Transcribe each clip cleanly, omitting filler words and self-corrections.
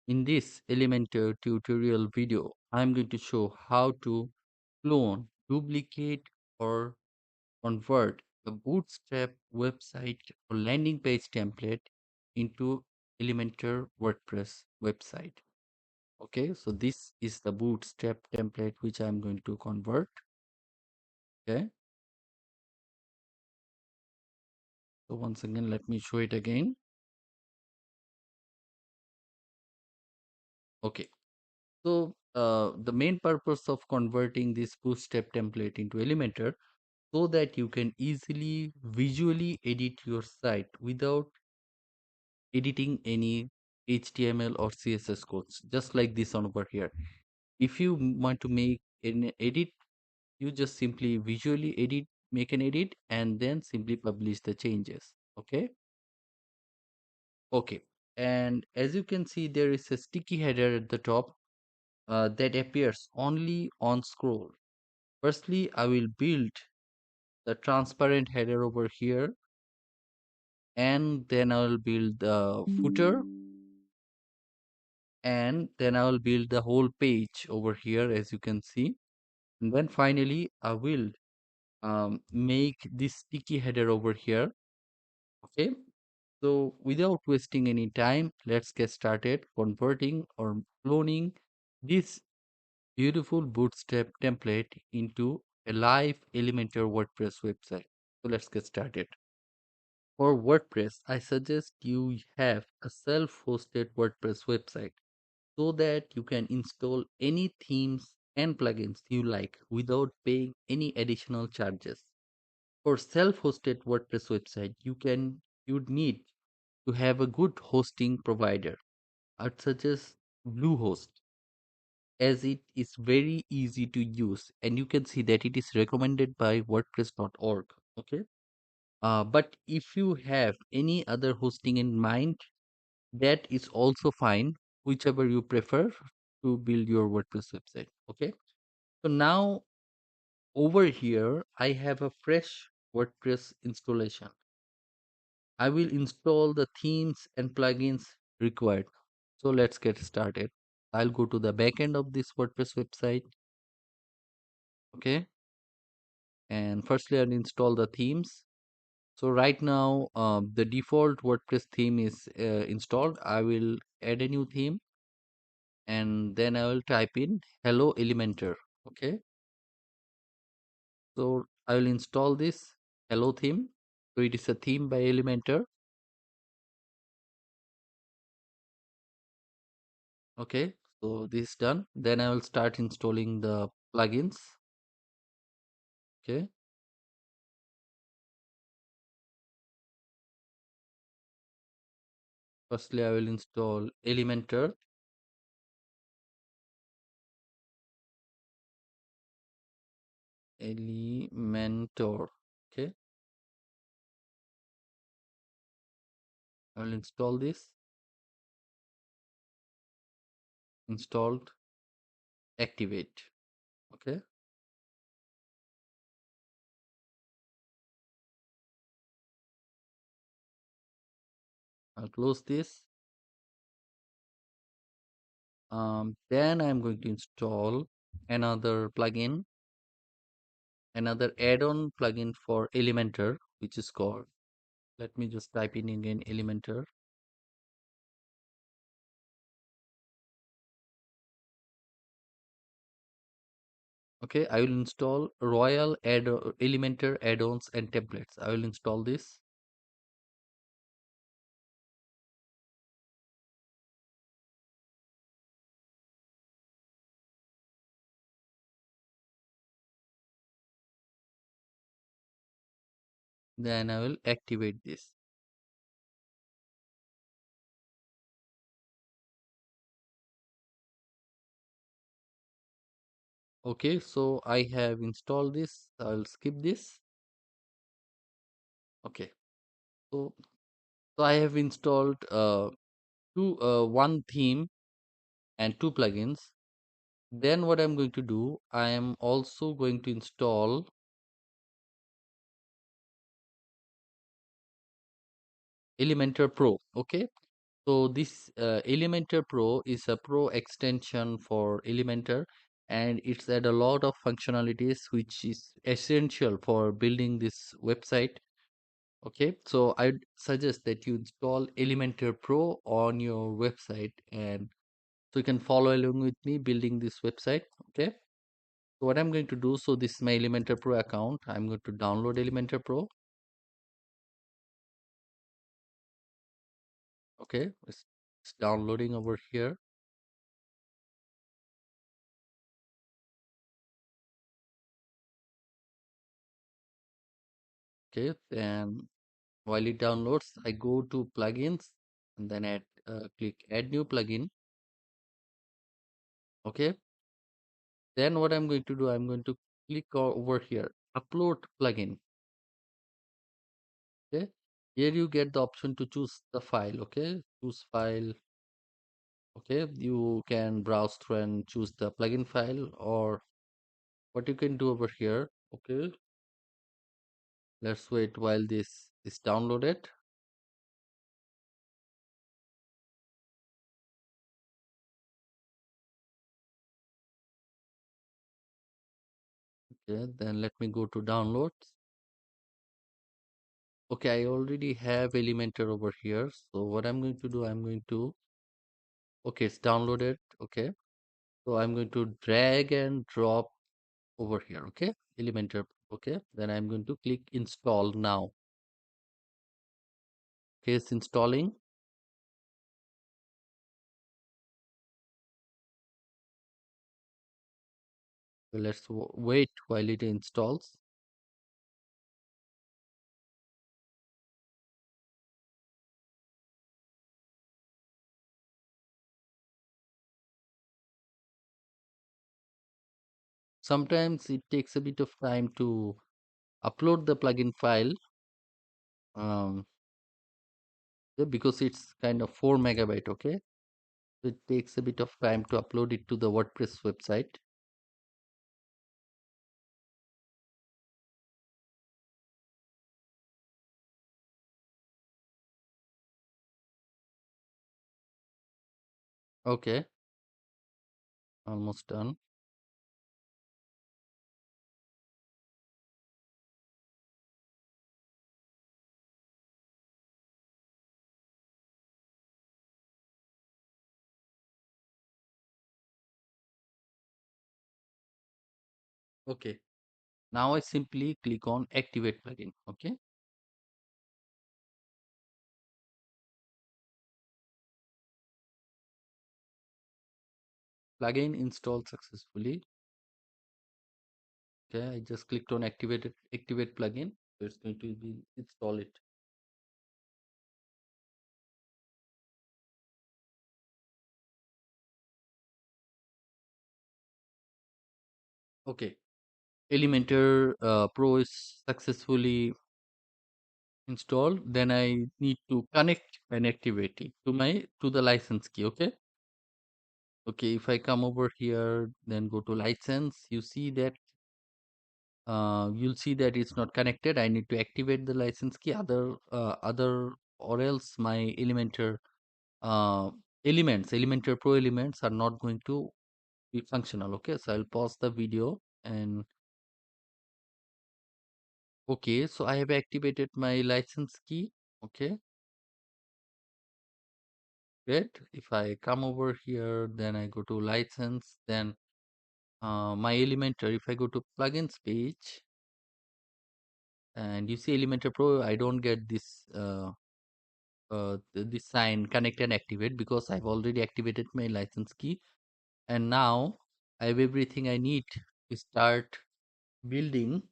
In this Elementor tutorial video, I'm going to show how to clone, duplicate, or convert a Bootstrap website or landing page template into Elementor WordPress website. Okay, so this is the Bootstrap template which I'm going to convert. Okay, so once again, let me show it again. Okay, so the main purpose of converting this Bootstrap template into Elementor so that you can easily visually edit your site without editing any HTML or CSS codes, just like this one over here. If you want to make an edit, you just simply visually edit, make an edit, and then simply publish the changes. Okay. Okay. And as you can see, there is a sticky header at the top that appears only on scroll. Firstly, I will build the transparent header over here, and then I will build the footer, and then I will build the whole page over here, as you can see. And then finally I will make this sticky header over here. Okay, so without wasting any time, let's get started converting or cloning this beautiful Bootstrap template into a live Elementor WordPress website. So let's get started. For WordPress, I suggest you have a self-hosted WordPress website so that you can install any themes and plugins you like without paying any additional charges. For self-hosted WordPress website, you'd need to have a good hosting provider. I'd suggest Bluehost as it is very easy to use and you can see that it is recommended by wordpress.org. Okay. But if you have any other hosting in mind, that is also fine, whichever you prefer to build your WordPress website. Okay. So now over here, I have a fresh WordPress installation. I will install the themes and plugins required. So let's get started. I'll go to the backend of this WordPress website. Okay. And firstly, I'll install the themes. So right now, the default WordPress theme is installed. I will add a new theme and then I will type in Hello Elementor. Okay. So I will install this Hello theme. So it is a theme by Elementor. Okay. So this is done. Then I will start installing the plugins. Okay. Firstly, I will install Elementor. Elementor. Okay. I will install this. Installed. Activate. Okay. I'll close this. Then I'm going to install another plugin, another add-on plugin for Elementor, which is called, let me just type in again Elementor. Okay, I will install Royal Elementor add-ons and templates. I will install this. Then I will activate this. Okay, so I have installed this. I'll skip this. Okay, so I have installed one theme and two plugins. Then what I'm going to do, I am also going to install Elementor Pro. Okay, So this Elementor Pro is a pro extension for Elementor, and it's add a lot of functionalities which is essential for building this website. Okay, so I'd suggest that you install Elementor Pro on your website, and so you can follow along with me building this website. Okay, so what I'm going to do, so this is my Elementor Pro account. I'm going to download Elementor Pro. Okay, it's downloading over here. Okay, then while it downloads, I go to plugins and then click add new plugin. Okay, then what I'm going to do, I'm going to click over here, upload plugin. Okay, here you get the option to choose the file. Okay, choose file. Okay, you can browse through and choose the plugin file, or what you can do over here. Okay, let's wait while this is downloaded. Okay, then let me go to downloads. Okay, I already have Elementor over here. So what I'm going to do, I'm going to, okay, it's downloaded. Okay, so I'm going to drag and drop over here. Okay, Elementor. Okay, then I'm going to click install now. Okay, it's installing. So let's wait while it installs. Sometimes it takes a bit of time to upload the plugin file, um, yeah, because it's kind of 4 megabyte. Okay, so it takes a bit of time to upload it to the WordPress website. Okay, almost done. Okay, now I simply click on activate plugin. Okay, plugin installed successfully. Okay, I just clicked on activate plugin. So it's going to be install it. Okay, Elementor Pro is successfully installed. Then I need to connect and activate it to my to the license key. Okay. Okay, if I come over here, then go to license, you'll see that it's not connected. I need to activate the license key, other or else my uh, Elementor Pro elements are not going to be functional. Okay, so I'll pause the video and okay, so I have activated my license key. Okay, great. If I come over here, then I go to license, then my Elementor, if I go to plugins page and you see Elementor Pro, I don't get this sign connect and activate because I've already activated my license key, and now I have everything I need to start building,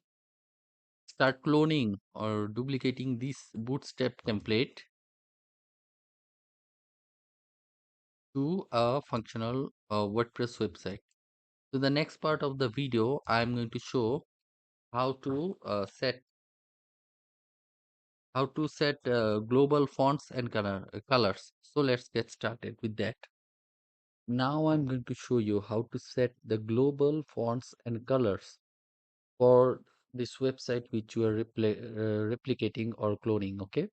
start cloning or duplicating this bootstrap template to a functional WordPress website. So the next part of the video, I'm going to show how to set global fonts and colors. So let's get started with that. Now I'm going to show you how to set the global fonts and colors for this website which you are replicating or cloning. Okay.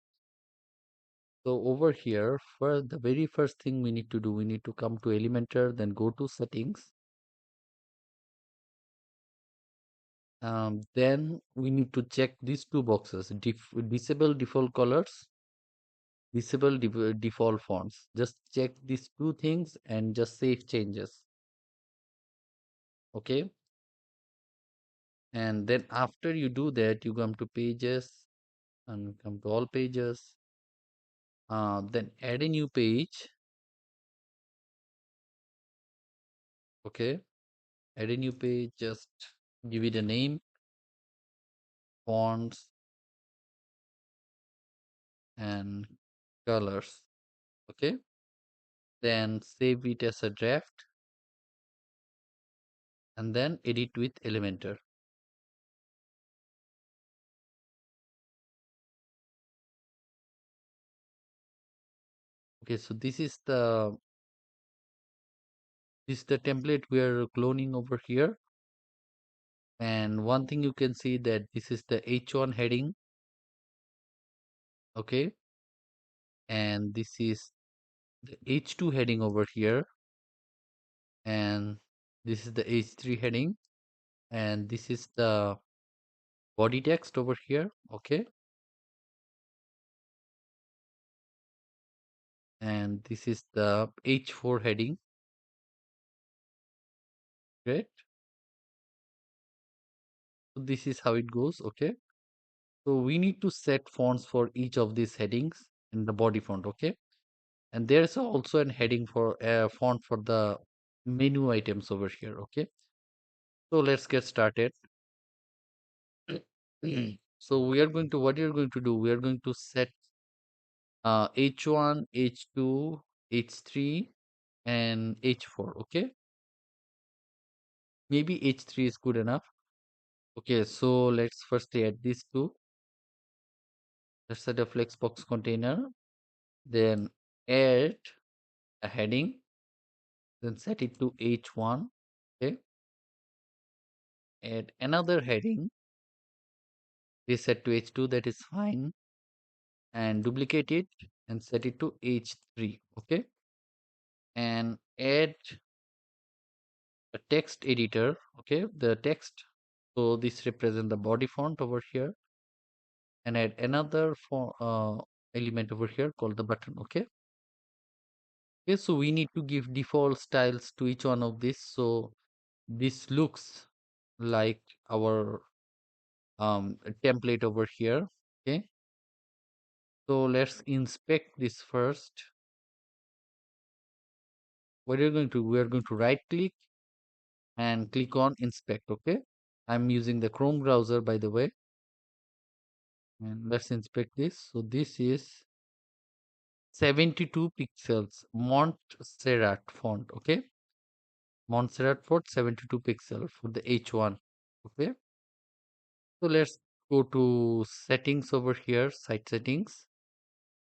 So over here, for the very first thing we need to do, we need to come to Elementor, then go to settings. Then we need to check these two boxes, disable default colors, disable default fonts. Just check these two things and just save changes. Okay. And then after you do that, you come to pages and come to all pages. Then add a new page. Okay. Add a new page, just give it a name, fonts, and colors. Okay. Then save it as a draft and then edit with Elementor. Okay, so this is the template we are cloning over here. And one thing you can see that this is the H1 heading. Okay. And this is the H2 heading over here. And this is the H3 heading. And this is the body text over here. Okay. And this is the H4 heading. Great. So this is how it goes. Okay. So we need to set fonts for each of these headings in the body font. Okay. And there's also an heading for a font for the menu items over here. Okay. So let's get started. So we are going to, what you're going to do, we are going to set H1, H2, H3, and H4. Okay. Maybe H3 is good enough. Okay. So let's first add these two. Let's set a flexbox container. Then add a heading. Then set it to H1. Okay. Add another heading. Is set to H2. That is fine. And duplicate it and set it to H3. Okay. And add a text editor. Okay. The text. So this represents the body font over here. And add another element over here called the button. Okay. Okay. So we need to give default styles to each one of these. So this looks like our template over here. Okay. So let's inspect this first. What are you going to? We are going to right click and click on inspect. Okay. I'm using the Chrome browser, by the way. And let's inspect this. So this is 72 pixels Montserrat font. Okay. Montserrat font 72 pixel for the H1. Okay. So let's go to settings over here, site settings.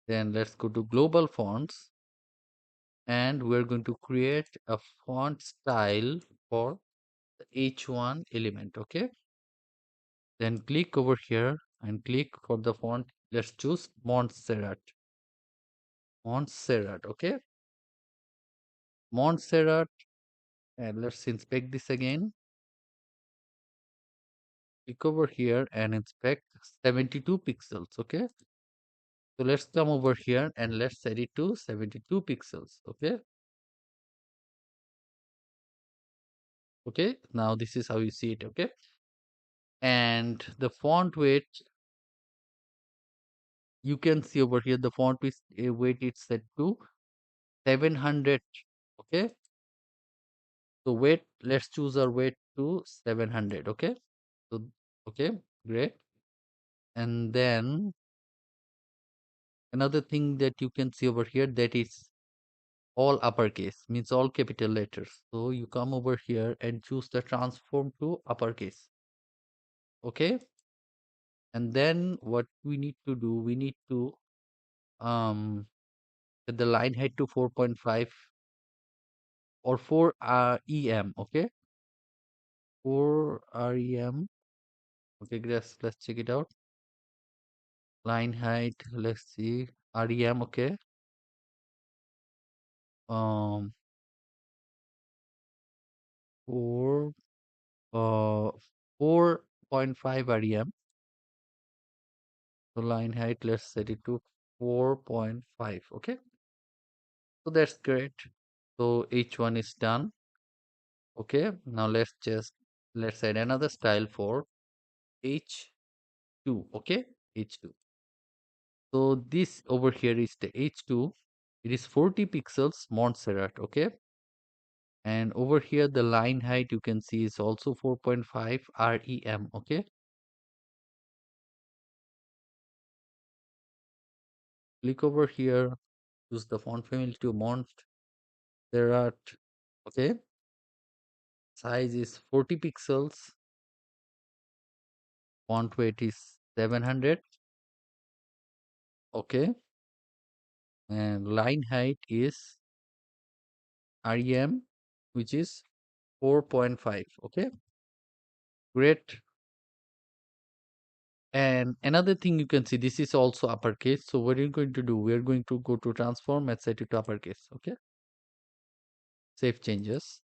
Then let's go to global fonts. And we're going to create a font style for the H1 element. Okay. Then click over here and click for the font. Let's choose Montserrat. Montserrat. Okay. Montserrat. And let's inspect this again. Click over here and inspect 72 pixels. Okay. So let's come over here and let's set it to 72 pixels. Okay. Okay. Now this is how you see it. Okay. And the font weight, you can see over here, the font weight is set to 700. Okay. So weight, let's choose our weight to 700. Okay. So, okay, great. And then another thing that you can see over here, that is all uppercase, means all capital letters. So you come over here and choose the transform to uppercase. Okay. And then what we need to do, we need to set the line height to 4.5 or 4 EM. Okay. 4 REM. Okay, let's check it out. Line height, let's see. REM, okay. Um, 4, 4.5 REM. So line height, let's set it to 4.5. Okay. So that's great. So H1 is done. Okay. Now let's add another style for H2. Okay. H2. So this over here is the H2. It is 40 pixels Montserrat. Okay. And over here, the line height you can see is also 4.5 REM. Okay. Click over here, use the font family to Montserrat. Okay. Size is 40 pixels. Font weight is 700. Okay. And line height is REM, which is 4.5. Okay. Great. And another thing you can see, this is also uppercase. So what are you going to do? We're going to go to transform and set it to uppercase. Okay. Save changes.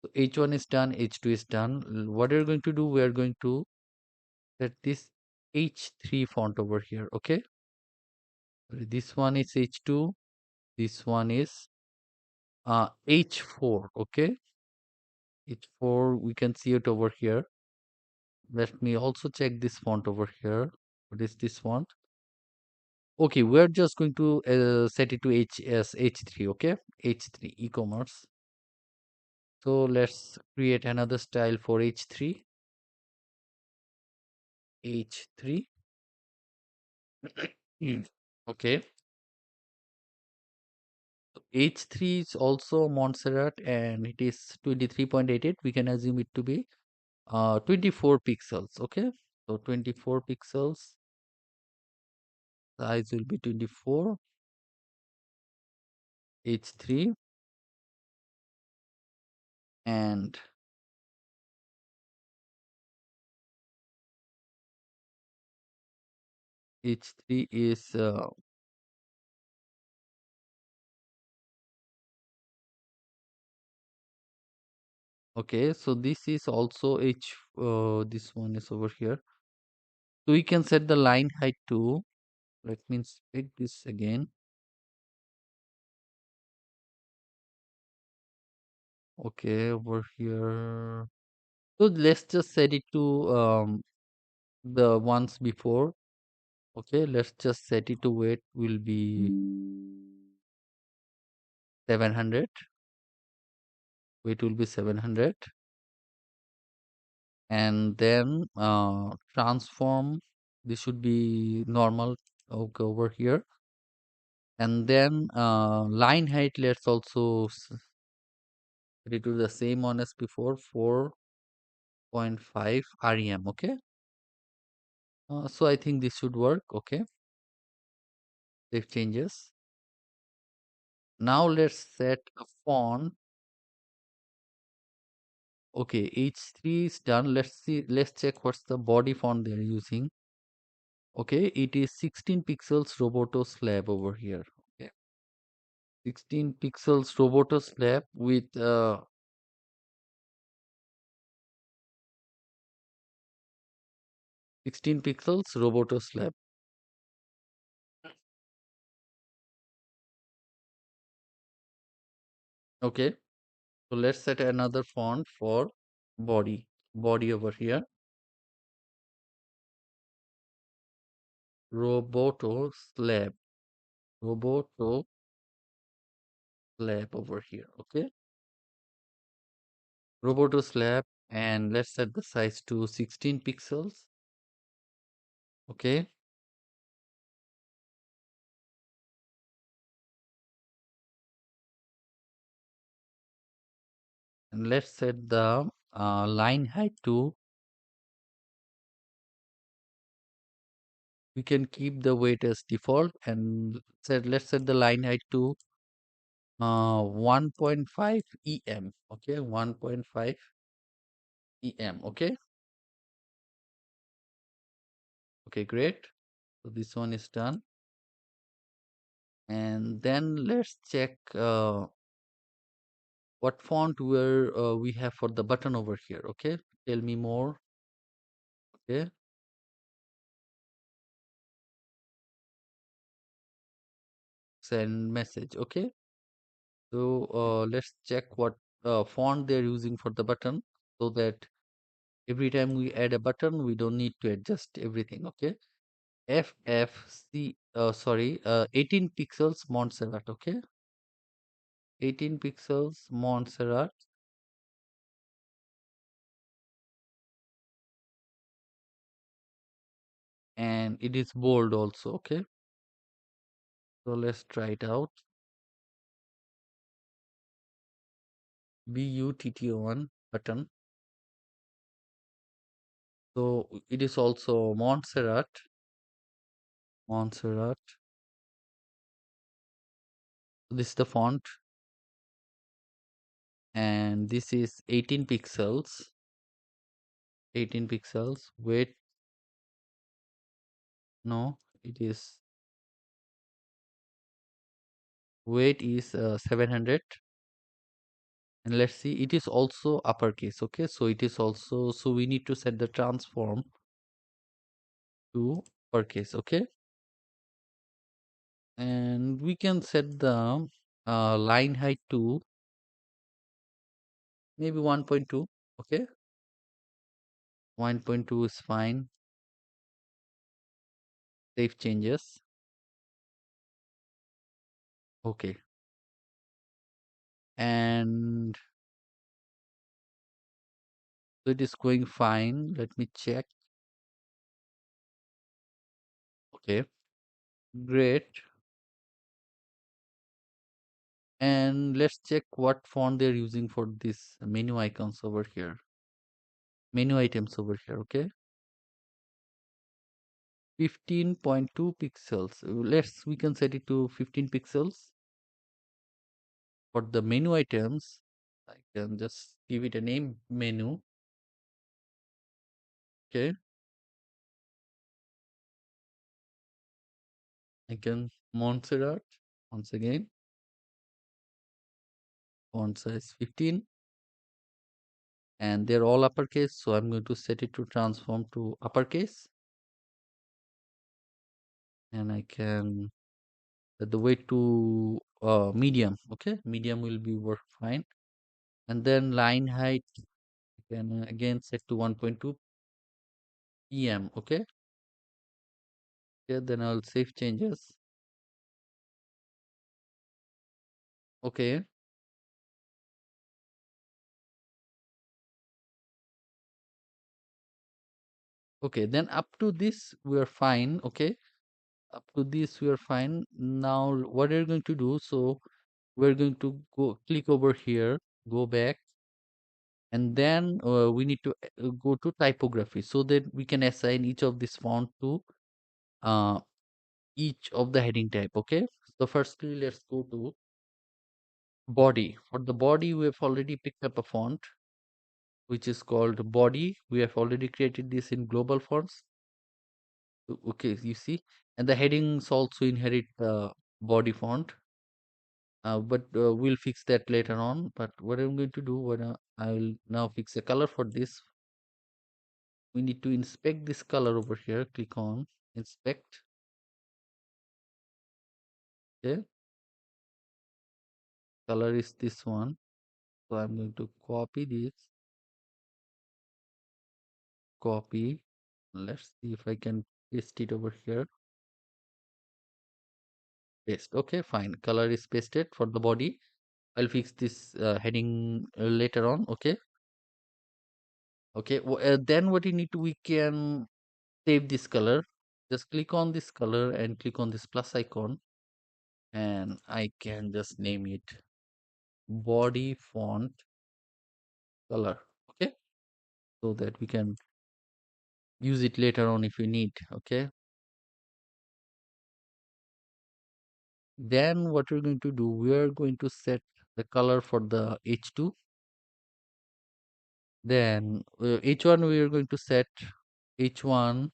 So H1 is done, H2 is done. What are you going to do? We are going to set this H3 font over here. Okay. This one is H2. This one is H4. Okay. H4, we can see it over here. Let me also check this font over here. What is this font? Okay, we're just going to set it to H3. Okay. H3 e-commerce. So let's create another style for H3. H3. Okay. H3 is also Montserrat and it is 23.88. We can assume it to be 24 pixels. Okay. So 24 pixels. Size will be 24. H3 and H3 is okay. So this is also this one is over here. So we can set the line height to, let me inspect this again. Okay, over here. So let's just set it to the ones before. Okay, let's just set it to weight will be 700. Weight will be 700. And then transform. This should be normal. Okay, over here. And then line height, let's also set it to the same one as before, 4.5 REM. Okay. So I think this should work. Okay. Save changes. Now let's set a font. Okay, H3 is done. Let's check what's the body font they're using. Okay, it is 16 pixels Roboto slab over here. Okay, 16 pixels Roboto slab with 16 pixels Roboto slab. Okay, so let's set another font for body over here. Roboto slab. Roboto slab over here. Okay, Roboto slab, and let's set the size to 16 pixels. Okay, and let's set the line height to, we can keep the weight as default, and let's set the line height to 1.5 em. Okay, 1.5 em. Okay. Okay, great. So this one is done. And then let's check what font we have for the button over here. Okay, tell me more. Okay, send message. Okay, so let's check what font they're using for the button, so that every time we add a button we don't need to adjust everything. Okay, FFC, sorry, 18 pixels Montserrat. Okay, 18 pixels Montserrat, and it is bold also. Okay, so let's try it out. BUTTO1 button. So it is also Montserrat. Montserrat. This is the font, and this is 18 pixels. 18 pixels. Weight, no, it is weight is 700. And let's see, it is also uppercase. Okay, so it is also, so we need to set the transform to uppercase. Okay, and we can set the line height to maybe 1.2. Okay, 1.2 is fine. Save changes. Okay, and so it is going fine. Let me check. Okay, great. And let's check what font they're using for this menu icons over here. Menu items over here. Okay, 15.2 pixels. We can set it to 15 pixels. For the menu items, I can just give it a name, menu. Okay, I can Montserrat once again, font size 15, and they're all uppercase, so I'm going to set it to transform to uppercase, and I can set the weight to medium. Okay, medium will be work fine. And then line height I can again set to 1.2 pm. Okay, then I'll save changes. Okay, okay, then up to this we are fine. Okay, up to this we are fine. Now what are you going to do? So we're going to go click over here, go back, and then we need to go to typography, so that we can assign each of this font to uh, each of the heading type. Okay, so firstly let's go to body. For the body we have already picked up a font which is called body. We have already created this in global fonts. Okay, you see, and the headings also inherit the body font, but we'll fix that later on. But what I'm going to do, I will now fix a color for this. We need to inspect this color over here. Click on inspect. Okay, color is this one, so I'm going to copy this, copy. Let's see if I can paste it over here. Paste. Okay, fine, color is pasted for the body. I'll fix this heading later on. Okay, okay. Then what you need to, we can save this color. Just click on this color and click on this plus icon, and I can just name it body font color. Okay, so that we can use it later on if we need. Okay, then what we're going to do, we are going to set the color for the h2. Then h1 we are going to set h1.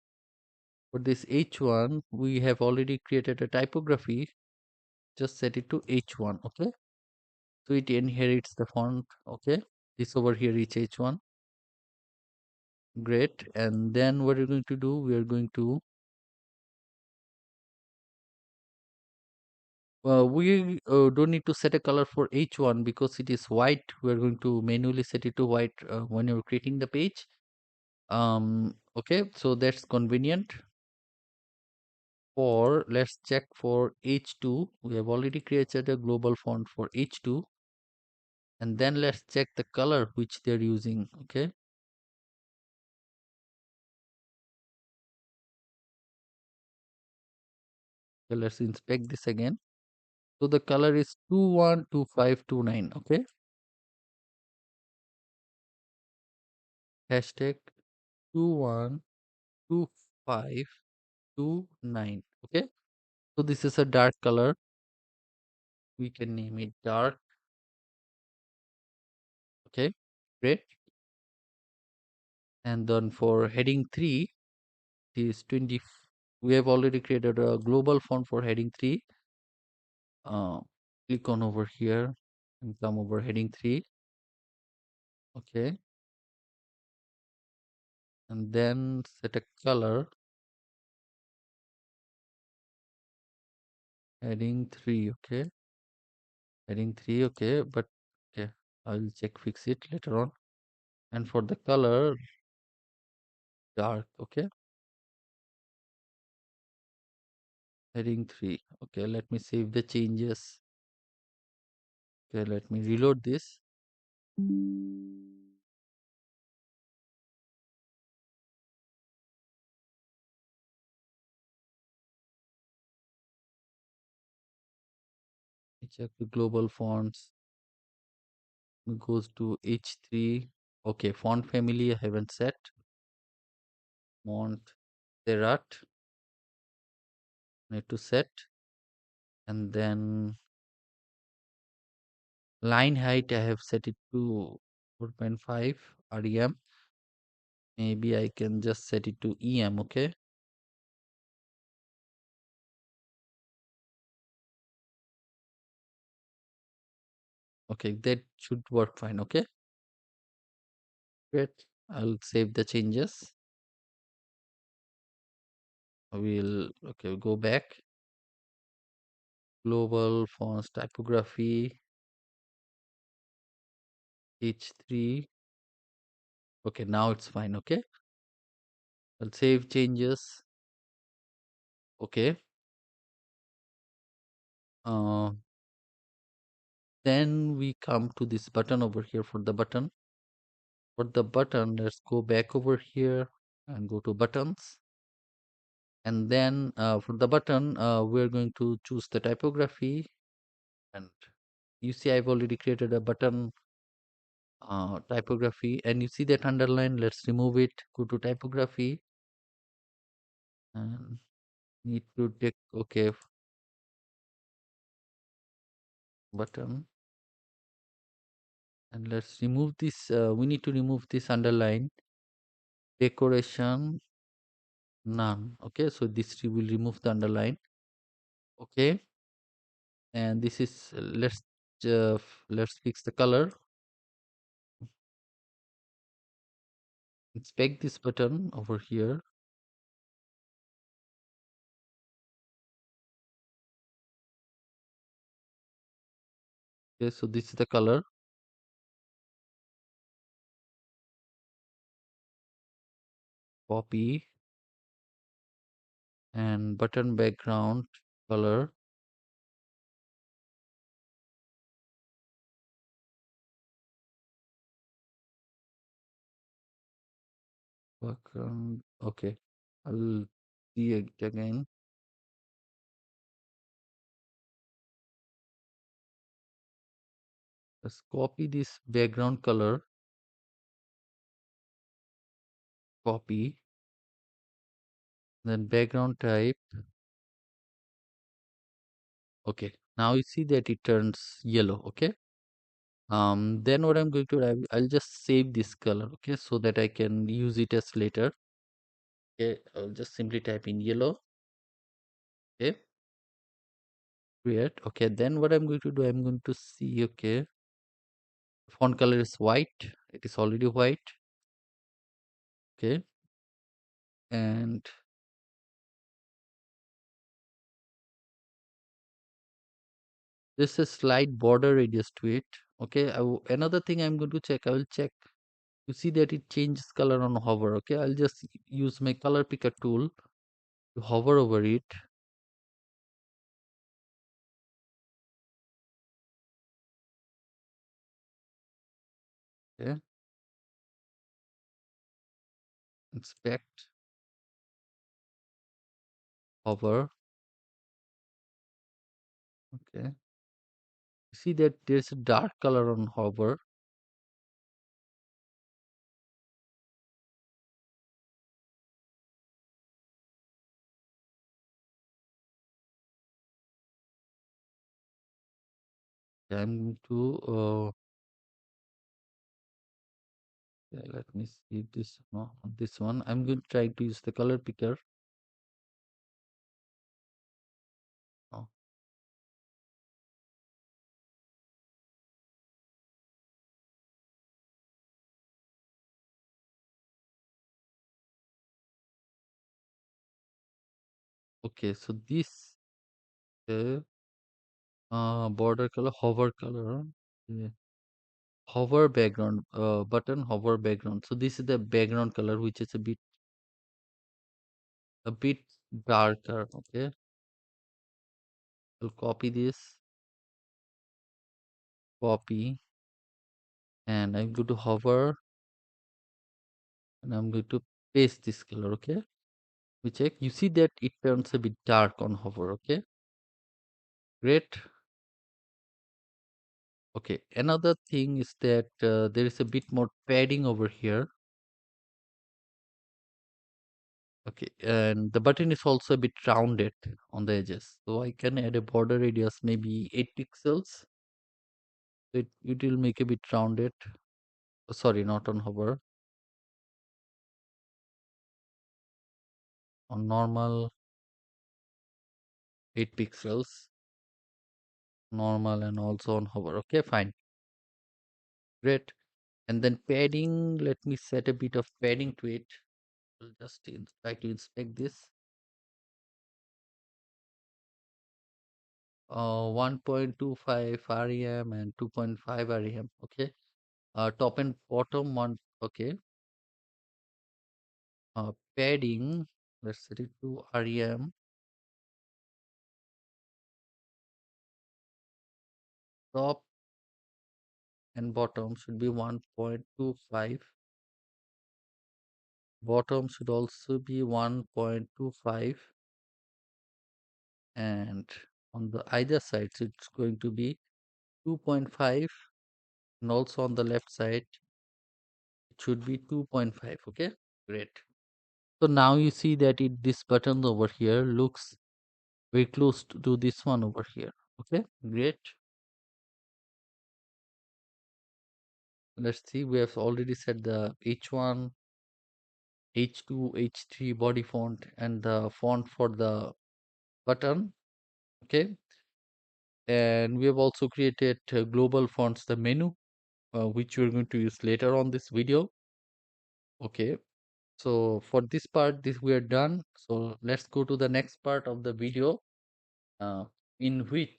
For this h1 we have already created a typography, just set it to H1. Okay, so it inherits the font. Okay, this over here is H1. Great. And then what we're going to do, we are going to we don't need to set a color for H1 because it is white. We're going to manually set it to white when you're creating the page. Okay, so that's convenient. For let's check for H2. We have already created a global font for H2, and then let's check the color which they're using. Okay, so let's inspect this again. So the color is 212529. Okay, hashtag 212529. Okay, so this is a dark color. We can name it dark. Okay, great. And then for heading 3 is 20. We have already created a global font for heading 3. uh, Click on over here and come over heading 3. Okay, and then set a color. Heading 3. Okay, heading 3. Okay, but okay, I'll check fix it later on. And for the color, dark. Okay, heading 3. Okay, let me save the changes. Okay, let me reload this. Check the global fonts. It goes to H3. Okay, font family I haven't set. Mont Serrat need to set. And then line height I have set it to 4.5 rem. Maybe I can just set it to em. Okay, okay, that should work fine. Okay, great. I'll save the changes. We'll okay, go back. Global fonts typography H3. Okay, now it's fine. Okay, I'll save changes. Okay, uh then we come to this button over here. For the button, let's go back over here and go to buttons. And then for the button, we're going to choose the typography. And you see I've already created a button typography, and you see that underline. Let's remove it. Go to typography and need to take okay button, and let's remove this. We need to remove this underline. Decoration none. Okay, so this will remove the underline. Okay, and this is let's fix the color. Inspect this button over here. Okay, so this is the color. Copy and button background color. Background. Okay, I'll see it again. Let's copy this background color. Copy. Then background type. Okay, now you see that it turns yellow. Okay. Then what I'm going to do, I'll just save this color. Okay, so that I can use it as later. Okay, I'll just simply type in yellow. Okay, Great. Okay, then what I'm going to do, I'm going to see, okay, font color is white. It is already white. Okay, and this is slight border radius to it. Okay, another thing I'm going to check, I will check. You see that it changes color on hover. Okay, I'll just use my color picker tool to hover over it. Okay, inspect, hover. Okay, you see that there's a dark color on hover. I'm going to yeah, let me see this. No, this one. I'm going to try to use the color picker. Oh, okay, so this uh, border color, hover color, yeah, hover background, button hover background. So this is the background color, which is a bit darker. Okay, I'll copy this, copy, and I'm going to hover, and I'm going to paste this color. Okay, we check. You see that it turns a bit dark on hover. Okay, great. Okay, another thing is that there is a bit more padding over here. Okay, and the button is also a bit rounded on the edges. So I can add a border radius, maybe 8 pixels. It will make a bit rounded. Sorry, not on hover, on normal 8 pixels, normal and also on hover. Okay, fine, great. And then padding, let me set a bit of padding to it. I'll just try to inspect this. 1.25 rem and 2.5 rem. Okay, top and bottom one. Okay, padding, let's set it to rem. Top and bottom should be 1.25. Bottom should also be 1.25, and on the either sides it's going to be 2.5, and also on the left side it should be 2.5. Okay, great. So now you see that this button over here looks very close to this one over here. Okay, great. Let's see, we have already set the h1, h2, h3 body font and the font for the button. Okay, and we have also created global fonts, the menu, which we're going to use later on this video. Okay, so for this part, this we are done. So let's go to the next part of the video, uh, in which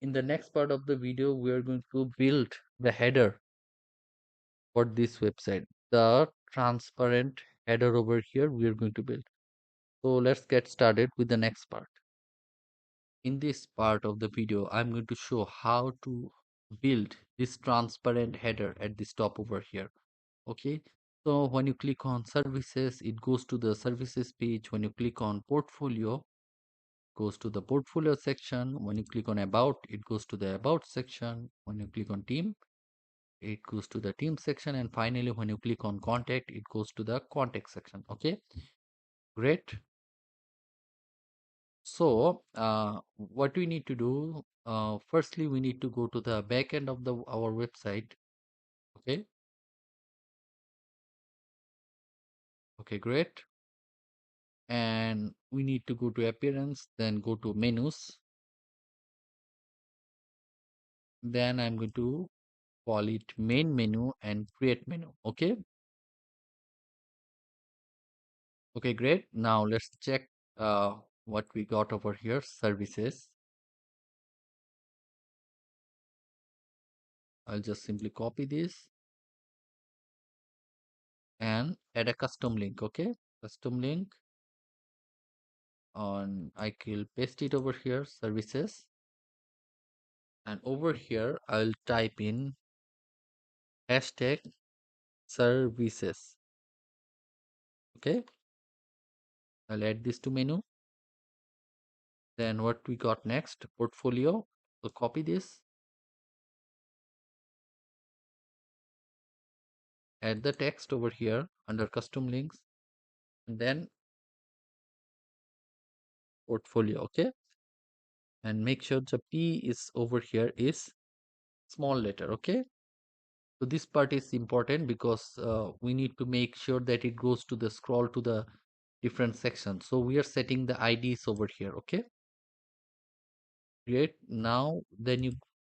in the next part of the video we are going to build the header for this website, the transparent header over here we are going to build. So let's get started with the next part. In this part of the video, I'm going to show how to build this transparent header at this top over here. Okay, so when you click on services, it goes to the services page. When you click on portfolio, it goes to the portfolio section. When you click on about, it goes to the about section. When you click on team, it goes to the team section, and finally when you click on contact, it goes to the contact section. Okay, great. So what we need to do, firstly we need to go to the back end of the our website. Okay, okay, great. and we need to go to appearance, then go to menus. Then I'm going to call it main menu and create menu. Okay. Okay, great. Now let's check what we got over here. Services. I'll just simply copy this and add a custom link. Okay. Custom link on, I will paste it over here, services. And over here, I'll type in hashtag services. Okay. I'll add this to menu. Then what we got next, portfolio. So copy this, add the text over here under custom links, and then portfolio. Okay. And make sure the P is over here is small letter. Okay. So this part is important because we need to make sure that it goes to the scroll to the different sections. So we are setting the IDs over here. Okay. Great. Now then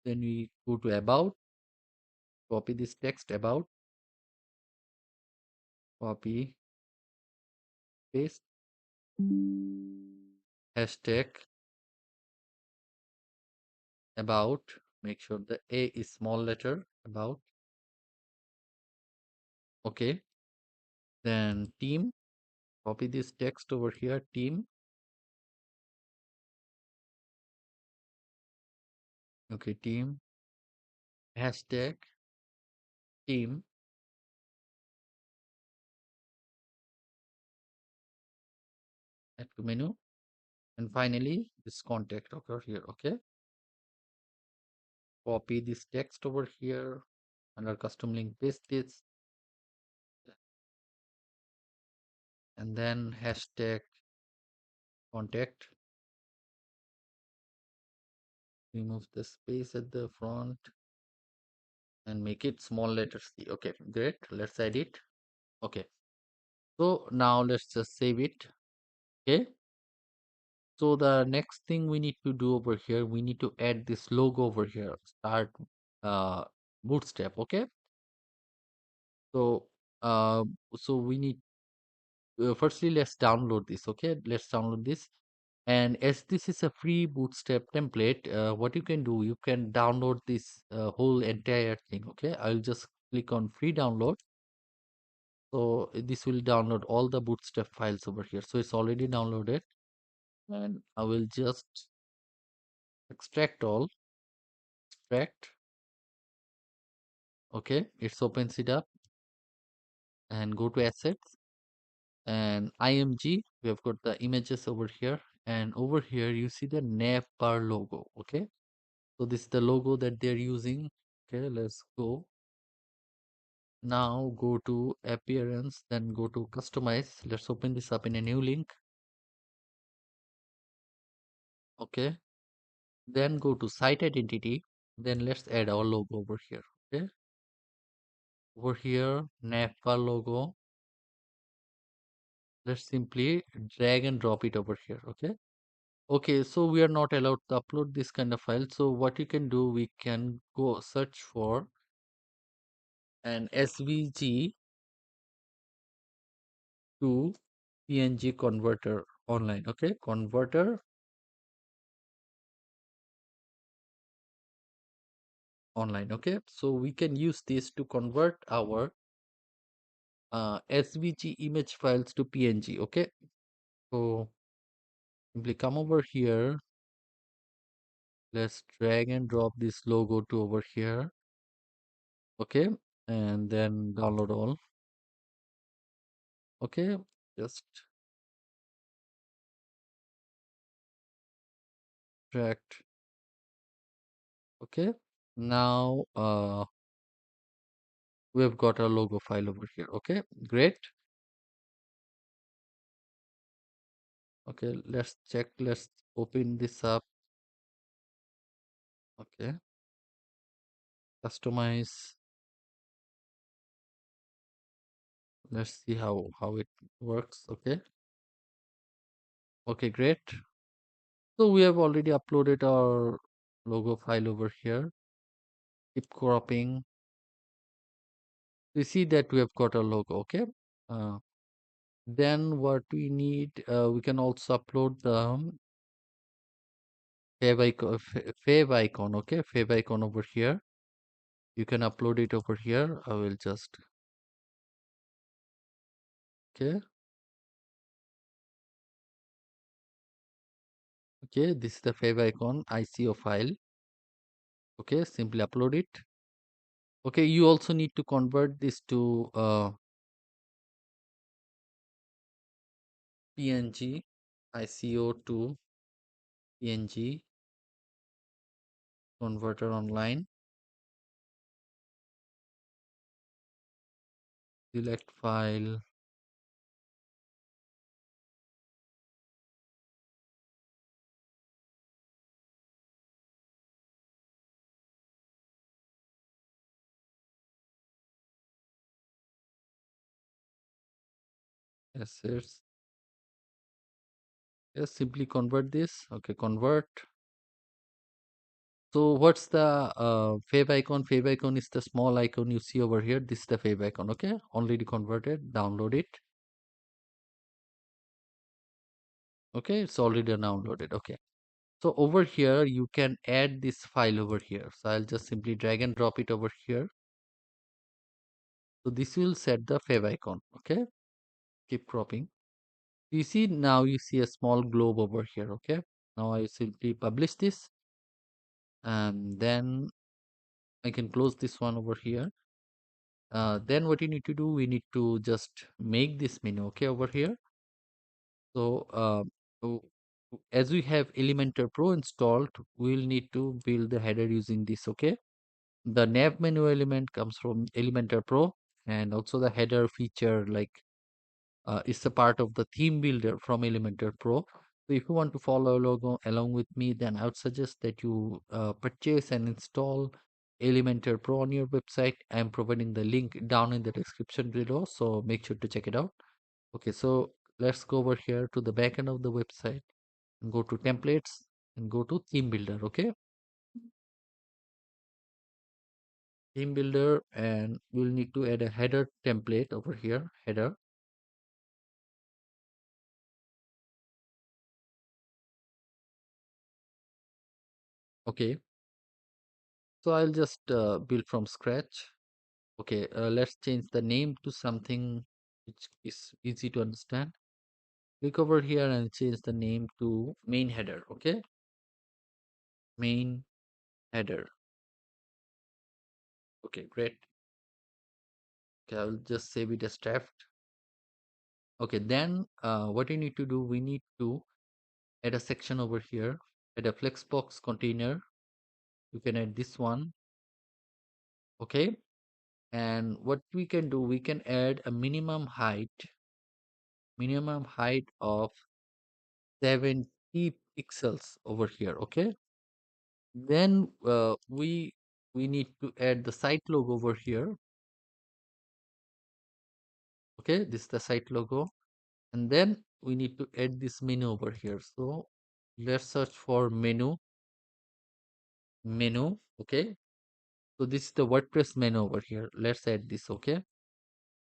we go to about, copy this text about, copy, paste, hashtag about, make sure the A is small letter, about. Okay. Then team, copy this text over here, team. Okay, team, hashtag team, add to menu, and finally this contact over here. Okay. Copy this text over here under custom link, paste this, and then hashtag contact, remove the space at the front and make it small letter C. Okay, great. Let's edit. Okay. So now let's just save it. Okay. So the next thing we need to do over here, we need to add this logo over here. Start uh, Bootstrap. Okay. So uh, so we need firstly let's download this. Okay, let's download this. And as this is a free Bootstrap template, what you can do, you can download this whole entire thing. Okay, I'll just click on free download. So this will download all the Bootstrap files over here. So it's already downloaded, and I will just extract all, extract. Okay, it opens it up and go to assets and IMG. We have got the images over here, and over here you see the navbar logo. Okay, so this is the logo that they're using. Okay, let's go. Now go to appearance, then go to customize. Let's open this up in a new link. Okay, then go to site identity. Then let's add our logo over here. Okay, over here, navbar logo. Let's simply drag and drop it over here. Okay. Okay, so we are not allowed to upload this kind of file. So what you can do, we can go search for an SVG to PNG converter online. Okay, converter online. Okay, so we can use this to convert our SVG image files to PNG. Okay, so simply come over here. Let's drag and drop this logo to over here. Okay, and then download all. Okay, just drag. Okay, now we've got a logo file over here. Okay, great. Okay, let's check. Let's open this up. Okay, customize. Let's see how it works. Okay, Okay, great. So we have already uploaded our logo file over here. Keep cropping. We see that we have got a logo. Okay. Uh, then what we need, we can also upload the fav icon. Okay, fav icon over here. You can upload it over here. I will just, okay. Okay, this is the fav icon ICO file. Okay, simply upload it. Okay, you also need to convert this to PNG, ICO to PNG converter online. Select file. Assets. Yes, simply convert this. Okay, convert. So what's the fav icon? Fav icon is the small icon you see over here. This is the fav icon. Okay, already converted. Download it. Okay, it's already downloaded. Okay. So over here, you can add this file over here. So I'll just simply drag and drop it over here. So this will set the fav icon. Okay, keep cropping. You see now you see a small globe over here. Okay, now I simply publish this, and then I can close this one over here. Then what you need to do, we need to just make this menu. Okay, over here. So so as we have Elementor Pro installed, we'll need to build the header using this. Okay, the nav menu element comes from Elementor Pro, and also the header feature like it's a part of the theme builder from Elementor Pro. So if you want to follow along with me, then I would suggest that you purchase and install Elementor Pro on your website. I am providing the link down in the description below, so make sure to check it out. Okay, so let's go over here to the backend of the website and go to templates and go to theme builder. Okay, theme builder, and we'll need to add a header template over here. Header. Okay, so I'll just build from scratch. Okay, let's change the name to something which is easy to understand. Click over here and change the name to main header. Okay, main header. Okay, great. Okay, I will just save it as draft. Okay, then what you need to do, we need to add a section over here, add a flexbox container. You can add this one. Okay, and what we can do, we can add a minimum height of 70 pixels over here. Okay, then we need to add the site logo over here. Okay, this is the site logo, and then we need to add this menu over here. So let's search for menu. Okay, so this is the WordPress menu over here. Let's add this. Okay,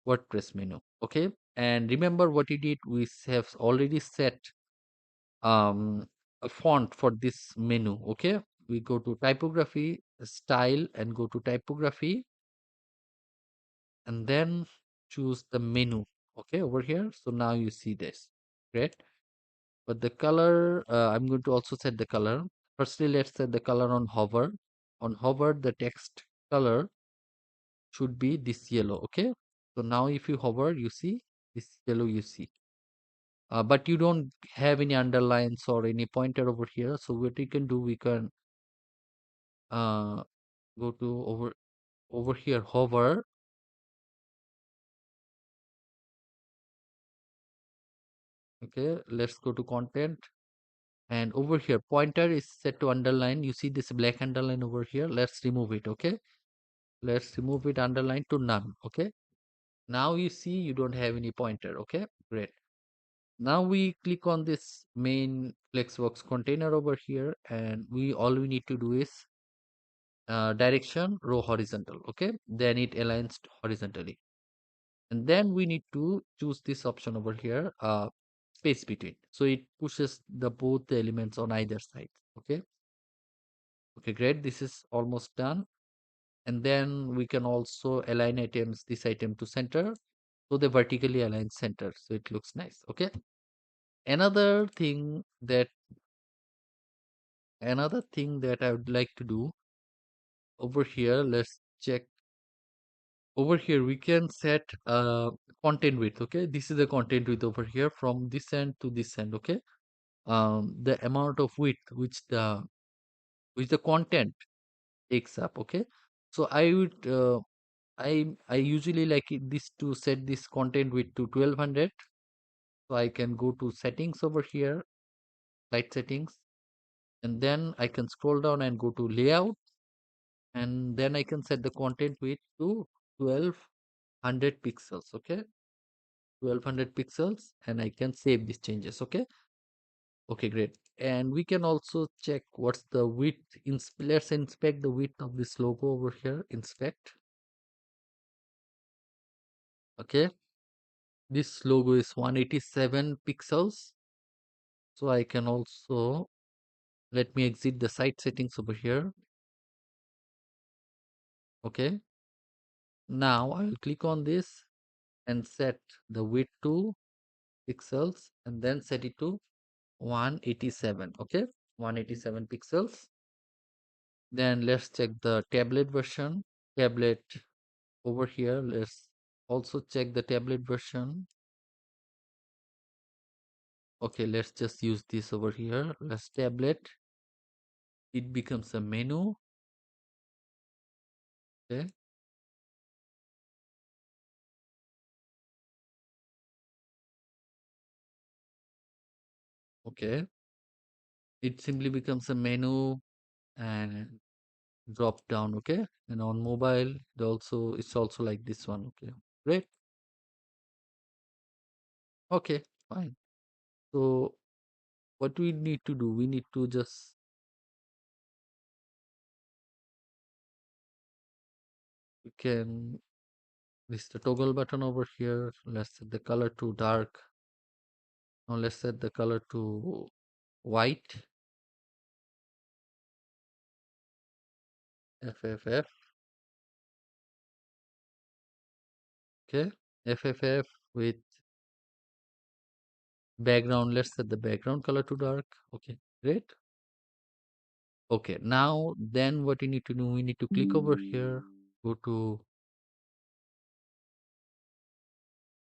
WordPress menu. Okay, and remember what we did, we have already set a font for this menu. Okay, we go to typography, style, and go to typography, and then choose the menu. Okay, over here. So now you see this. Great. But the color, I'm going to also set the color. Firstly, let's set the color on hover. On hover, the text color should be this yellow. Okay, so now if you hover, you see this yellow, you see. But you don't have any underlines or any pointer over here. So what we can do, we can uh, go to over here, hover. Okay, let's go to content. And over here, pointer is set to underline. You see this black underline over here. Let's remove it. Okay, let's remove it, underline to none. Okay, now you see you don't have any pointer. Okay, great. Now we click on this main Flexbox container over here, and all we need to do is direction row horizontal. Okay, then it aligns horizontally, and then we need to choose this option over here, space between, so it pushes the both the elements on either side. Okay, okay, great. This is almost done. And then we can also align items, this item to center, so they vertically align center, so it looks nice. Okay, another thing that I would like to do over here, let's check. Over here we can set content width. Okay, this is the content width over here from this end to this end. Okay, the amount of width which the content takes up. Okay, so I usually like this to set this content width to 1200. So I can go to settings over here, site settings, and then I can scroll down and go to layout, and then I can set the content width to 1200 pixels. Okay, 1200 pixels, and I can save these changes. Okay, okay, great. And we can also check what's the width. Let's inspect the width of this logo over here. Inspect. Okay, this logo is 187 pixels. So I can also, let me exit the site settings over here. Okay, now I will click on this and set the width to pixels, and then set it to 187. Okay, 187 pixels. Then let's check the tablet version. Tablet over here, let's also check the tablet version. Okay, let's just use this over here. Let's tablet. It becomes a menu. Okay, okay, it simply becomes a menu and drop down. Okay, and on mobile it's also like this one. Okay, great. Okay, fine. So what we need to do, we need to just, we can, this is the toggle button over here. Let's set the color to dark. Now let's set the color to white. FFF. Okay, FFF with background. Let's set the background color to dark. Okay, great. Okay, now then what we need to do, we need to click over here, go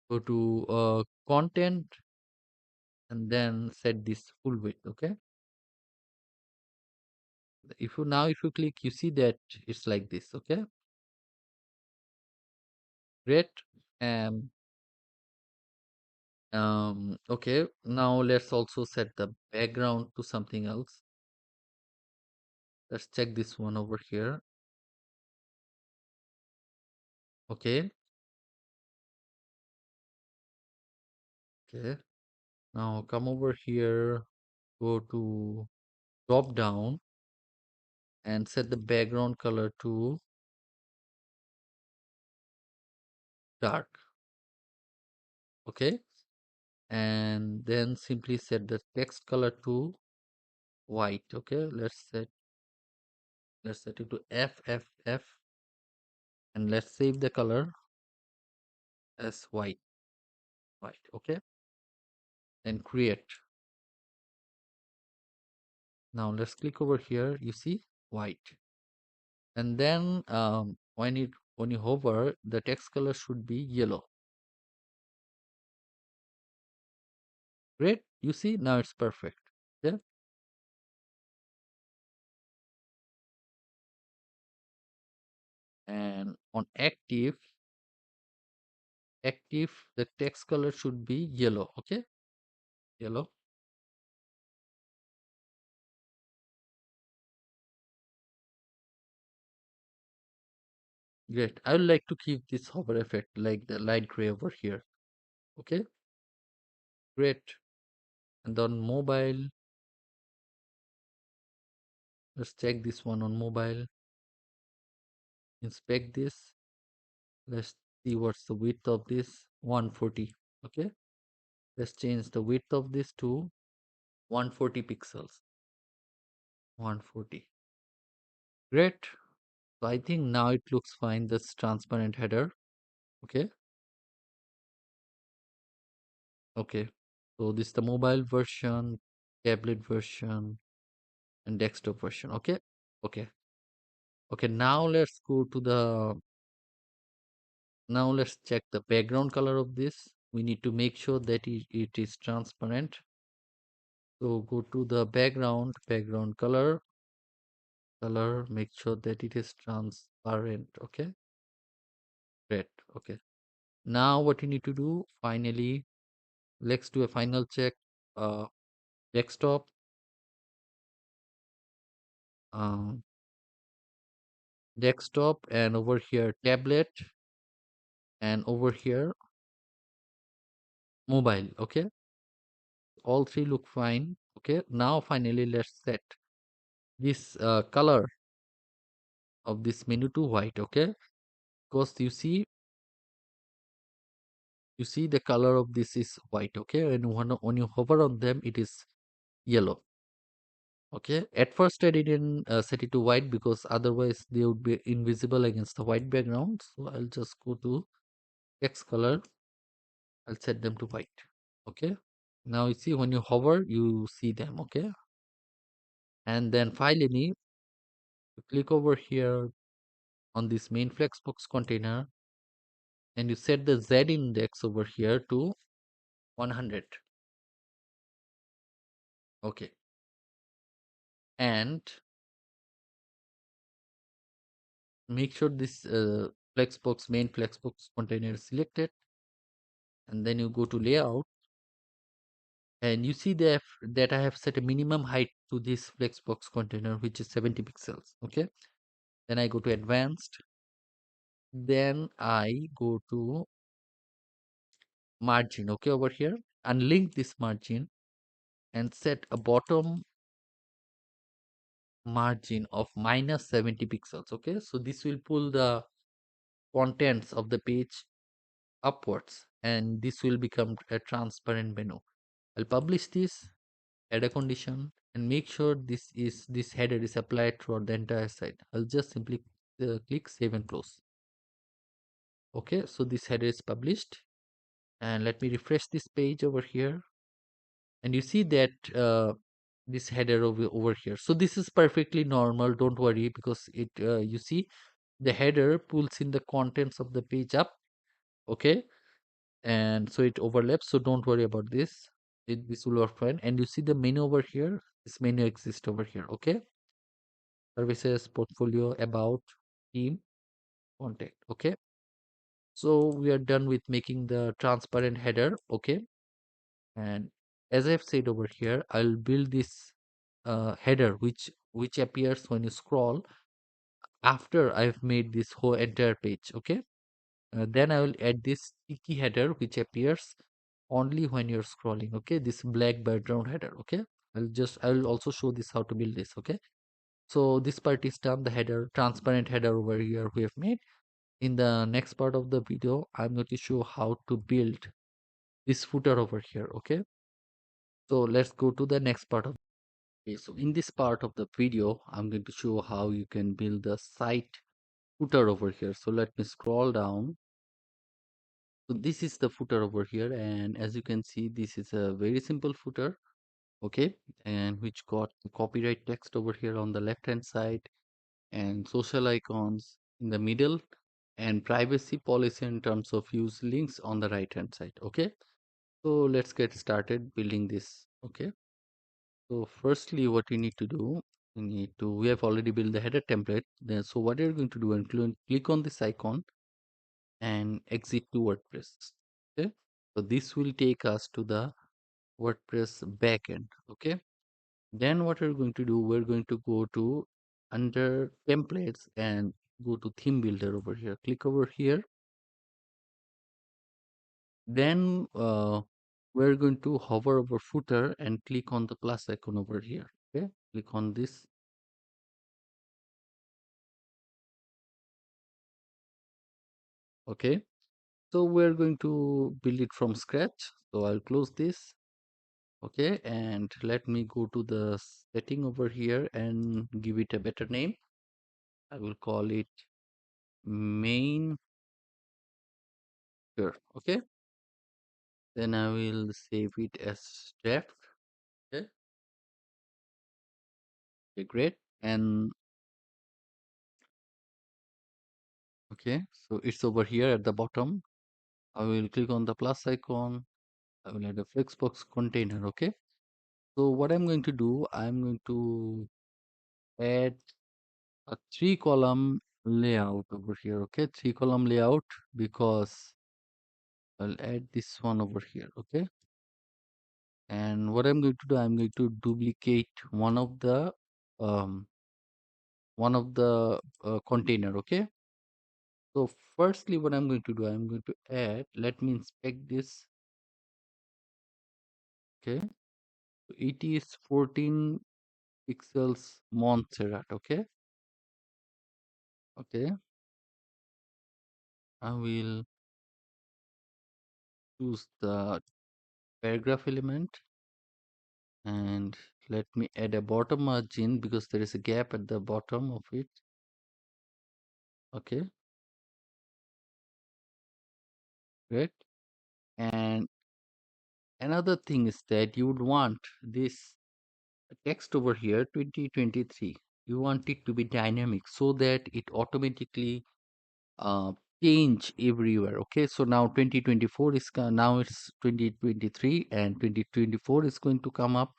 to content, and then set this full width. Okay, if you click, you see that it's like this. Okay, great. And okay, now let's also set the background to something else. Let's check this one over here. Okay, okay, now come over here, go to drop down, and set the background color to dark. Okay, and then simply set the text color to white. Okay, let's set it to FFF, and let's save the color as white. Okay, and create. Now let's click over here, you see white, and then when you hover, the text color should be yellow. Great, you see now it's perfect. Yeah, and on active, the text color should be yellow. Okay, yellow. Great, I would like to keep this hover effect like the light gray over here. Okay, great. And on mobile, let's check this one on mobile. Inspect this. Let's see what's the width of this. 140. Okay. Let's change the width of this to 140 pixels. 140. Great. So I think now it looks fine. This transparent header. Okay. Okay. So this is the mobile version, tablet version, and desktop version. Okay. Okay. Okay. Now let's check the background color of this. We need to make sure that it is transparent. So go to the background color, make sure that it is transparent. Okay. Great. Okay. Now what you need to do, finally, let's do a final check. Uh, Desktop, um, desktop, and over here tablet, and over here mobile. Okay. All three look fine. Okay. Now finally let's set this color of this menu to white. Okay. Because you see the color of this is white. Okay. And when you hover on them, it is yellow. Okay. At first I didn't set it to white because otherwise they would be invisible against the white background. So I'll just go to text color. I'll set them to white. Okay. Now you see when you hover, you see them. Okay. And then finally, you click over here on this main flexbox container and you set the Z index over here to 100. Okay. And make sure this main flexbox container is selected. And then you go to layout and you see that I have set a minimum height to this flexbox container, which is 70 pixels. Okay. Then I go to advanced. Then I go to margin. Okay. Over here, unlink this margin and set a bottom margin of minus 70 pixels. Okay. So this will pull the contents of the page upwards and this will become a transparent menu. I'll publish this, add a condition, and make sure this header is applied throughout the entire site. I'll just simply click save and close. Okay, so this header is published, and let me refresh this page over here, and you see that this header over here. So this is perfectly normal. Don't worry because it you see the header pulls in the contents of the page up. Okay, and so it overlaps. So don't worry about this. This will work fine. And you see the menu over here. This menu exists over here. Okay, services, portfolio, about, team, contact. Okay, so we are done with making the transparent header. Okay, and as I've said over here, I'll build this header which appears when you scroll after I've made this whole entire page. Okay, then I will add this sticky header which appears only when you're scrolling. Okay, this black background header. Okay, I'll also show this how to build this. Okay, so this part is done. The header, transparent header over here we have made. In the next part of the video, I'm going to show how to build this footer over here. Okay, so let's go to the next part of. Okay, so in this part of the video, I'm going to show how you can build the site footer over here. So let me scroll down. So this is the footer over here, and as you can see, this is a very simple footer. Okay, and which got copyright text over here on the left hand side and social icons in the middle and privacy policy in terms of use links on the right hand side. Okay, so let's get started building this. Okay, so firstly what you need to do, we have already built the header template. Then so what you're going to do, include click on this icon and exit to WordPress. Okay, so this will take us to the WordPress backend. Okay, then what we're going to do, we're going to go to under templates and go to theme builder over here. Click over here. Then we're going to hover over footer and click on the plus icon over here. Okay, click on this. Okay, so we're going to build it from scratch. So I'll close this. Okay, and let me go to the setting over here and give it a better name. I will call it main here. Okay, then I will save it as draft. Okay, okay, great. And okay, so it's over here at the bottom. I will click on the plus icon. I will add a flexbox container. Okay, so what I'm going to do, I'm going to add a 3 column layout over here. Okay, 3 column layout, because I'll add this one over here. Okay, and what I'm going to do, I'm going to duplicate um one of the container. Okay, so firstly what I'm going to do, I'm going to add, let me inspect this. Okay, so it is 14 pixels Montserrat. Okay, okay, I will choose the paragraph element, and let me add a bottom margin because there is a gap at the bottom of it. Okay, great. And another thing is that you would want this text over here 2023, you want it to be dynamic so that it automatically uh, change everywhere. Okay, so now 2024 is now it's 2023 and 2024 is going to come up.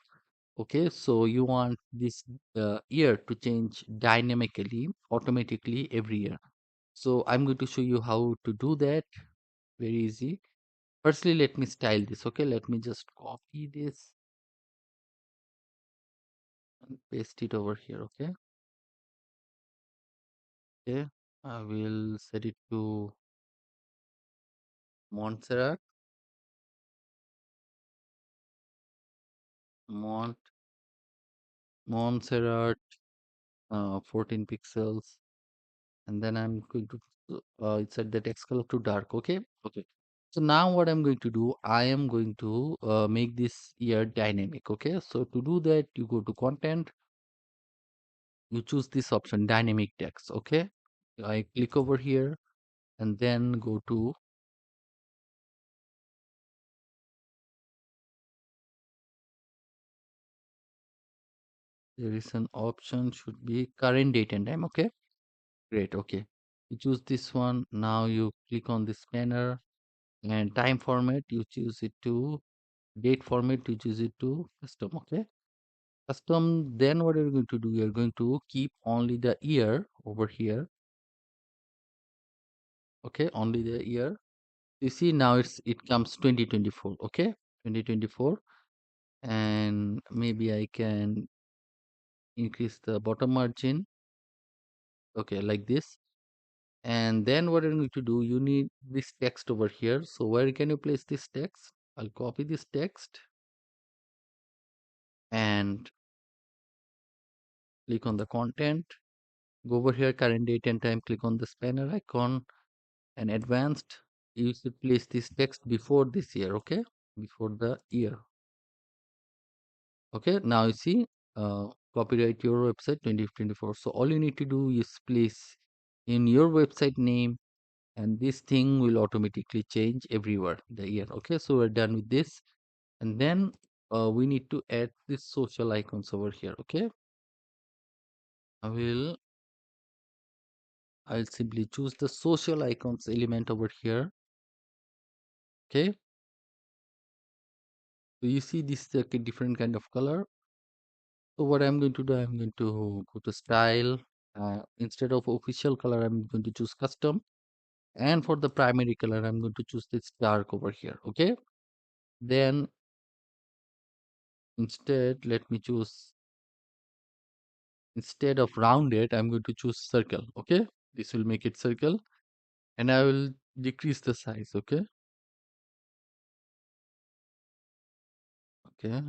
Okay, so you want this year to change dynamically, automatically every year. So I'm going to show you how to do that. Very easy. Firstly, let me style this. Okay, let me just copy this and paste it over here. Okay, okay. I will set it to Montserrat, Mont, Montserrat, 14 pixels, and then I'm going to set the text color to dark. Okay, okay. So now what I'm going to do, I am going to make this year dynamic. Okay, so to do that, you go to content, you choose this option, dynamic text. Okay, I click over here and then go to, there is an option, should be current date and time. Okay, great. Okay, you choose this one. Now you click on this banner, and time format, you choose it to, date format, you choose it to custom. Okay, custom. Then what are you going to do, you're going to keep only the year over here. Okay, only the year. You see now it comes 2024. Okay, 2024. And maybe I can increase the bottom margin. Okay, like this. And then what I'm going to do, you need this text over here. So where can you place this text? I'll copy this text and click on the content. Go over here, current date and time, click on the spanner icon, and advanced. You should place this text before this year. Okay, before the year. Okay, now you see copyright your website 2024. So all you need to do is place in your website name, and this thing will automatically change everywhere the year. Okay, so we're done with this, and then we need to add this social icons over here. Okay, I will I'll simply choose the social icons element over here. Okay, so you see this is a different kind of color. So what I'm going to do, I'm going to go to style. Instead of official color, I'm going to choose custom. And for the primary color, I'm going to choose this dark over here. Okay. Then instead, let me choose, instead of rounded, I'm going to choose circle. Okay. This will make it circle. And I will decrease the size. Okay. Okay.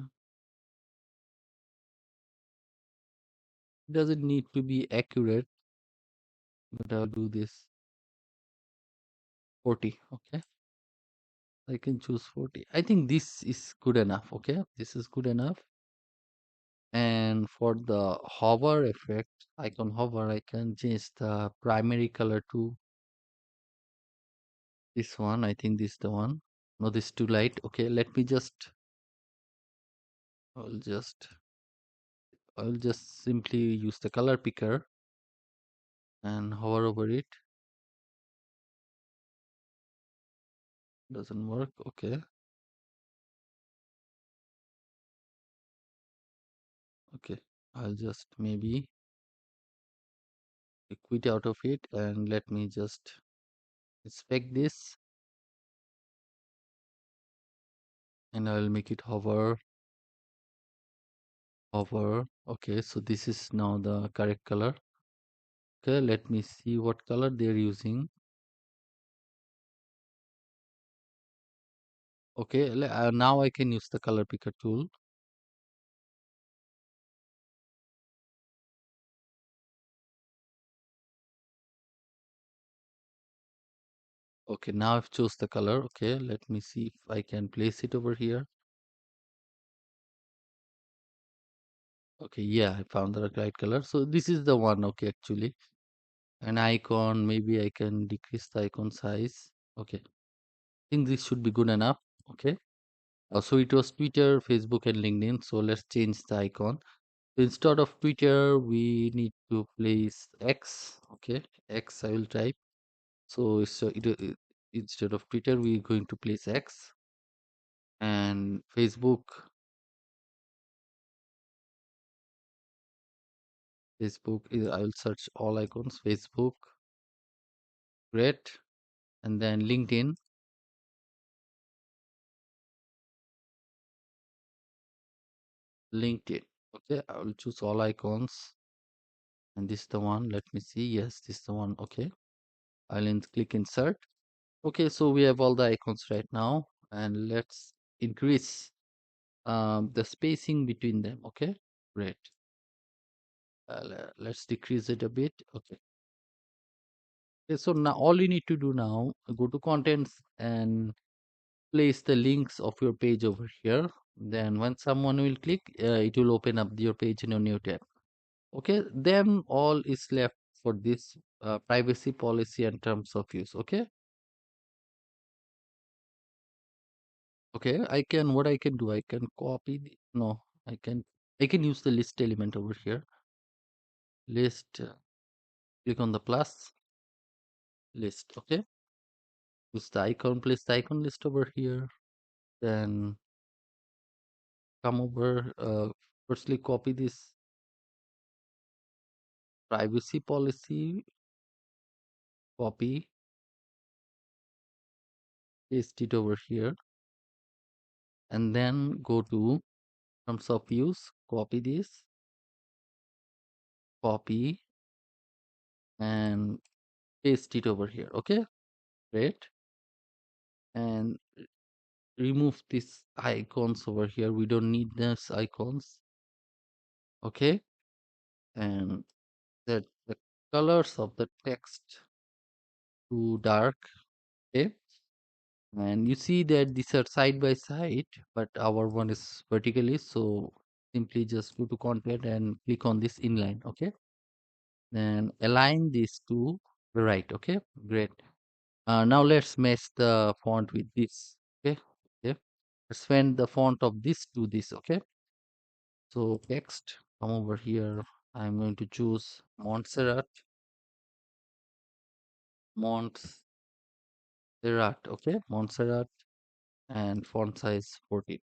Doesn't need to be accurate, but I'll do this 40. Okay. I can choose 40. I think this is good enough. Okay. This is good enough. And for the hover effect, icon hover, I can change the primary color to this one. I think this is the one. No, this is too light. Okay. Let me just, I'll just, I'll just simply use the color picker and hover over it. Doesn't work. Okay. Okay. I'll just maybe quit out of it and let me just inspect this, and I'll make it hover. Okay, so this is now the correct color. Okay, let me see what color they're using. Okay, now I can use the color picker tool. Okay, now I've chose the color. Okay, let me see if I can place it over here. Okay, yeah, I found the right color. So this is the one. Okay, actually, an icon. Maybe I can decrease the icon size. Okay, I think this should be good enough. Okay. So it was Twitter, Facebook, and LinkedIn. So let's change the icon. So instead of Twitter, we need to place X. Okay, X I will type. So instead of Twitter, we're going to place X. And Facebook is, I will search all icons. Facebook, great. And then LinkedIn. Okay, I will choose all icons. And this is the one. Let me see. Yes, this is the one. Okay, click insert. Okay, so we have all the icons right now, and let's increase the spacing between them. Okay, great. Let's decrease it a bit. Okay. Okay, so now all you need to do now, go to contents and place the links of your page over here. Then when someone will click, it will open up your page in a new tab. Okay, then all is left for this privacy policy and terms of use. Okay. Okay, what I can do, I can copy no, I can use the list element over here. List, click on the plus, list. Okay, use the icon, place the icon list over here. Then come over, firstly copy this privacy policy, copy, paste it over here, and then go to terms of use, copy this, copy, and paste it over here. Okay, great. And remove these icons over here. We don't need these icons. Okay, and the colors of the text too dark. Okay, and you see that these are side by side, but our one is vertically. So simply just go to content and click on this inline. Okay, then align these to the right. Okay, great. Now let's match the font with this. Okay, okay. Let's send the font of this to this. Okay, so text, come over here. I'm going to choose Montserrat. Montserrat. Okay, Montserrat, and font size 14.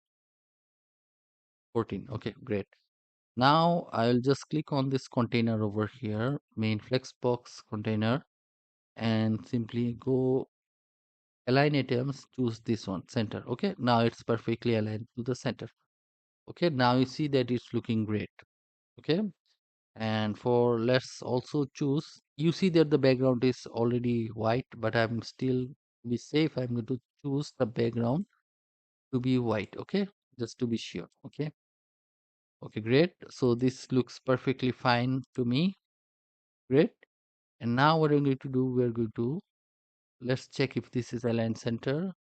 14. Okay, great. Now I'll just click on this container over here, main flexbox container, and simply go align items, choose this one, center. Okay, now it's perfectly aligned to the center. Okay, now you see that it's looking great. Okay, and for let's also choose, you see that the background is already white, but I'm still be safe, I'm going to choose the background to be white. Okay, just to be sure. Okay. Okay, great. So this looks perfectly fine to me. Great. And now what I'm going to do, we're going to, let's check if this is align center.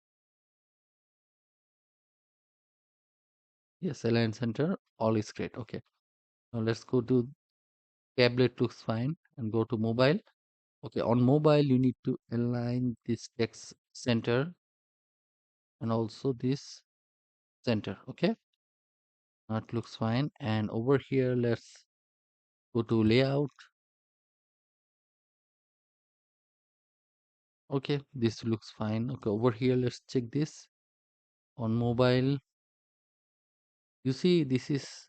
Yes, align center. All is great. Okay. Now let's go to tablet, looks fine, and go to mobile. Okay, on mobile, you need to align this text center and also this center. Okay, that looks fine. And over here, let's go to layout. Okay, this looks fine. Okay, over here, let's check this on mobile. You see, this is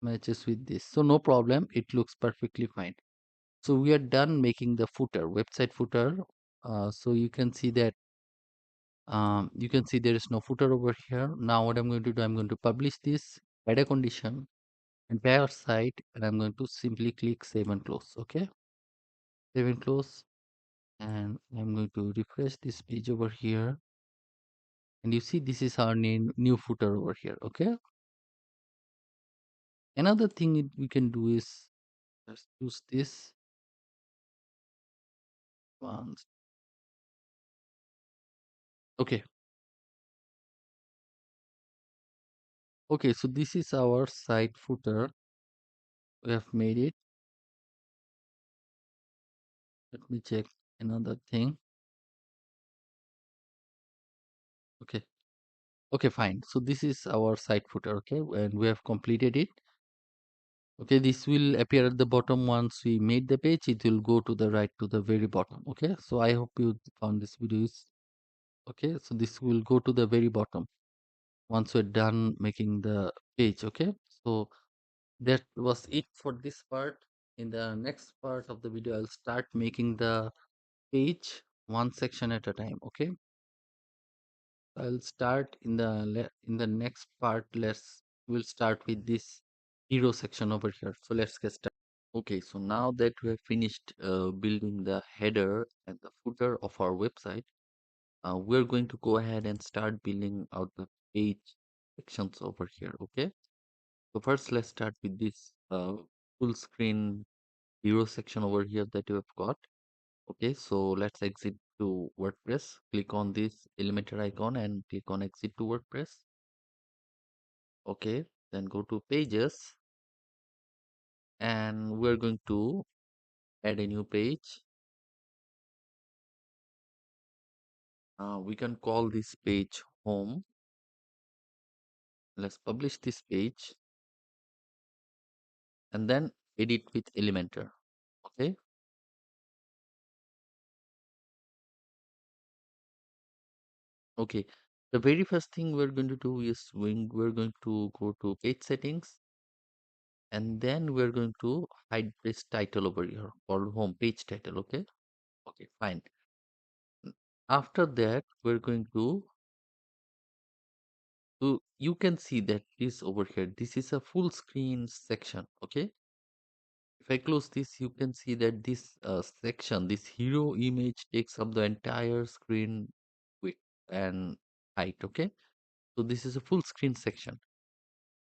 matches with this. So no problem. It looks perfectly fine. So we are done making the footer, website footer. So you can see there is no footer over here. Now what I'm going to do, I'm going to publish this, add a condition, entire site, and I'm going to simply click save and close. Okay, save and close, and I'm going to refresh this page over here, and you see this is our new footer over here. Okay, another thing we can do is let's use this one. Okay, okay, so this is our site footer. We have made it. Let me check another thing. Okay, okay, fine. So this is our site footer. Okay, and we have completed it. Okay, this will appear at the bottom. Once we made the page, it will go to the right to the very bottom. Okay, so I hope you found this video is okay. So this will go to the very bottom once we're done making the page. Okay, so that was it for this part. In the next part of the video, I'll start making the page one section at a time. Okay, I'll start in the next part. We'll start with this hero section over here. So let's get started. Okay, so now that we have finished building the header and the footer of our website, we're going to go ahead and start building out the page sections over here. Okay, so first let's start with this full screen hero section over here that you have got. Okay, so let's exit to WordPress. Click on this Elementor icon and click on exit to WordPress. Okay, then go to pages and we're going to add a new page. We can call this page home. Let's publish this page and then edit with Elementor. Okay. Okay. The very first thing we're going to do is we're going to go to page settings and then we're going to hide this title over here called home page title. Okay. Okay, fine. After that, we're going to so you can see that this over here, this is a full screen section. Okay. If I close this, you can see that this section, this hero image takes up the entire screen width and height. Okay, so this is a full screen section.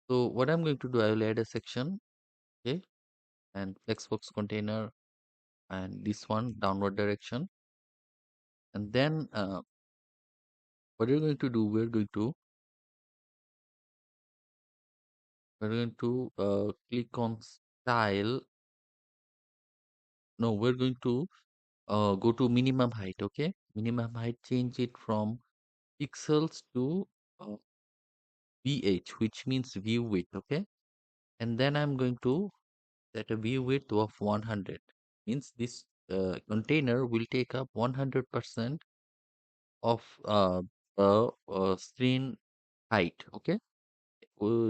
So what I'm going to do, I will add a section. Okay, and flexbox container and this one downward direction. And then what we're going to do, we're going to click on style. No, we're going to go to minimum height. Okay, minimum height, change it from pixels to uh, VH, which means view width. Okay, and then I'm going to set a view width of 100. Means this container will take up 100% of screen height. Okay,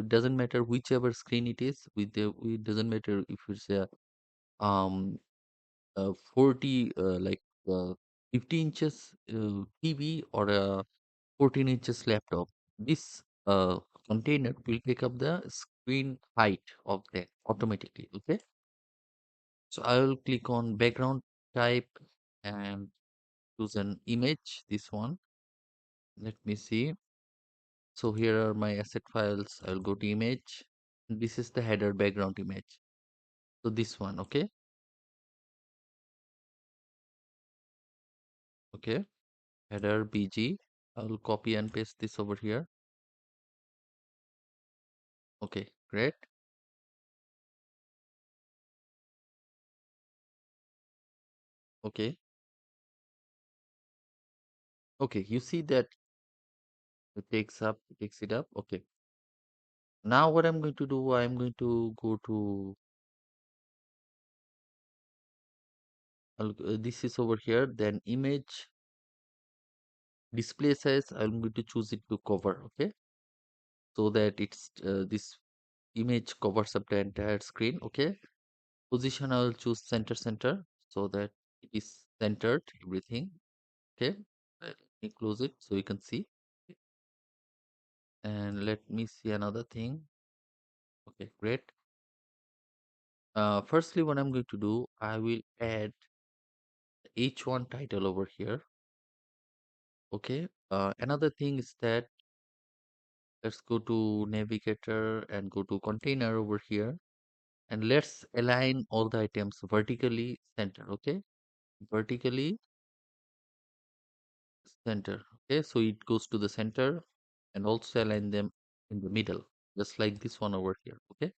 doesn't matter whichever screen it is. It doesn't matter if it's a um 40 50 inches TV or a 14 inches laptop. This container will pick up the screen height of that automatically. Okay, so I will click on background type and choose an image. This one, let me see. So here are my asset files. I'll go to image. This is the header background image. So this one, okay? Okay. Header bg. I'll copy and paste this over here. Okay, great. Okay. Okay, you see that it takes it up. Okay. Now what I'm going to do, I'm going to go to this is over here, then image display size. I'm going to choose it to cover, okay, so that it's this image covers up the entire screen. Okay, position I will choose center so that it is centered everything. Okay, let me close it so you can see. And let me see another thing. Okay, great. Firstly, what I'm going to do, I will add H1 title over here. Okay. Another thing is that let's go to navigator and go to container over here, and let's align all the items vertically center. Okay, vertically center. Okay, so it goes to the center, and also align them in the middle, just like this one over here. Okay.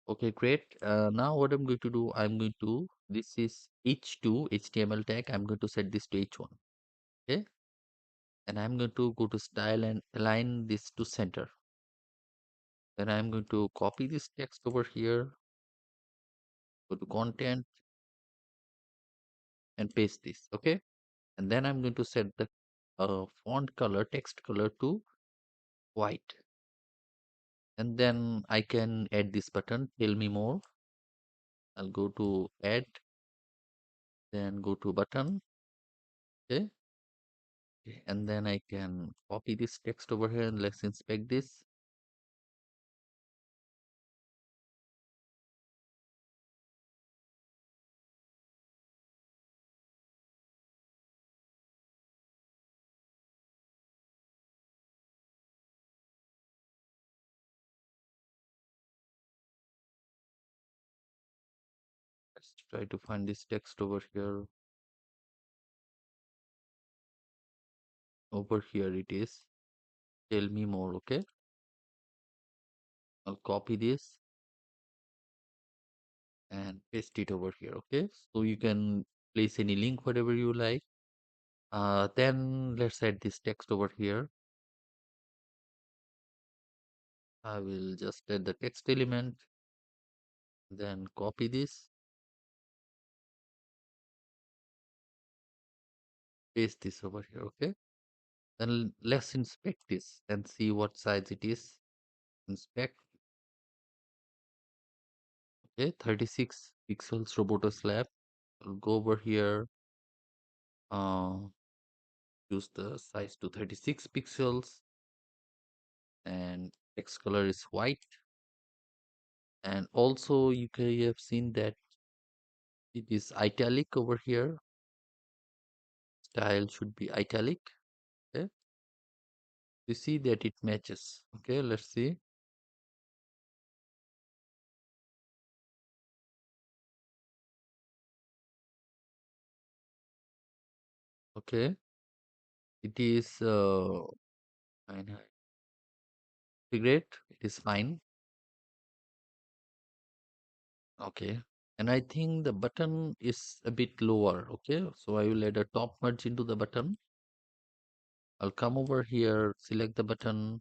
Okay, great. Now what I'm going to do, I'm going to, this is h2 HTML tag. I'm going to set this to h1. Okay, and I'm going to go to style and align this to center. Then I'm going to copy this text over here, go to content and paste this. Okay, and then I'm going to set the font color, text color to white, and then I can add this button, tell me more. I'll go to add, then go to button. Okay, and then I can copy this text over here, and let's inspect this. Let's try to find this text over here. Over here it is, tell me more. Okay, I'll copy this and paste it over here. Okay, so you can place any link whatever you like. Then let's add this text over here. I will just add the text element, then copy this, paste this over here. Okay, then let's inspect this and see what size it is. Inspect. Okay, 36 pixels roboto slab. I'll go over here, uh use the size to 36 pixels, and text color is white. And also you have seen that it is italic over here. Style should be italic. Okay, you see that it matches. Okay, let's see. Okay, it is fine. Great, it is fine. Okay, and I think the button is a bit lower. Okay, so I will add a top merge into the button. I'll come over here, select the button,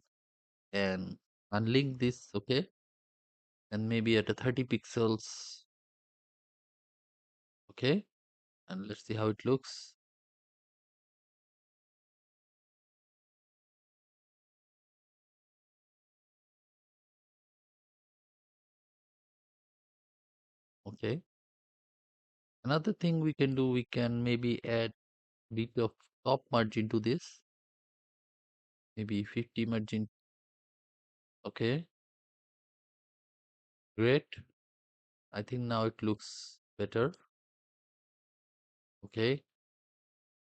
and unlink this. Okay, and maybe at a 30 pixels. Okay, and let's see how it looks. Okay, another thing we can do, we can maybe add bit of top margin to this, maybe 50 margin. Okay, great. I think now it looks better. Okay,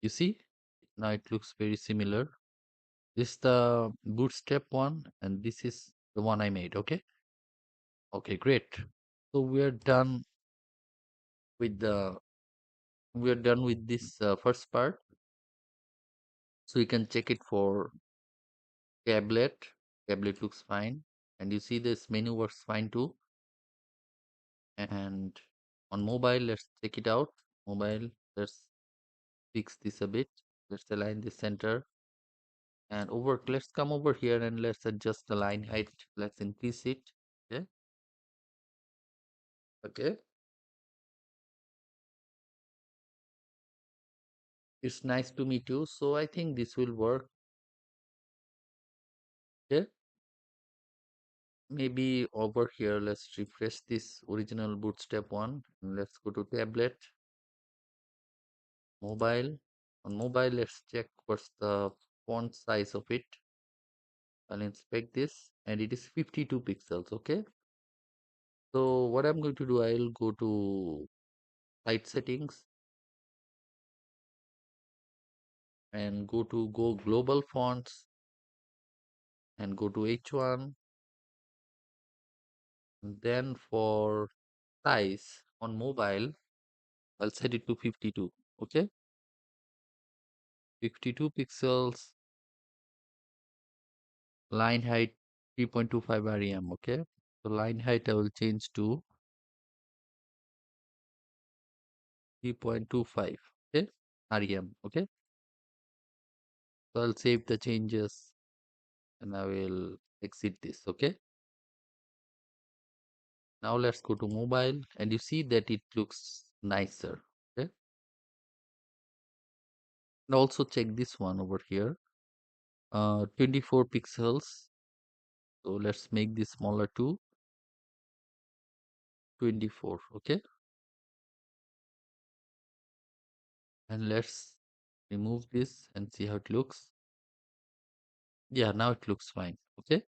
you see, now it looks very similar. This is the bootstrap one, and this is the one I made. Okay. Okay, great. So with the we are done with this first part. So you can check it for tablet. Tablet looks fine, and you see this menu works fine too. And on mobile, let's check it out. Mobile, let's fix this a bit. Let's align the center. And let's come over here and let's adjust the line height. Let's increase it. Okay. Okay. It's nice to meet you. So I think this will work. Okay. Maybe over here, let's refresh this original bootstrap one. And let's go to tablet, mobile. On mobile, let's check what's the font size of it. I'll inspect this and it is 52 pixels. Okay. So what I'm going to do, I'll go to site settings and go global fonts and go to H1. Then for size on mobile, I'll set it to 52. Okay. 52 pixels, line height 3.25 rem. Okay. So line height I will change to 3.25. Okay. rem. Okay. So I'll save the changes and I will exit this. Okay. Now let's go to mobile and you see that it looks nicer. Okay. And also check this one over here. 24 pixels. So let's make this smaller to 24. Okay. And let's remove this and see how it looks. Yeah, now it looks fine. Okay.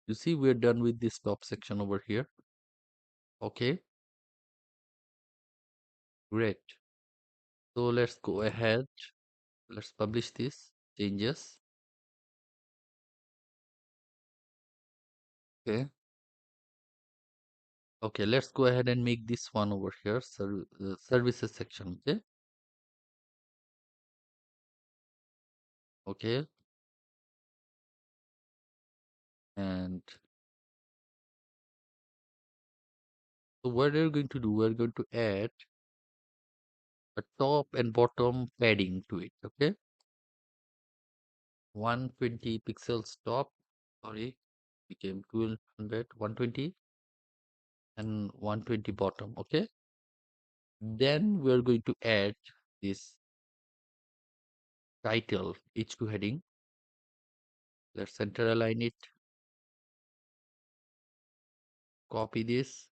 You see, we're done with this top section over here. Okay. Great. So let's go ahead. Let's publish this changes. Okay. Okay, let's go ahead and make this one over here, services section. Okay. Okay. And so what are we going to do? We're going to add a top and bottom padding to it. Okay. 120 pixels top. Sorry, became 1200, 120 and 120 bottom. Okay. Then we're going to add this title H2 heading. Let's center align it. Copy this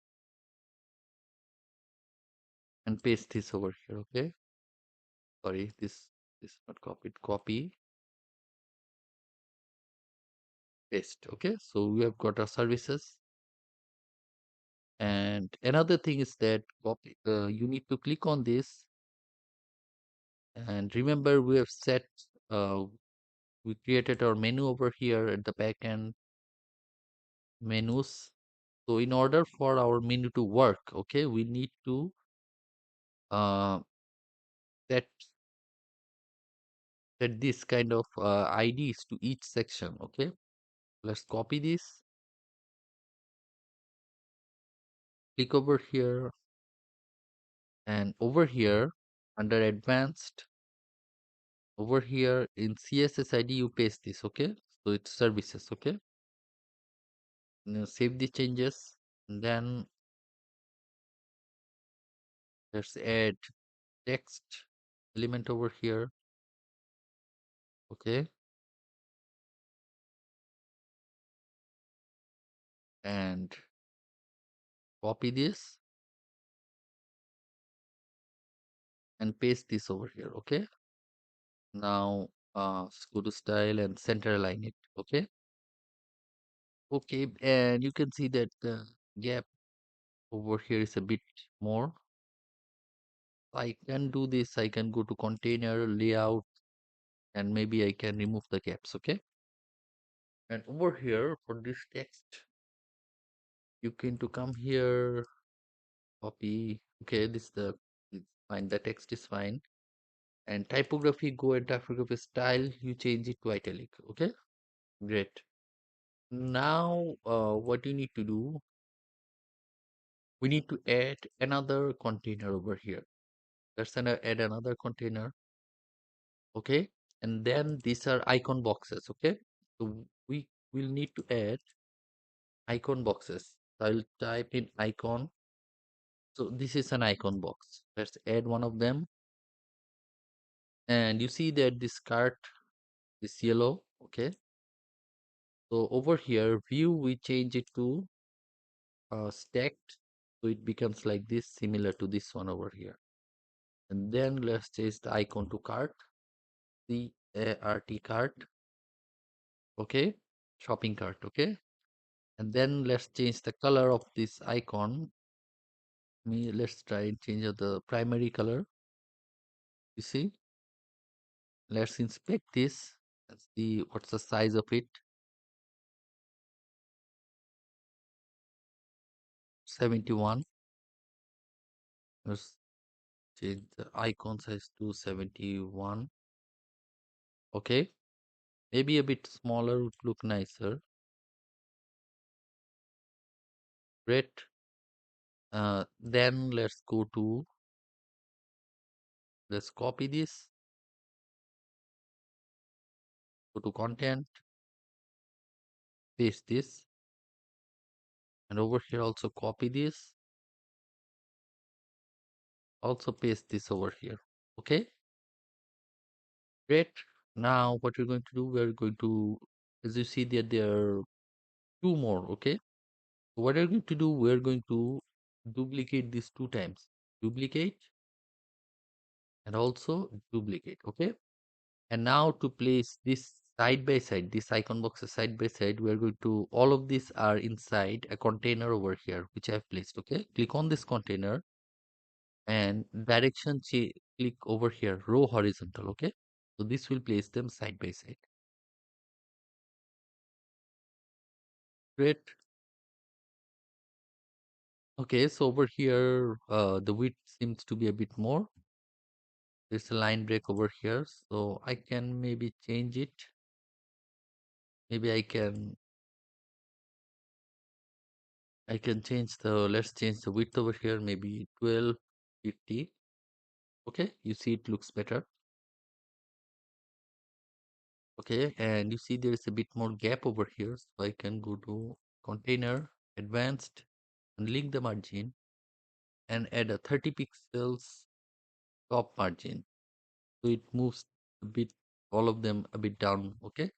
and paste this over here. Okay. Sorry, this is not copied. Copy, paste. Okay. So we have got our services. And another thing is that you need to click on this. And remember, we created our menu over here at the backend menus. So in order for our menu to work, okay, we need to uh, set this kind of IDs to each section. Okay, let's copy this. Click over here and over here under advanced, over here in CSS ID you paste this. Okay, so it's services. Okay, now save the changes and then let's add text element over here. Okay, and copy this and paste this over here. Okay, now go to style and center align it. Okay. Okay, and you can see that the gap over here is a bit more. I can do this. I can go to container layout and maybe I can remove the gaps. Okay, and over here for this text you can to come here, copy. Okay, this the it's fine, the text is fine. And typography, go and typography style, you change it to italic. Okay, great. Now what you need to do, we need to add another container over here. Add another container. Okay, and then these are icon boxes. Okay, so we will need to add icon boxes. So I'll type in icon. So this is an icon box. Let's add one of them. And you see that this cart is yellow. Okay, so over here view, we change it to stacked, so it becomes like this, similar to this one over here. And then let's change the icon to cart, C-A-R-T, cart. Okay, shopping cart. Okay, and then let's change the color of this icon. Let's try and change the primary color. You see, let's inspect this and see what's the size of it. 71. Let's change the icon size to 71. Okay, maybe a bit smaller would look nicer. Great. Then let's copy this, go to content, paste this, and over here also copy this, also paste this over here. Okay, great. Now what we're going to do, we're going to, as you see that there are two more. Okay, so what we're going to do, we're going to duplicate this two times, duplicate and also duplicate. Okay, and now to place this side by side, this icon boxes side by side, we are going to, all of these are inside a container over here which I've placed. Okay, click on this container and click over here, row horizontal. Okay, so this will place them side by side. Great. Okay, so over here the width seems to be a bit more. There's a line break over here, so I can maybe change it. Maybe I can change let's change the width over here, maybe 1250. Okay, you see it looks better. Okay, and you see there is a bit more gap over here, so I can go to container, advanced, and link the margin and add a 30 pixels top margin, so it moves a bit, all of them a bit down. Okay,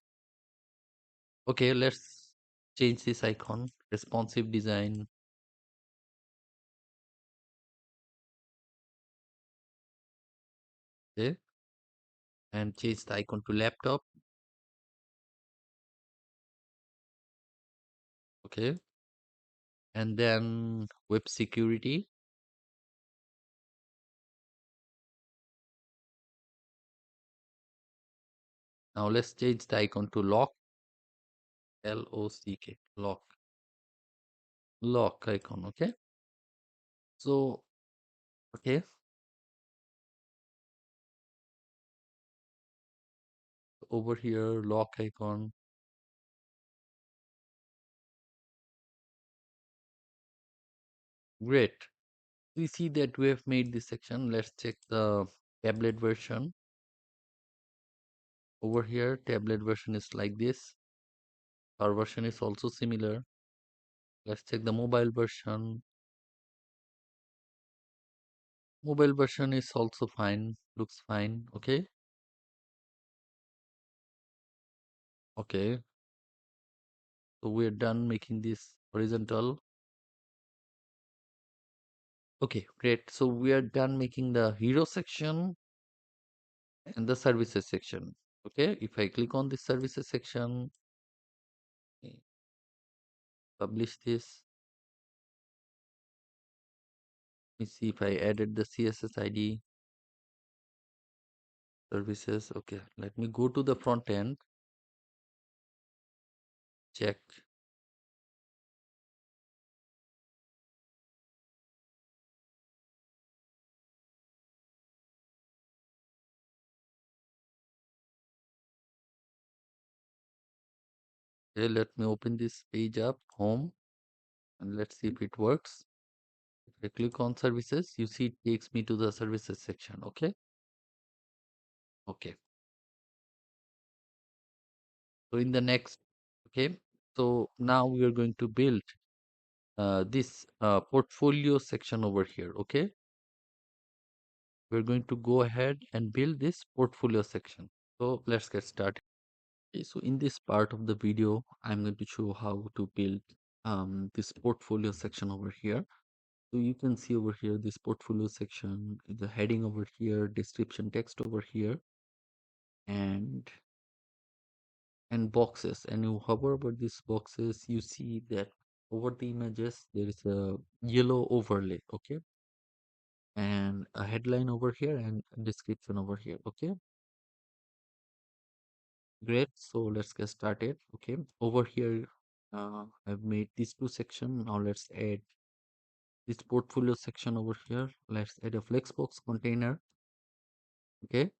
okay, let's change this icon, responsive design. Okay, and change the icon to laptop. Okay, and then web security. Now let's change the icon to lock, L-O-C-K, lock icon. Okay, so okay, over here lock icon. Great, we see that we have made this section. Let's check the tablet version. Over here tablet version is like this, our version is also similar. Let's check the mobile version. Mobile version is also fine, looks fine. Okay, okay, so we're done making this horizontal. Okay, great, so we are done making the hero section and the services section. Okay, if I click on the services section, eh, publish this. Let me see if I added the CSS ID. Services. Okay, let me go to the front end. Check. Okay, let me open this page up, home, and let's see if it works. If I click on services, you see it takes me to the services section. Okay. Okay. So in the next, okay. So now we are going to build this portfolio section over here. Okay. We're going to go ahead and build this portfolio section. So let's get started. Okay, so in this part of the video, I'm going to show how to build this portfolio section over here. So you can see over here this portfolio section, the heading over here, description text over here, and boxes. And you hover over these boxes, you see that over the images there is a yellow overlay, okay, and a headline over here and a description over here. Okay, great. So let's get started. Okay, over here I've made these two sections. Now let's add this portfolio section over here. Let's add a flexbox container. Okay,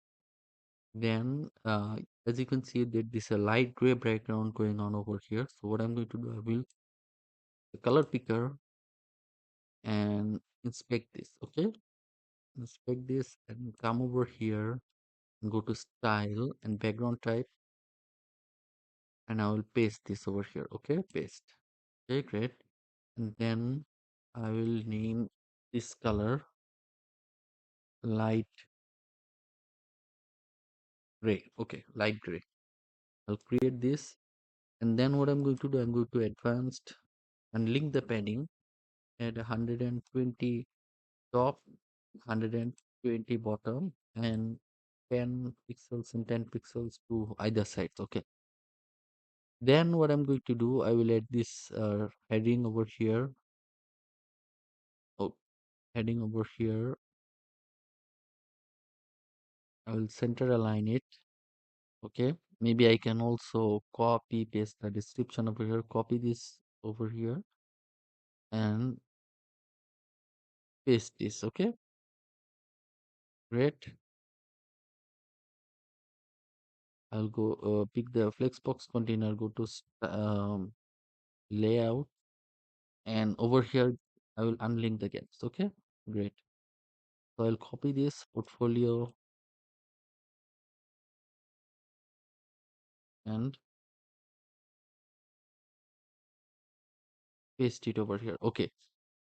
then as you can see that this is a light gray background going on over here. So what I'm going to do, I will the color picker and inspect this. Okay, inspect this and come over here and go to style and background type, and I will paste this over here. Okay, paste. Okay, great. And then I will name this color light gray. Okay, light gray. I'll create this, and then what I'm going to do, I'm going to advanced and link the padding at 120 top, 120 bottom, and 10 pixels and 10 pixels to either side. Okay, then what I'm going to do, I will add this heading over here. Oh, heading over here, I will center align it. Okay, maybe I can also copy paste the description over here, copy this over here and paste this. Okay, great. I'll go pick the flexbox container, go to layout, and over here I will unlink the gaps. Okay, great. So I'll copy this portfolio and paste it over here. Okay,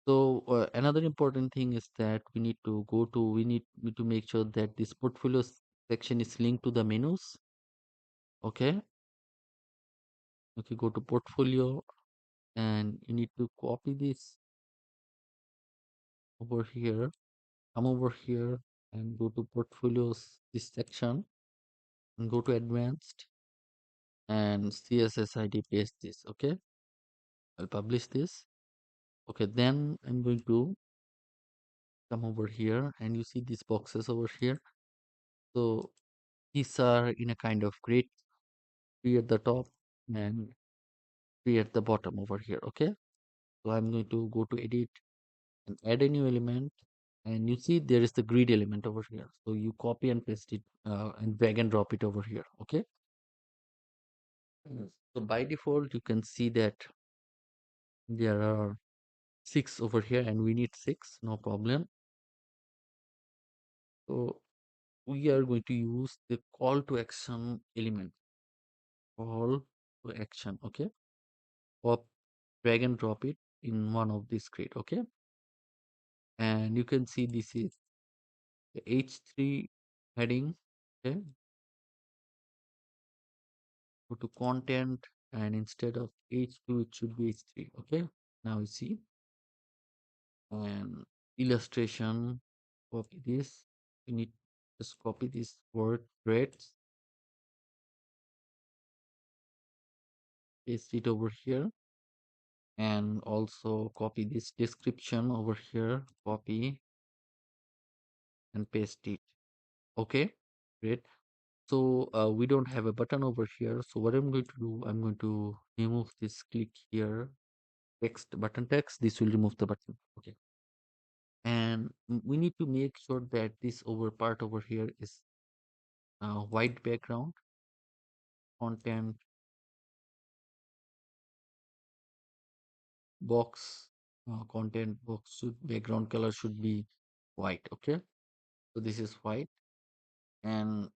so another important thing is that we need to make sure that this portfolio section is linked to the menus. Okay, okay, go to portfolio and you need to copy this over here, come over here and go to portfolios, this section, and go to advanced and CSS ID, paste this. Okay, I'll publish this. Okay, then I'm going to come over here and you see these boxes over here. So these are in a kind of grid, three at the top and three at the bottom over here. Okay, so I'm going to go to edit and add a new element, and you see there is the grid element over here. So you copy and paste it and drag and drop it over here. Okay, so by default you can see that there are 6 over here and we need 6, no problem. So we are going to use the call to action element, call to action. Okay, pop, drag and drop it in one of these grid. Okay, and you can see this is the h3 heading. Okay, go to content and instead of h2 it should be h3. Okay, now you see, and illustration, copy this, you need just copy this word threads, paste it over here, and also copy this description over here, copy and paste it. Okay, great. So we don't have a button over here. So what I'm going to do, I'm going to remove this click here, text, button text. This will remove the button. Okay. And we need to make sure that this over part over here is white background, content box, content box should background color should be white. Okay. So this is white, and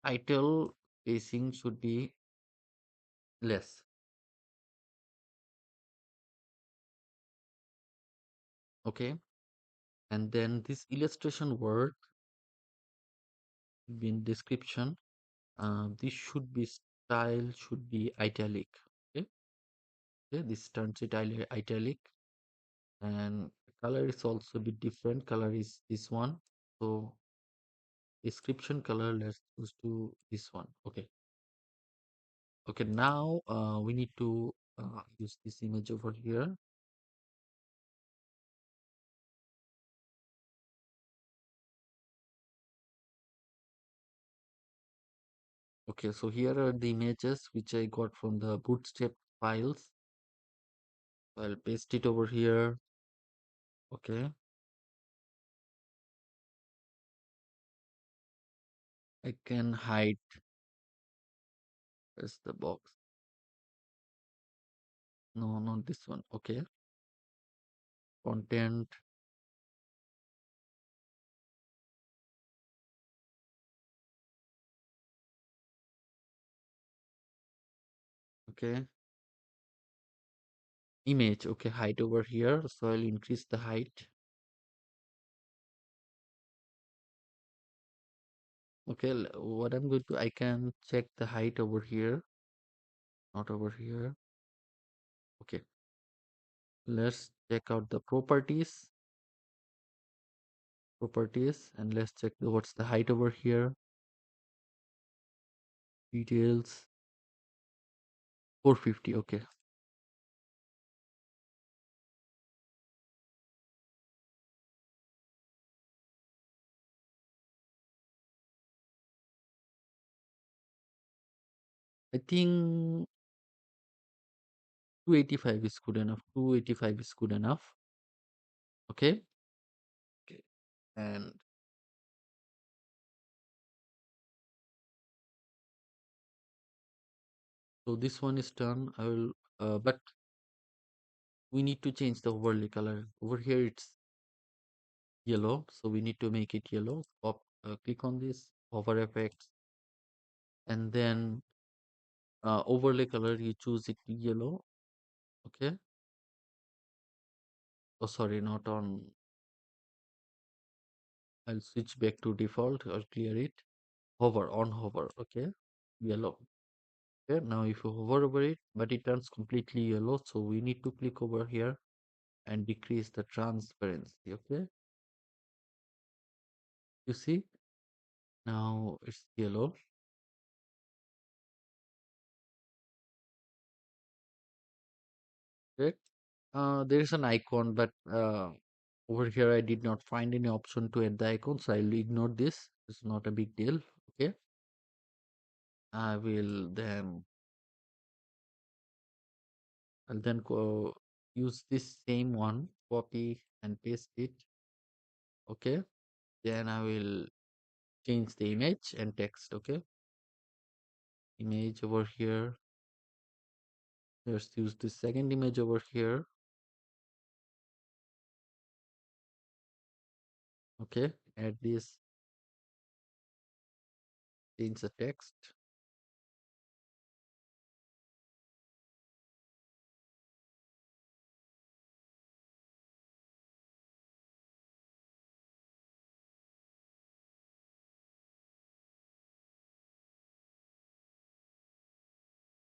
title spacing should be less. Okay. And then this illustration word be in description. This should be style should be italic. Okay. Okay. This turns it italic, and color is also a bit different. Color is this one. So description color, let's choose to this one. Okay. Okay. Now we need to use this image over here. Okay, so here are the images which I got from the Bootstrap files. I'll paste it over here. Okay, I can hide. Where's the box? No, not this one. Okay, content. Okay, image. Okay, height over here. So I'll increase the height. Okay, what I'm going to, I can check the height over here, not over here. Okay, let's check out the properties. And let's check what's the height over here. Details 450. Okay, I think 285 is good enough. 285 is good enough. Okay. Okay. And so this one is done. I will, but we need to change the overlay color. Over here it's yellow, so we need to make it yellow. Click on this, hover effects, and then overlay color, you choose it yellow. Okay. Oh, sorry, not on. I'll switch back to default or clear it. Hover, on hover. Okay. Yellow. Okay. Now if you hover over it, but it turns completely yellow, so we need to click over here and decrease the transparency. Okay, you see now it's yellow. Okay, there is an icon, but over here I did not find any option to add the icon, so I'll ignore this. It's not a big deal. Okay, I will then I'll then go use this same one, copy and paste it. Okay, then I will change the image and text. Okay, image over here. Let's use the second image over here. Okay, add this, change the text.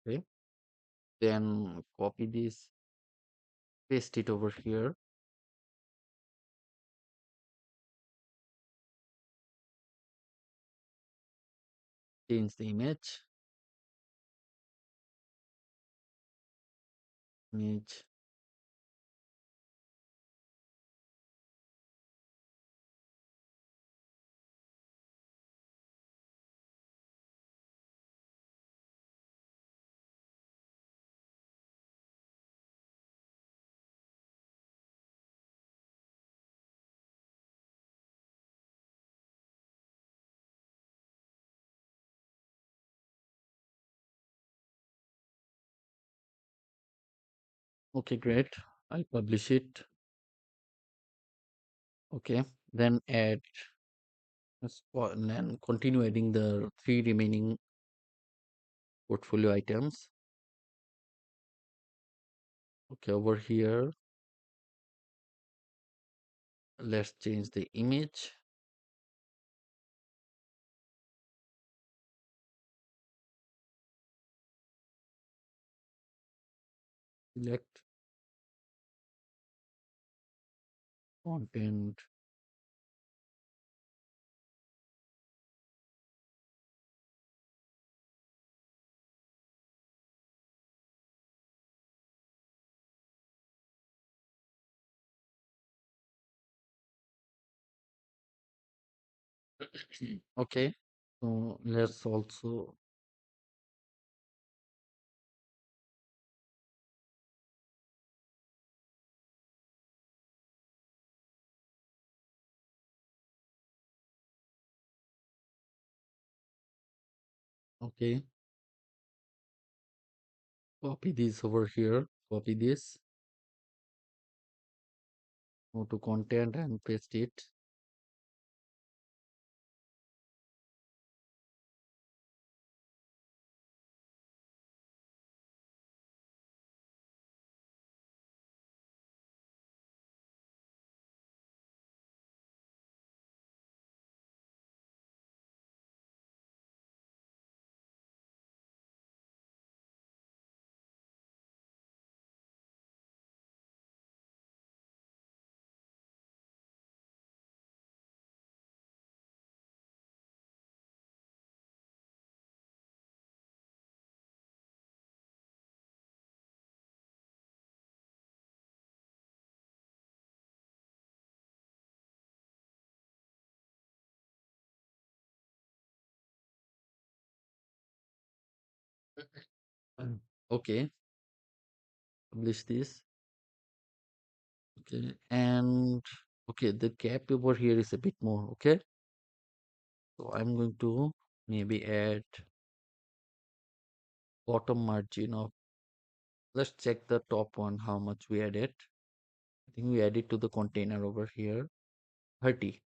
Okay, then copy this, paste it over here, change the image, Okay, great. I'll publish it. Okay, then add, and then continue adding the three remaining portfolio items. Okay, over here, let's change the image. Select content. Okay, so let's also, okay, copy this over here. Copy this, go to content and paste it. Okay, publish this. Okay, and okay, the gap over here is a bit more. Okay, so I'm going to maybe add bottom margin of, let's check the top one, how much we added. I think we added to the container over here 30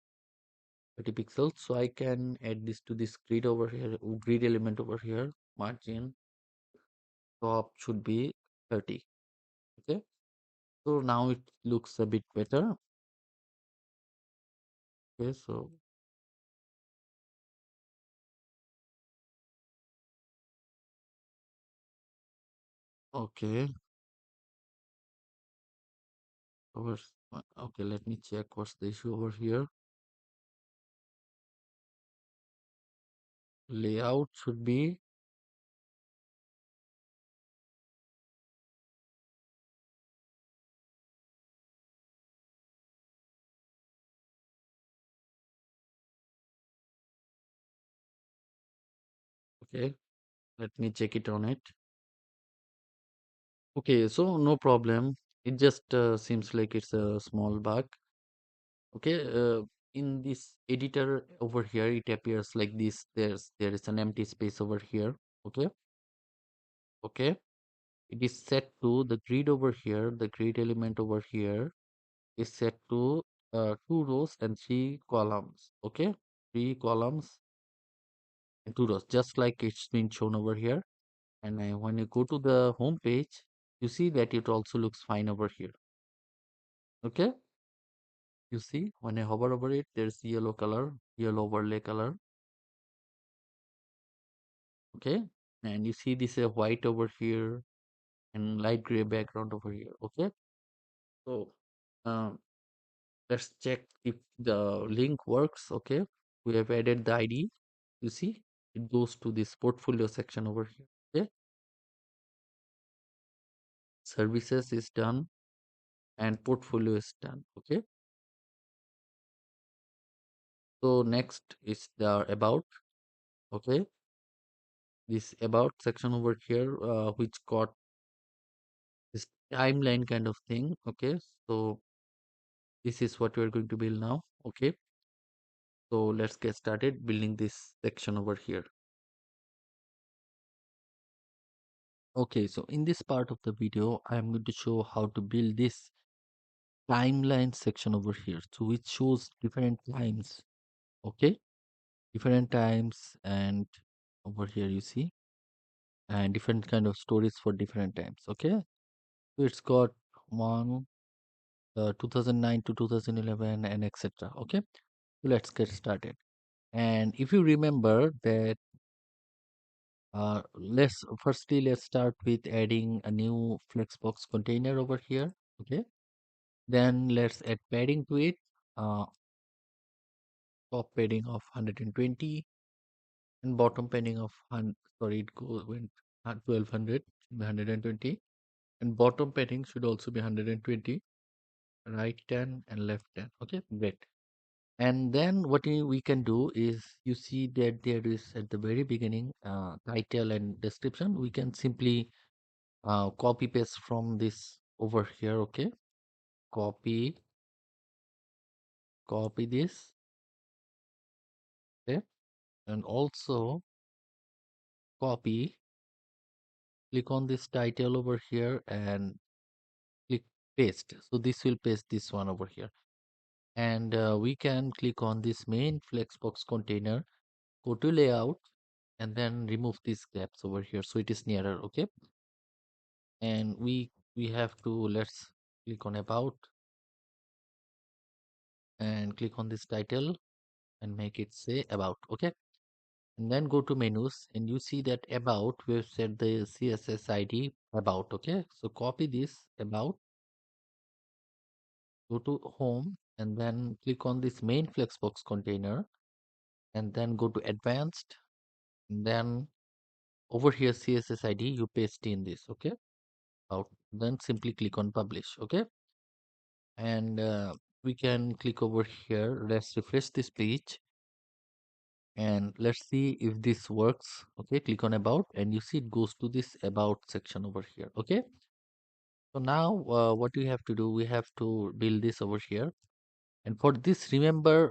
30 pixels. So I can add this to this grid over here, grid element over here. Margin top should be 30. Okay, so now it looks a bit better. Okay, so okay, okay, let me check what's the issue over here. Layout should be, okay, let me check it on it. Okay, so no problem. It just seems like it's a small bug. Okay, in this editor over here, it appears like this. There is an empty space over here. Okay, okay. It is set to the grid over here. The grid element over here is set to two rows and three columns. Okay, three columns and two rows, just like it's been shown over here. And when you go to the home page, you see that it also looks fine over here. Okay, you see when I hover over it, there's yellow color, yellow overlay color. Okay, and you see this white over here and light gray background over here. Okay, so um, let's check if the link works. Okay, we have added the ID. You see, it goes to this portfolio section over here. Okay, services is done and portfolio is done. Okay, so next is the about. Okay, this about section over here, which got this timeline kind of thing. Okay, so this is what we're going to build now. Okay, so let's get started building this section over here. Okay, so in this part of the video, I'm going to show how to build this timeline section over here. So which shows different times, okay? Different times, and over here you see, and different kind of stories for different times, okay? So it's got one, 2009 to 2011 and etc. Okay, so let's get started. And if you remember that, let's start with adding a new flexbox container over here. Okay, then let's add padding to it. uh, Top padding of 120 and bottom padding of sorry, it went 1200, 120, and bottom padding should also be 120, right 10 and left 10. Okay, great. And then what we can do is, you see that there is at the very beginning title and description. We can simply copy paste from this over here. Okay, copy copy this. Okay, and also copy, click on this title over here and click paste. So this will paste this one over here. And we can click on this main flexbox container, go to layout, and then remove these gaps over here so it is nearer. Okay, and we have to, let's click on about and click on this title and make it say about. Okay, and then go to menus, and you see that about, we've set the css id about. Okay, so copy this about, go to home, and then click on this main flexbox container, and then go to advanced, and then over here css id you paste in this. Okay, out, then simply click on publish. Okay, and we can click over here, let's refresh this page, and let's see if this works. Okay, click on about, and you see it goes to this about section over here. Okay, so now what we have to do, we have to build this over here. And for this, remember,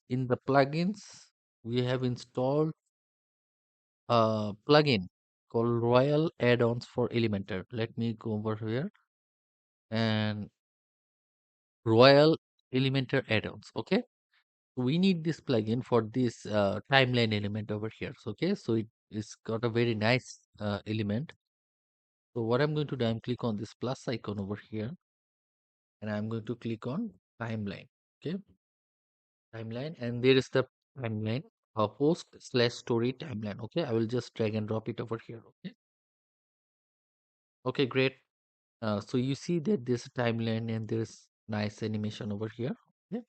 in the plugins we have installed a plugin called Royal Add-ons for Elementor. Let me go over here, and Royal Elementor add-ons. Okay, we need this plugin for this timeline element over here. So, okay, so it is got a very nice element. So what I'm going to do, I'm click on this plus icon over here, and I'm going to click on timeline. Okay, timeline, and there is the timeline, post slash story timeline. Okay, I will just drag and drop it over here. Okay, okay, great. So you see that there's a timeline and there's nice animation over here. Okay,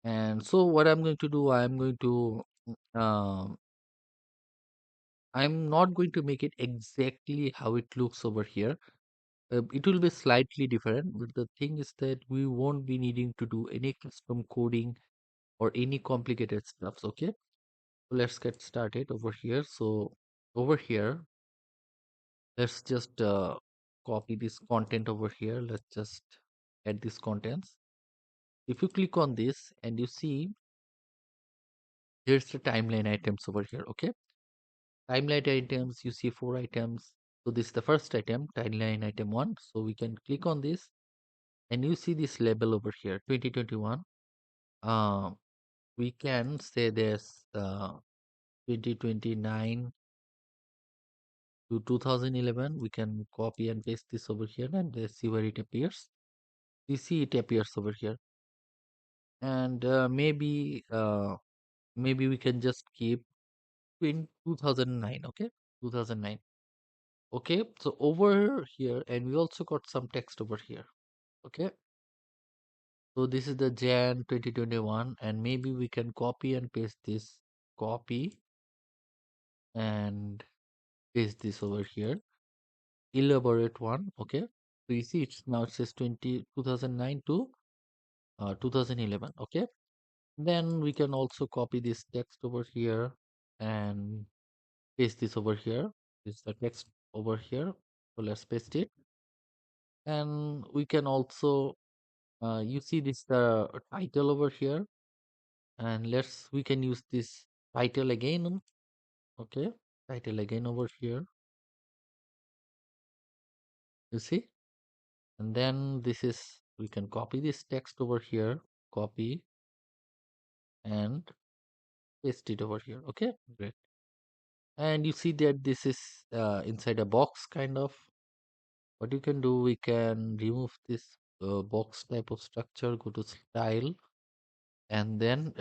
and so what I'm going to do, I'm going to um I'm not going to make it exactly how it looks over here. It will be slightly different, but the thing is that we won't be needing to do any custom coding or any complicated stuffs. Okay, so let's get started over here. So over here, let's just copy this content over here. Let's just add this contents. If you click on this and you see there's the timeline items over here. Okay, timeline items, you see 4 items. So this is the first item, timeline item 1. So we can click on this, and you see this label over here, 2021. uh, we can say this 2029 to 2011. We can copy and paste this over here, and see where it appears. We see it appears over here, and maybe we can just keep in 2009. Okay, 2009. Okay, so over here, and we also got some text over here. Okay, so this is the Jan 2021, and maybe we can copy and paste this, copy and paste this over here, elaborate one. Okay, so you see it's now, it says 2009 to 2011. Okay, then we can also copy this text over here and paste this over here. This is the text over here, so let's paste it. And we can also you see this the title over here, and we can use this title again. Okay, title again over here, You see? And then this is, we can copy this text over here, copy and paste it over here. Okay, great. And you see that this is inside a box kind of. What you can do, we can remove this box type of structure, go to style, and then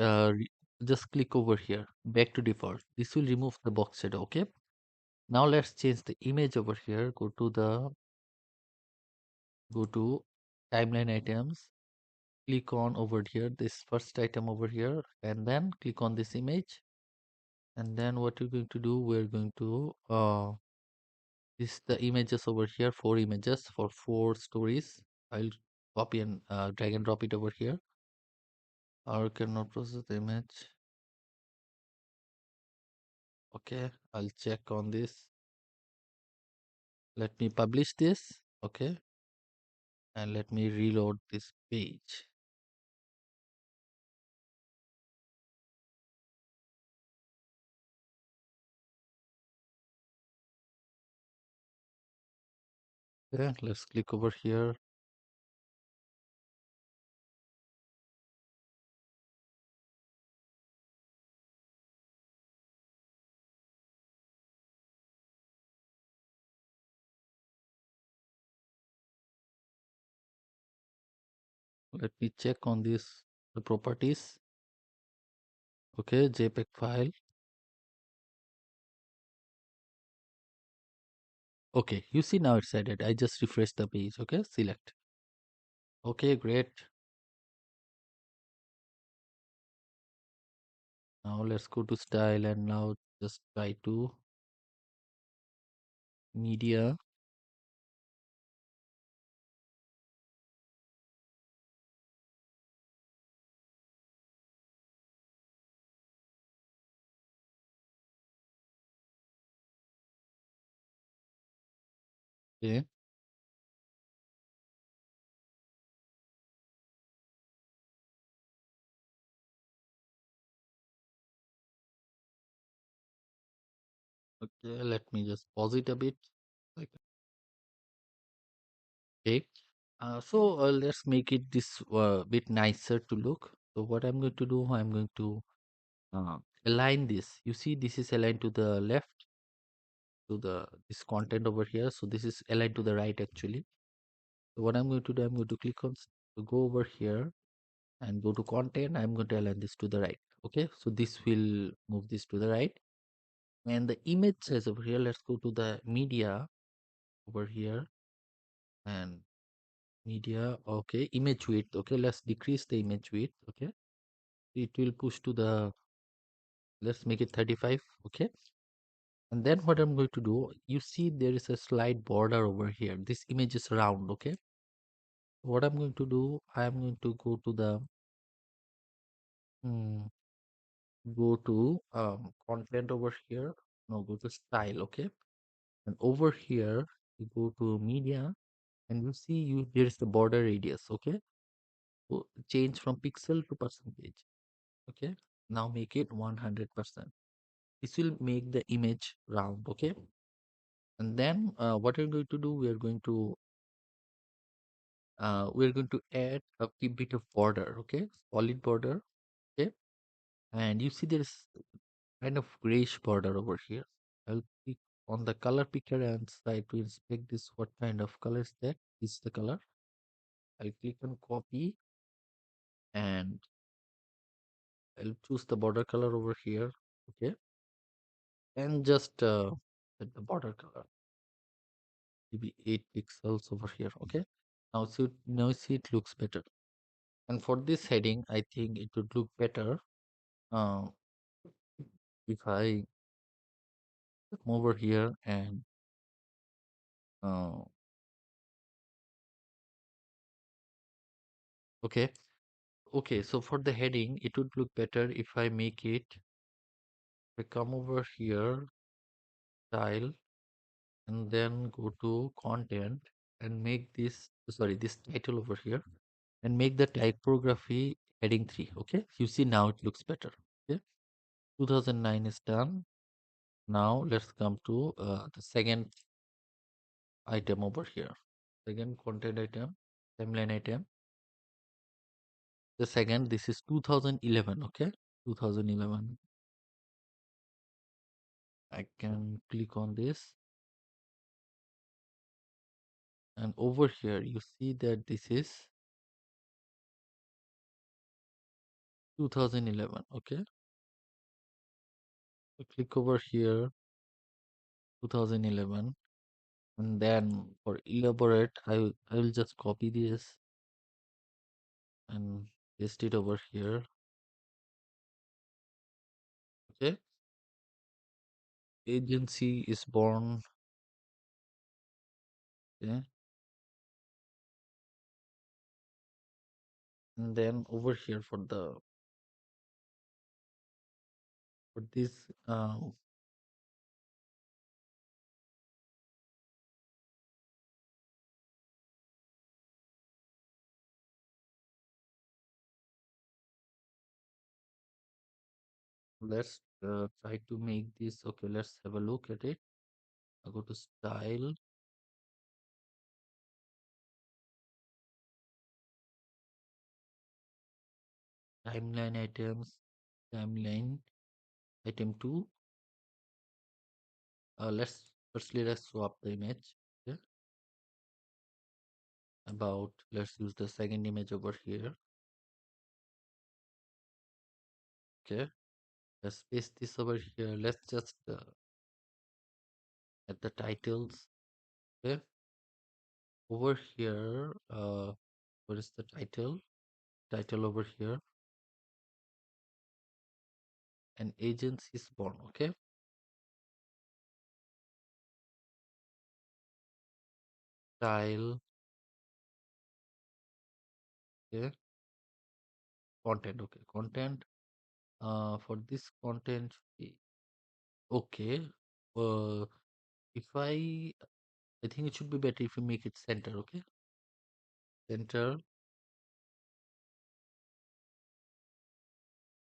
just click over here, back to default. This will remove the box shadow. Okay. Now let's change the image over here. Go to timeline items, click on over here this first item over here, and then click on this image. And then what you're going to do, we're going to this the images over here, 4 images for 4 stories. I'll copy and drag and drop it over here. Or cannot process the image. Okay, I'll check on this. Let me publish this. Okay, and let me reload this page. Okay, let's click over here. Let me check on this the properties. Okay, JPEG file. Okay, you see now it's added. I just refresh the page. Okay, select. Okay, great. Now let's go to style and now just try to media. Okay, okay, let me just pause it a bit. Like, okay, let's make it this bit nicer to look. So what I'm going to do, I'm going to uh, align this. You see, this is aligned to the left to the this content over here. So this is aligned to the right actually. So what I'm going to do, I'm going to click on to go over here and go to content. I'm going to align this to the right. Okay, so this will move this to the right. And the image size over here, let's go to the media over here and media. Okay, image width. Okay, let's decrease the image width. Okay, it will push to the, let's make it 35. Okay, and then what I'm going to do, you see there is a slight border over here. This image is round. Okay, what I'm going to do, I'm going to go to the hmm, go to content over here. No, go to style. Okay, and over here you go to media and you see you there is the border radius. Okay, so change from pixel to percentage. Okay, now make it 100%. This will make the image round. Okay, and then what we're going to do, we're going to add a bit of border. Okay, solid border. Okay, and you see there's kind of grayish border over here. I'll click on the color picker and try to inspect this. What kind of color is that? This is the color. I'll click on copy and I'll choose the border color over here. Okay, and just set the border color maybe 8 pixels over here. Okay, now see it looks better. And for this heading, I think it would look better uh, if I come over here and uh, okay. Okay, so for the heading, it would look better if I make it, I come over here, style, and then go to content and make this, sorry, this title over here and make the typography heading 3. Okay, you see now it looks better. Okay, 2009 is done. Now let's come to the second item over here. second content item, timeline item. The second, this is 2011. Okay, 2011. I can click on this, and over here you see that this is 2011. Okay, so click over here, 2011, and then for elaborate, I will just copy this and paste it over here. Okay, agency is born. Okay, and then over here for this let's try to make this. Okay, let's have a look at it. I go to style, timeline items, timeline item 2. Let's swap the image. Okay, about, let's use the second image over here. Okay, let's paste this over here. Let's just add the titles. Okay, over here, what is the title over here, and agency is born. Okay, style. Okay, content. Okay, content. For this content, okay, uh if I think it should be better if you make it center. Okay, center.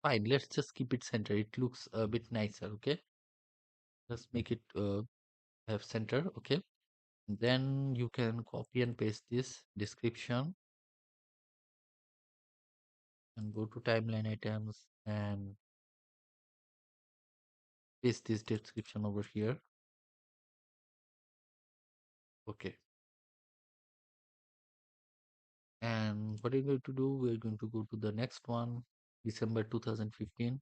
Fine, let's just keep it center. It looks a bit nicer. Okay, let's make it have center. Okay, then you can copy and paste this description and go to timeline items and paste this description over here. Okay, and what are you going to do? We're going to go to the next one, December 2015.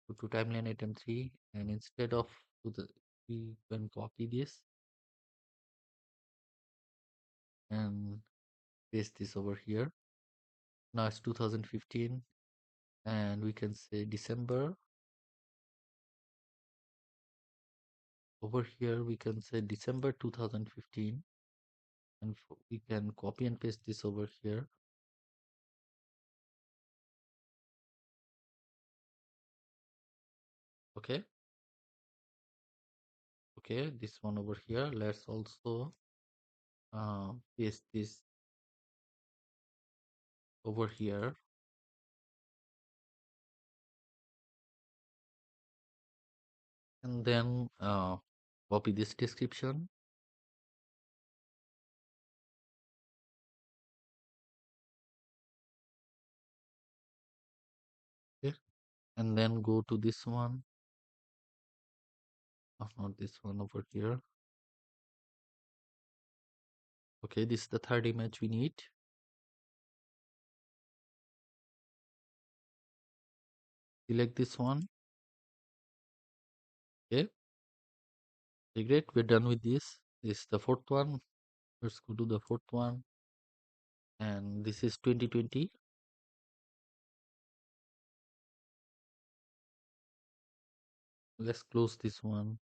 Go to timeline item 3, and instead of we can copy this and paste this over here. Now it's 2015, and we can say December. Over here we can say December 2015, and we can copy and paste this over here. Okay, this one over here. Let's also paste this over here. And then copy this description. Okay, and then go to this one. Not this one over here. Okay, this is the third image we need. Select this one. Okay, great, we're done with this. This is the fourth one. Let's go to the fourth one, and this is 2020. Let's close this one.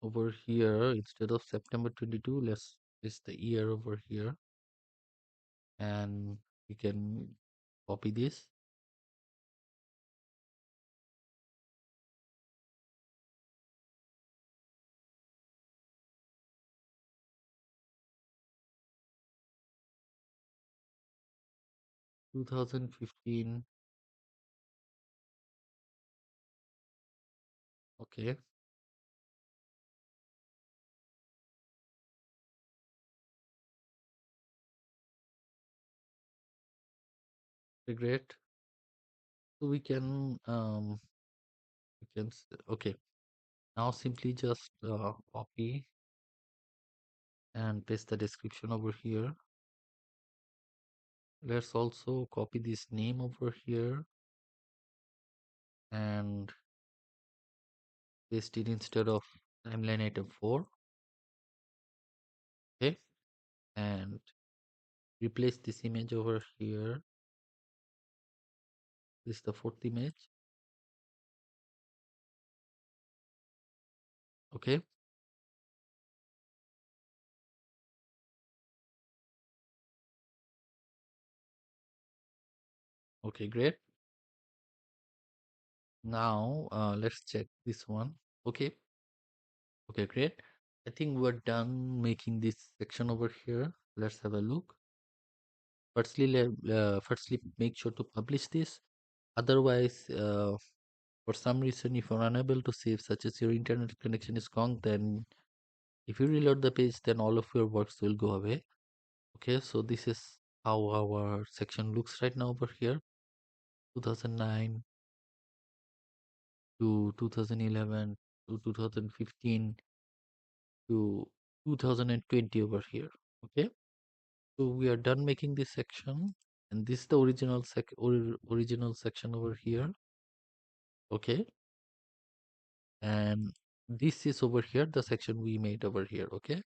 Over here, instead of September 22, let's list the year over here, and we can copy this. Okay, 2015. Okay, okay, great. So okay. Now simply just copy and paste the description over here. Let's also copy this name over here and paste it instead of timeline item 4. Okay, and replace this image over here. This is the fourth image. Okay, okay, great. Now let's check this one. Okay, okay, great. I think we're done making this section over here. Let's have a look. Firstly, make sure to publish this. Otherwise, for some reason, if you're unable to save, such as your internet connection is strong, then if you reload the page, then all of your works will go away. Okay, so this is how our section looks right now over here. 2009 to 2011 to 2015 to 2020 over here. Okay, so we are done making this section, and this is the original section over here. Okay, and this is over here the section we made over here. Okay,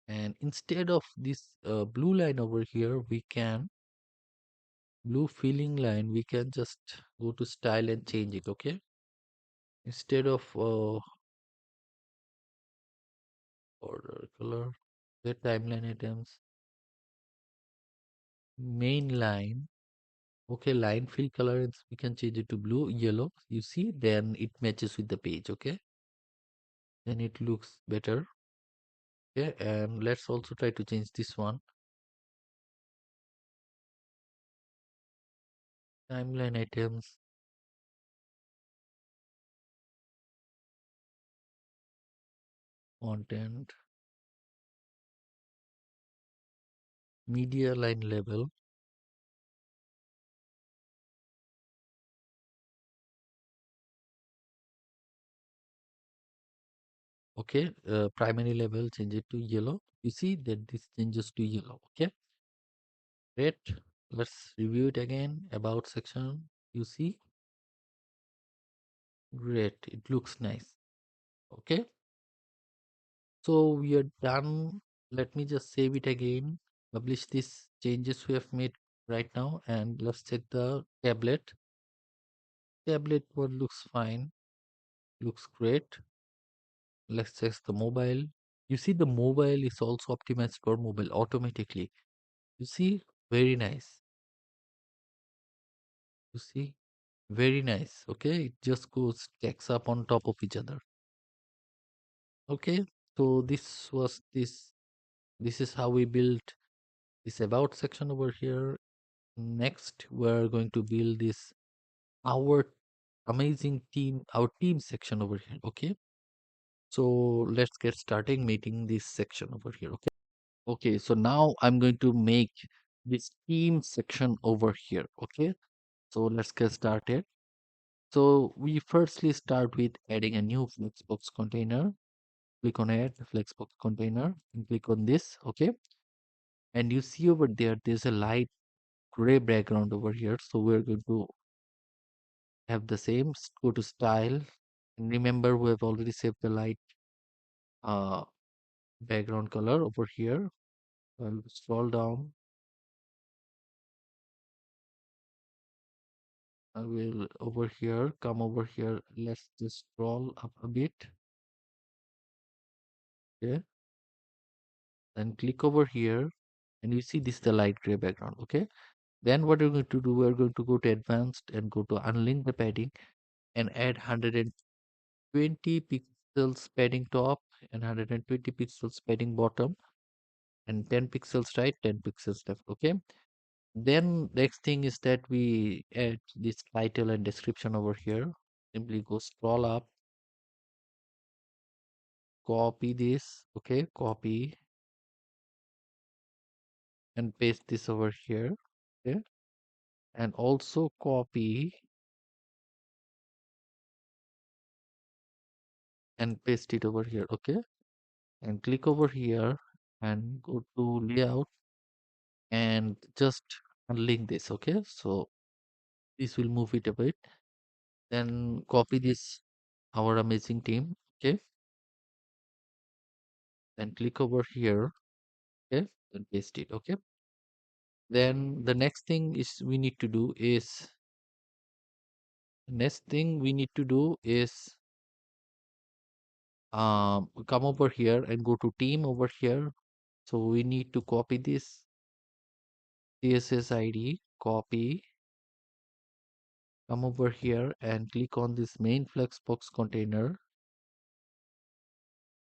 and instead of this blue line over here, we can blue filling line, we can just go to style and change it. Okay, instead of order color, the timeline items, main line. Okay, line fill color, we can change it to blue, yellow. You see, then it matches with the page. Okay, then it looks better. Okay, and let's also try to change this one. Timeline items, content, media line level. Okay, primary level, change it to yellow. You see that this changes to yellow. Okay, great. Let's review it again. About section, you see, great. It looks nice. Okay, so we are done. Let me just save it again. Publish these changes we have made right now, and let's check the tablet. Tablet one looks fine. Looks great. Let's check the mobile. You see, the mobile is also optimized for mobile automatically. You see, very nice. You see, very nice. Okay, it just goes stacks up on top of each other. Okay, so this is how we built this about section over here. Next, we're going to build this our amazing team, our team section over here. Okay, so let's get started making this section over here. Okay, okay, so now I'm going to make this team section over here. Okay, so let's get started. So we firstly start with adding a new Flexbox container. Click on add Flexbox container and click on this. Okay, and you see over there, there's a light gray background over here. So we're going to have the same. Go to style, and remember we have already saved the light uh, background color over here. I'll scroll down. I will over here, come over here. Let's just scroll up a bit. Okay, then click over here, and you see this is the light gray background. Okay, then what we're going to do, we're going to go to advanced and go to unlink the padding and add 120 pixels padding top and 120 pixels padding bottom and 10 pixels right, 10 pixels left. Okay, then next thing is that we add this title and description over here. Simply go scroll up copy this, okay, copy and paste this over here, okay, and also copy and paste it over here, okay, and click over here and go to layout and just unlink this, okay, so this will move it a bit. Then copy this, our amazing team, okay, then click over here, okay, and paste it, okay. Then the next thing we need to do is come over here and go to team over here. So we need to copy this CSS ID, copy, come over here and click on this main Flexbox container,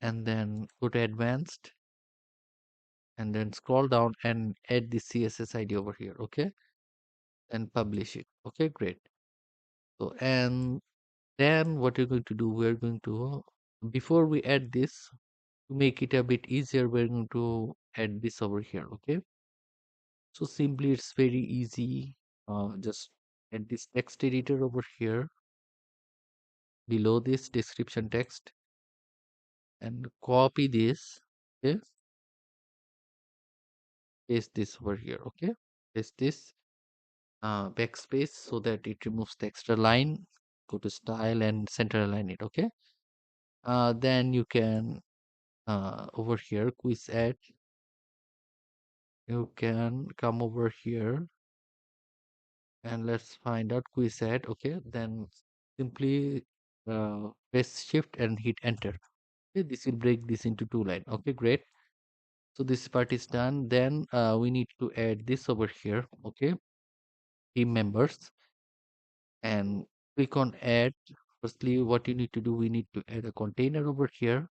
and then go to advanced, and then scroll down and add the CSS ID over here, okay, and publish it. Okay, great. So and then what you're going to do, we're going to, before we add this, to make it a bit easier, we're going to add this over here, okay. So simply it's very easy. Just add this text editor over here below this description text and copy this, okay, paste this over here, okay, paste this, backspace so that it removes the extra line, go to style and center align it, okay. Then you can over here quiz add, you can come over here and let's find out quiz add, okay, then simply press shift and hit enter, okay. This will break this into two line, okay, great. So this part is done. Then we need to add this over here, okay, team members, and click on add. Firstly, what you need to do, we need to add a container over here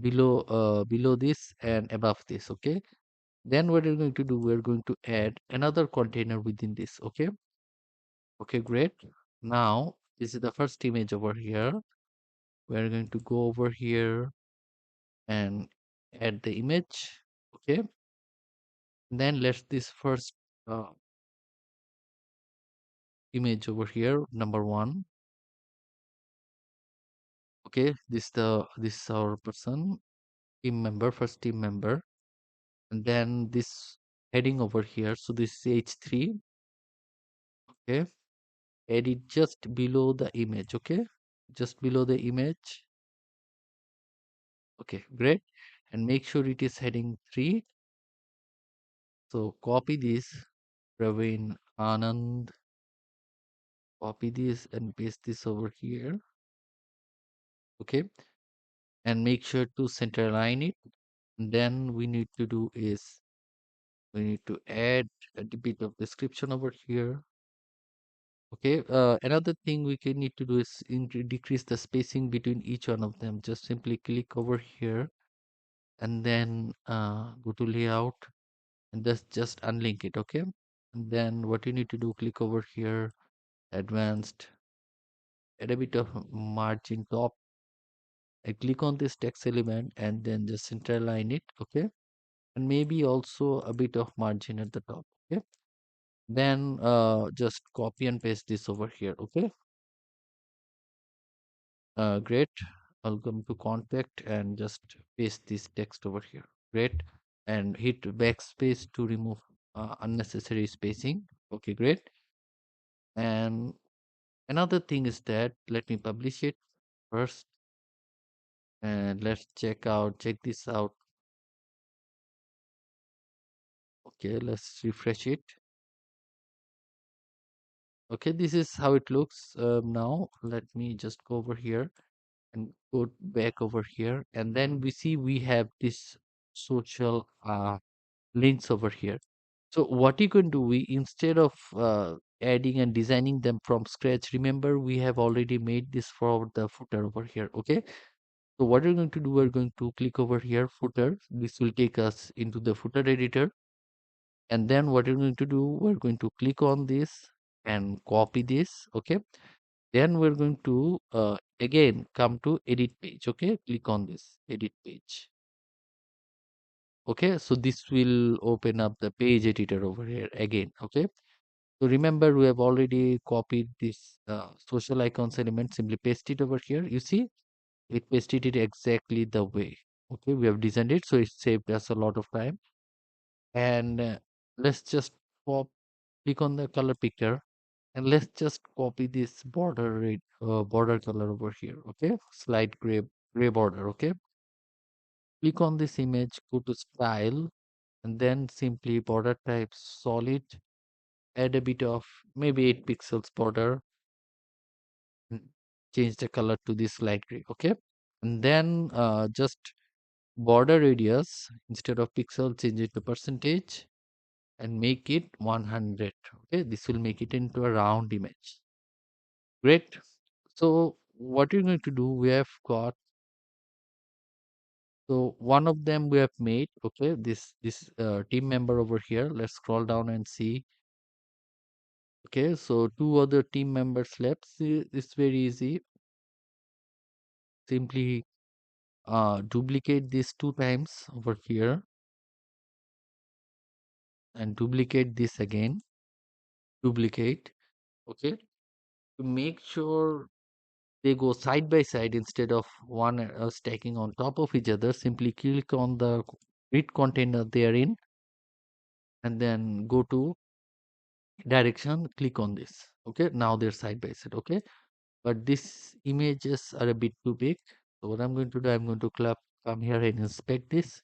below this and above this, okay. Then what we're going to do, we're going to add another container within this, okay. Okay, great. Now this is the first image over here. We're going to go over here and add the image, okay. Then let's this first uh, image over here, number one, okay. This is our person, team member, first team member, and then this heading over here, so this is h3, okay. Add it just below the image, okay, just below the image, okay, great. And make sure it is heading 3. So copy this, Praveen Anand, copy this and paste this over here, okay, and make sure to center align it. And then we need to do is we need to add a bit of description over here, okay. Another thing we can need to do is decrease the spacing between each one of them. Just simply click over here and then go to layout and just unlink it, okay. And then what you need to do, click over here, advanced, add a bit of margin top, and click on this text element and then just center align it, okay, and maybe also a bit of margin at the top, okay. Then just copy and paste this over here, okay. Great. I'll come to contact and just paste this text over here, great, and hit backspace to remove unnecessary spacing, okay, great. And another thing is that, let me publish it first and let's check this out, okay. Let's refresh it, okay. This is how it looks. Now let me just go over here and go back over here, and then we see we have this social links over here. So what you can do, we instead of adding and designing them from scratch, remember we have already made this for the footer over here, okay. So what we're going to do, we're going to click over here, footer. This will take us into the footer editor. And then what we're going to do, we're going to click on this and copy this, okay. Then we're going to again come to edit page. Okay, click on this edit page. Okay, so this will open up the page editor over here again. Okay, so remember we have already copied this social icons element, simply paste it over here. You see, it pasted it exactly the way. Okay, we have designed it, so it saved us a lot of time. And let's just pop, click on the color picker, and let's just copy this border color over here. Okay, slight gray border. Okay, click on this image, go to style, and then simply border type solid, add a bit of maybe 8 pixels border, and change the color to this light gray. Okay, and then just border radius, instead of pixel, change it to percentage and make it 100. Okay, this will make it into a round image. Great. So what you're going to do, we have got, so one of them we have made. Okay, this team member over here, let's scroll down and see. Okay, so two other team members left. See, it's very easy. Simply duplicate this 2 times over here and duplicate this again. Duplicate. Okay, to make sure they go side by side instead of one stacking on top of each other, simply click on the grid container they are in and then go to direction, click on this. Okay, now they're side by side. Okay, but these images are a bit too big. So what I'm going to do, I'm going to come here and inspect this,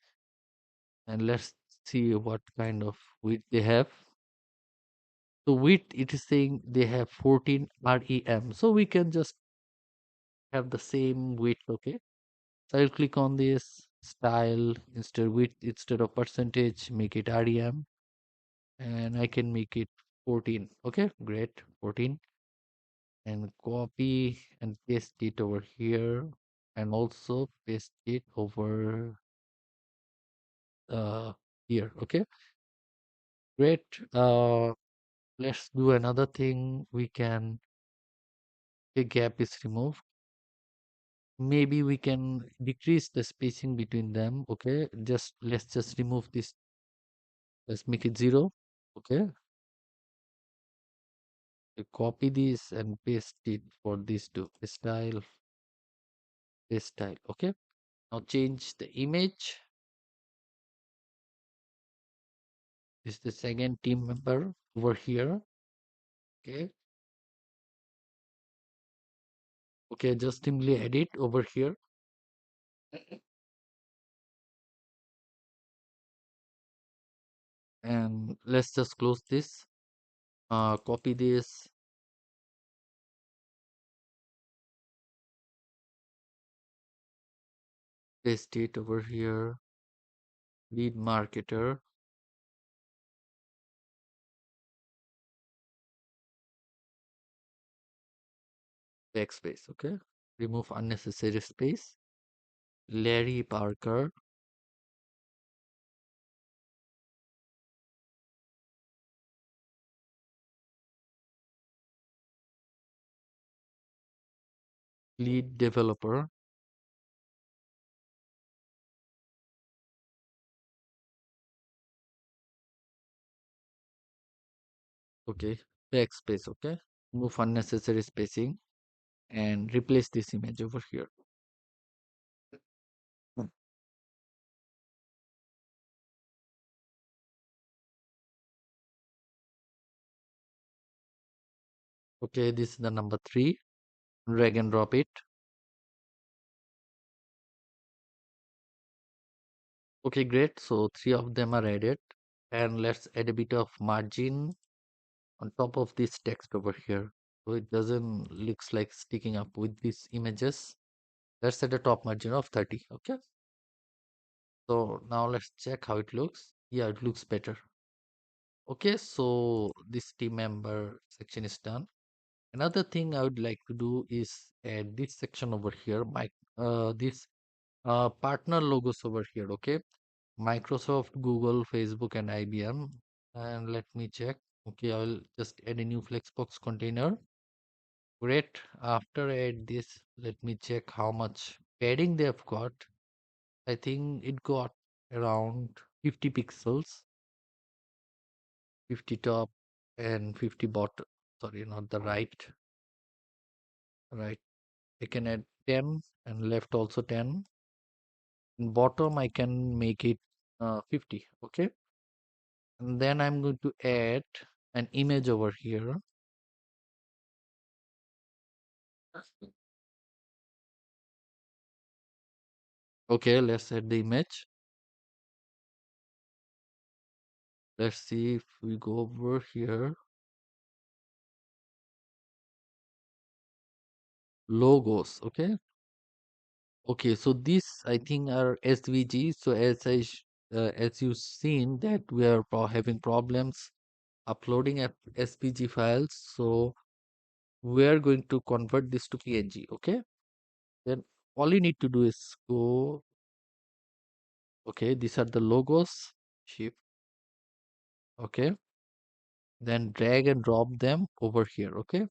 and let's see what kind of width they have. So width, it is saying they have 14 rem, so we can just have the same width. Okay, so I'll click on this style, instead width, instead of percentage, make it rem, and I can make it 14. Okay, great, 14, and copy and paste it over here, and also paste it over uh here. Okay, great. Let's do another thing. We can, a gap is removed, maybe we can decrease the spacing between them. Okay, just let's just remove this, let's make it 0. Okay, copy this and paste it for these two, style, paste style. Okay, now change the image. This is the second team member over here. Okay, okay, just simply edit over here, and let's just close this, copy this, paste it over here, lead marketer, backspace. Okay, remove unnecessary space, Larry Parker, lead developer. Okay, backspace. Okay, remove unnecessary spacing and replace this image over here. Hmm. Okay, this is the number 3. Drag and drop it. Okay, great. So 3 of them are added, and let's add a bit of margin on top of this text over here, so it doesn't looks like sticking up with these images. Let's set a top margin of 30. Okay, so now let's check how it looks. Yeah, it looks better. Okay, so this team member section is done. Another thing I would like to do is add this section over here, my this partner logos over here. Okay, Microsoft, Google, Facebook, and IBM. And let me check. Okay, I'll just add a new Flexbox container. Great. After I add this, let me check how much padding they've got. I think it got around 50 pixels, 50 top and 50 bottom. Sorry, not the right. Right. I can add 10 and left also 10. In bottom, I can make it 50. Okay. And then I'm going to add an image over here. Okay, let's add the image. Let's see if we go over here. Logos. Okay. Okay, so this I think are SVG. So as you've seen that we are having problems uploading SVG files. So we are going to convert this to PNG. Okay, then all you need to do is go. Okay, these are the logos. Shift. Okay, then drag and drop them over here. Okay,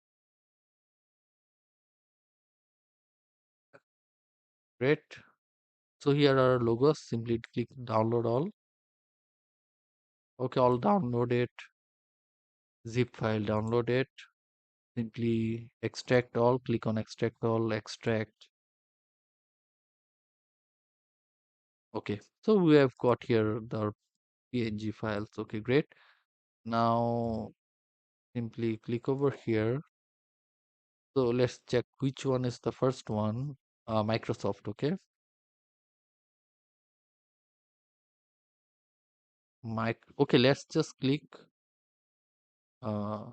great. So here are our logos. Simply click download all. Okay, all download it. Zip file, download it. Simply extract all, click on extract all, extract. Okay, so we have got here the PNG files. Okay, great. Now simply click over here. So let's check which one is the first one. Microsoft. Okay, okay, let's just click uh,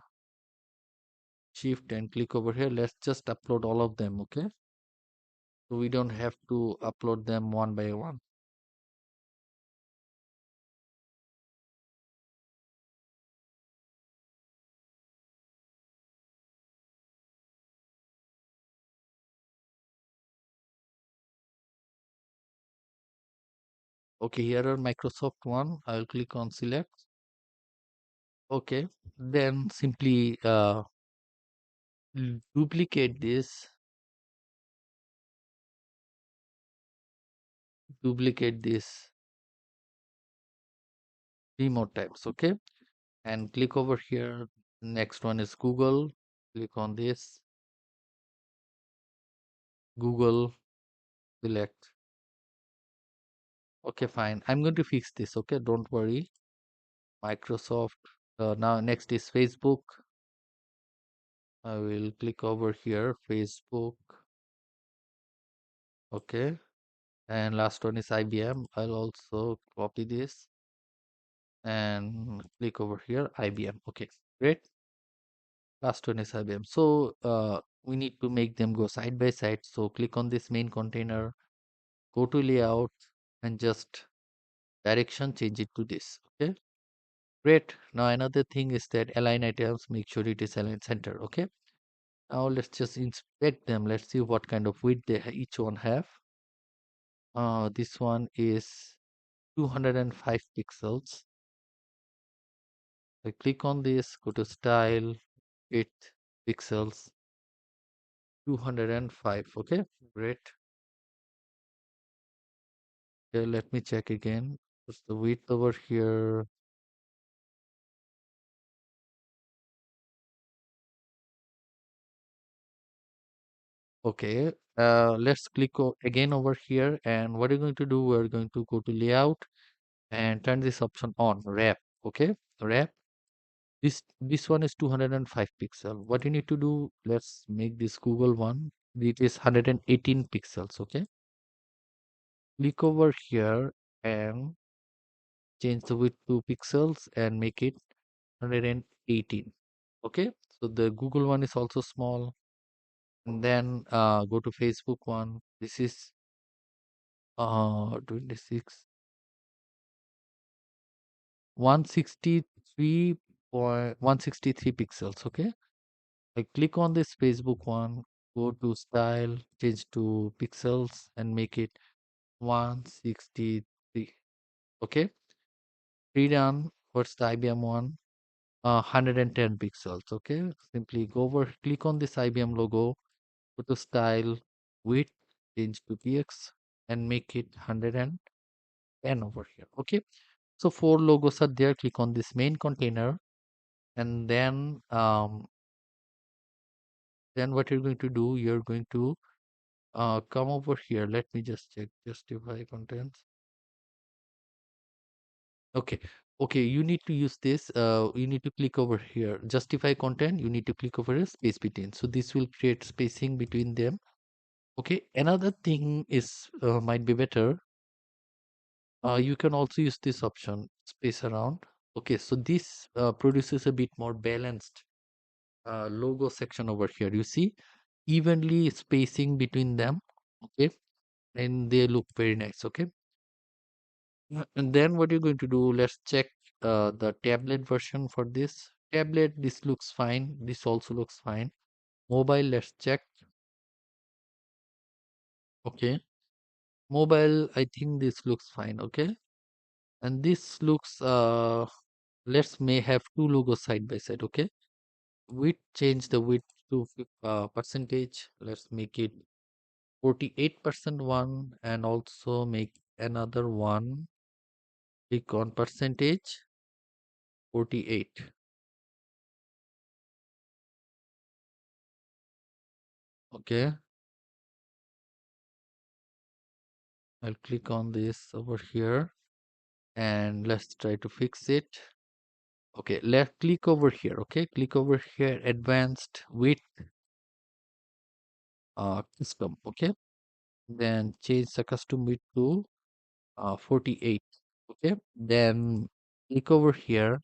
shift and click over here. Let's just upload all of them. Okay, so we don't have to upload them one by one. Okay, here are Microsoft one. I'll click on select. Okay, then simply duplicate this three more times. Okay, and click over here. Next one is Google. Click on this. Google, select. Okay, fine. I'm going to fix this. Okay, don't worry. Microsoft. Now next is Facebook. I will click over here. Facebook. Okay, and last one is IBM. I'll also copy this and click over here. IBM. Okay, great. Last one is IBM. So we need to make them go side by side. So click on this main container, go to layout, and just direction change it to this. Okay, great. Now another thing is that align items, make sure it is aligned center. Okay, now let's just inspect them. Let's see what kind of width they each one have. This one is 205 pixels. I click on this, go to style, width, pixels, 205. Okay, great. Okay, let me check again. What's the width over here? Okay, let's click again over here. And what are you going to do? We're going to go to layout and turn this option on, wrap. Okay, wrap. This one is 205 pixel. What you need to do, let's make this Google one. It is 118 pixels. Okay, click over here and change the width to pixels and make it 118. Okay, so the Google one is also small. And then go to Facebook one. This is 26 163 pixels. Okay, I click on this Facebook one, go to style, change to pixels and make it 163. Okay, pre done. What's the IBM one? 110 pixels. Okay, simply go over, click on this IBM logo, go to style, width, change to px, and make it 110 over here. Okay, so four logos are there. Click on this main container, and then what you're going to do, you're going to come over here. Let me just check justify contents. Okay, okay, you need to use this. You need to click over here, justify content. You need to click over here, space between. So this will create spacing between them. Okay, another thing is might be better. You can also use this option, space around. Okay, so this produces a bit more balanced logo section over here. You see, evenly spacing between them. Okay, and they look very nice. Okay. And then what you're going to do, let's check the tablet version for this. Tablet, this looks fine. This also looks fine. Mobile, let's check. Okay. Mobile, I think this looks fine. Okay. And this looks, let's may have two logos side by side. Okay. Width, change the width to percentage. Let's make it 48% one, and also make another one. Click on percentage 48. Okay. I'll click on this over here, and let's try to fix it. Okay, let's click over here. Okay, click over here, advanced width, custom. Okay, then change the custom width to 48. Okay, then click over here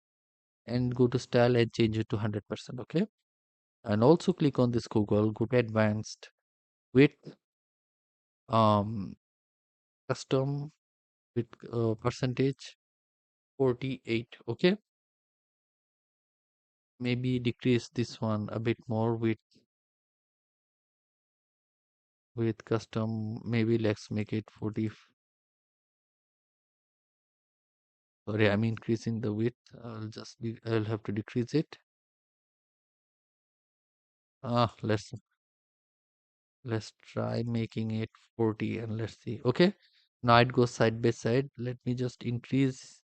and go to style and change it to 100%. Okay, and also click on this Google, go to advanced width, um, custom with percentage 48. Okay, maybe decrease this one a bit more with custom. Maybe let's make it 40. Sorry, I'm increasing the width. I'll have to decrease it. Let's try making it 40, and let's see. Okay, now it goes side by side. Let me just increase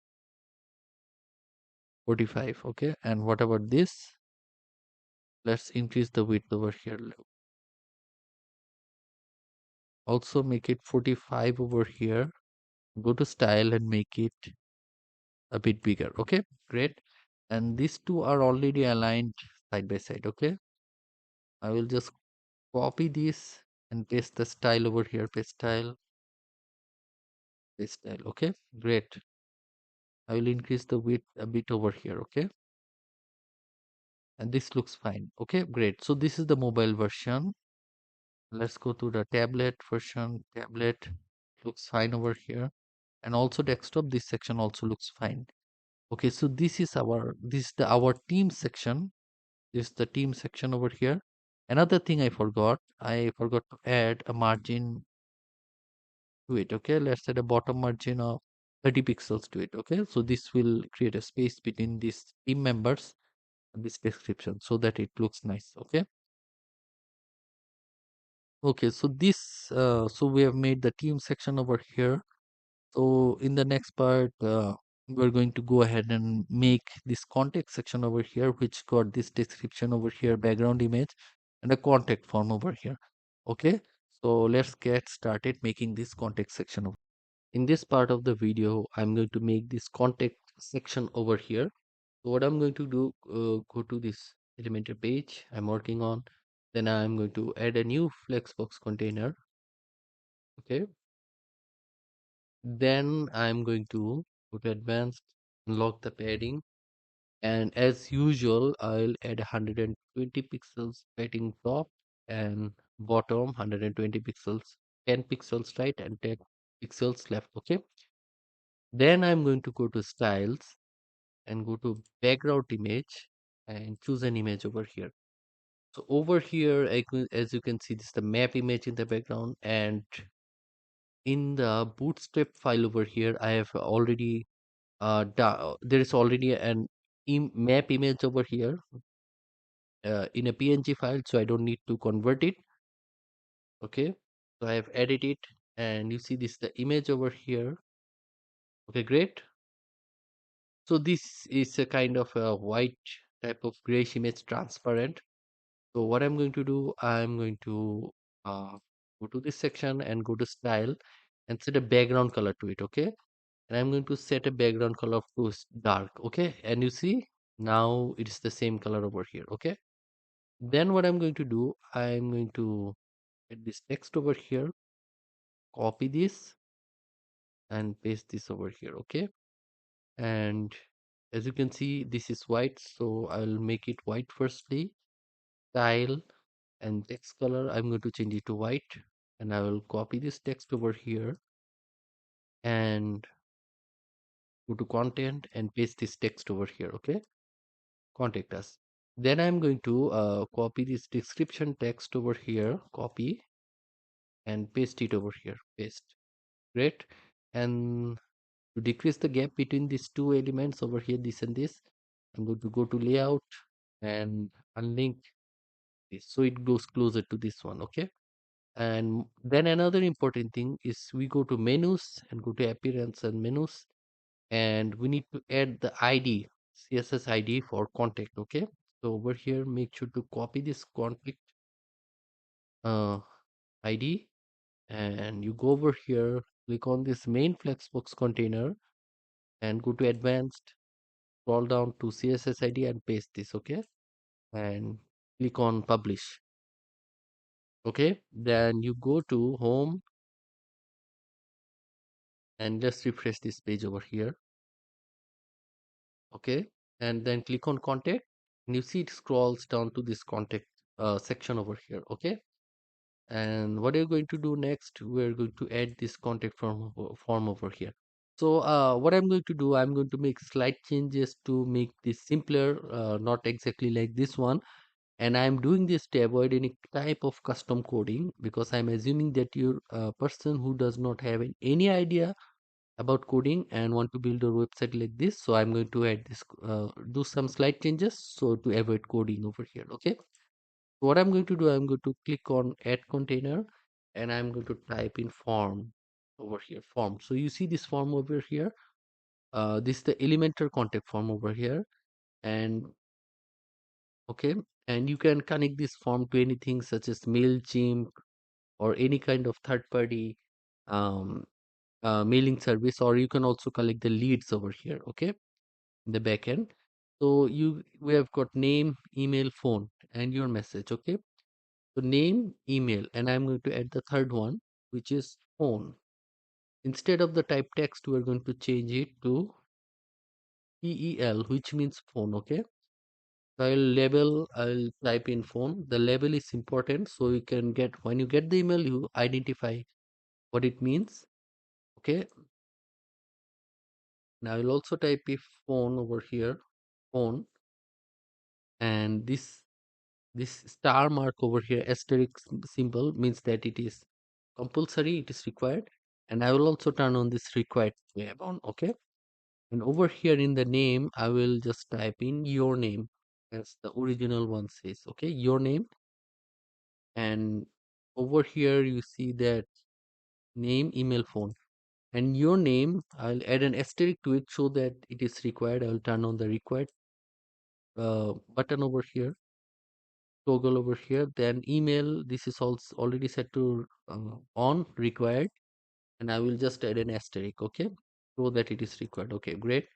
45. Okay, and what about this? Let's increase the width over here. Also make it 45 over here. Go to style and make it a bit bigger. Okay, great. And these two are already aligned side by side. Okay, I will just copy this and paste the style over here. Paste style. Okay, great. I will increase the width a bit over here. Okay, and this looks fine. Okay, great. So this is the mobile version. Let's go to the tablet version. Tablet looks fine over here, and also desktop. This section also looks fine. Okay, so this is our team section. This is the team section over here. Another thing I forgot to add a margin to it. Okay, let's add a bottom margin of 30 pixels to it. Okay, so this will create a space between these team members and this description so that it looks nice. Okay, okay, so so we have made the team section over here. So in the next part, we're going to go ahead and make this contact section over here, which got this description over here, background image, and a contact form over here. Okay, so let's get started making this contact section. In this part of the video, I'm going to make this contact section over here. So what I'm going to do, go to this Elementor page I'm working on. Then I'm going to add a new Flexbox container. Okay. Then I'm going to go to advanced, unlock the padding. And as usual, I'll add 120 pixels padding top and bottom, 120 pixels, 10 pixels right and 10 pixels left. Okay. Then I'm going to go to styles and go to background image and choose an image over here. So over here, as you can see, this is the map image in the background, and in the bootstrap file over here, I have already there is already an map image over here in a PNG file, so I don't need to convert it. Okay, so I have added it, and you see this the image over here. Okay, great. So this is a kind of a white type of grayish image, transparent. So what I'm going to do, I'm going to go to this section and go to style and set a background color to it. Okay, and I'm going to set a background color to dark. Okay, and you see now it is the same color over here. Okay, then what I'm going to do, I'm going to get this text over here, copy this and paste this over here. Okay, and as you can see this is white, so I'll make it white firstly. Style and text color, I'm going to change it to white, and I will copy this text over here and go to content and paste this text over here. Okay, contact us. Then I'm going to copy this description text over here, copy and paste it over here, paste. Great. And to decrease the gap between these two elements over here, this and this, I'm going to go to layout and unlink this so it goes closer to this one. Okay, and then another important thing is we go to menus and go to appearance and menus, and we need to add the ID, CSS ID for contact. Okay, so over here make sure to copy this contact uh, ID, and you go over here, click on this main flexbox container and go to advanced, scroll down to CSS ID and paste this. Okay, and click on publish. Okay, then you go to home and just refresh this page over here. Okay, and then click on contact, and you see it scrolls down to this contact section over here. Okay, and what you're going to do next, we're going to add this contact form over here. So what I'm going to do, I'm going to make slight changes to make this simpler, not exactly like this one. And I'm doing this to avoid any type of custom coding, because I'm assuming that you're a person who does not have any idea about coding and want to build a website like this. So I'm going to add this, do some slight changes so to avoid coding over here. Okay, what I'm going to do, I'm going to click on add container, and I'm going to type in form over here, form. So you see this form over here, this is the Elementor contact form over here. And okay, and you can connect this form to anything such as MailChimp or any kind of third party um, mailing service, or you can also collect the leads over here. Okay, in the backend. So we have got name, email, phone, and your message. Okay, so name, email, and I'm going to add the third one, which is phone. Instead of the type text, we're going to change it to PEL, which means phone. Okay, so I'll type in phone. The label is important, so you can get, when you get the email, you identify what it means. Okay, now I'll also type if phone over here, phone, and this star mark over here, asterisk symbol, means that it is compulsory, it is required. And I will also turn on this required tab on. Okay, and over here in the name, I will just type in your name as the original one says. Okay, your name. And over here you see that name, email, phone, and your name, I'll add an asterisk to it so that it is required. I will turn on the required button over here, toggle over here. Then email, this is also already set to on, required, and I will just add an asterisk. Okay, so that it is required. Okay, great.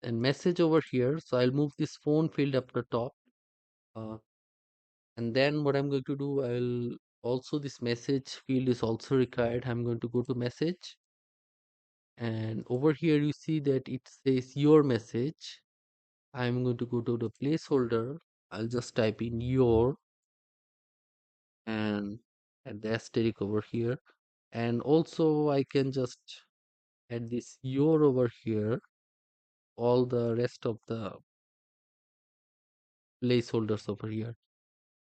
And message over here, so I'll move this phone field up the top, uh, and then what I'm going to do, I'll also, this message field is also required. I'm going to go to message, and over here you see that it says your message. I'm going to go to the placeholder. I'll just type in your, and add the asterisk over here. And also I can just add this your over here, all the rest of the placeholders over here.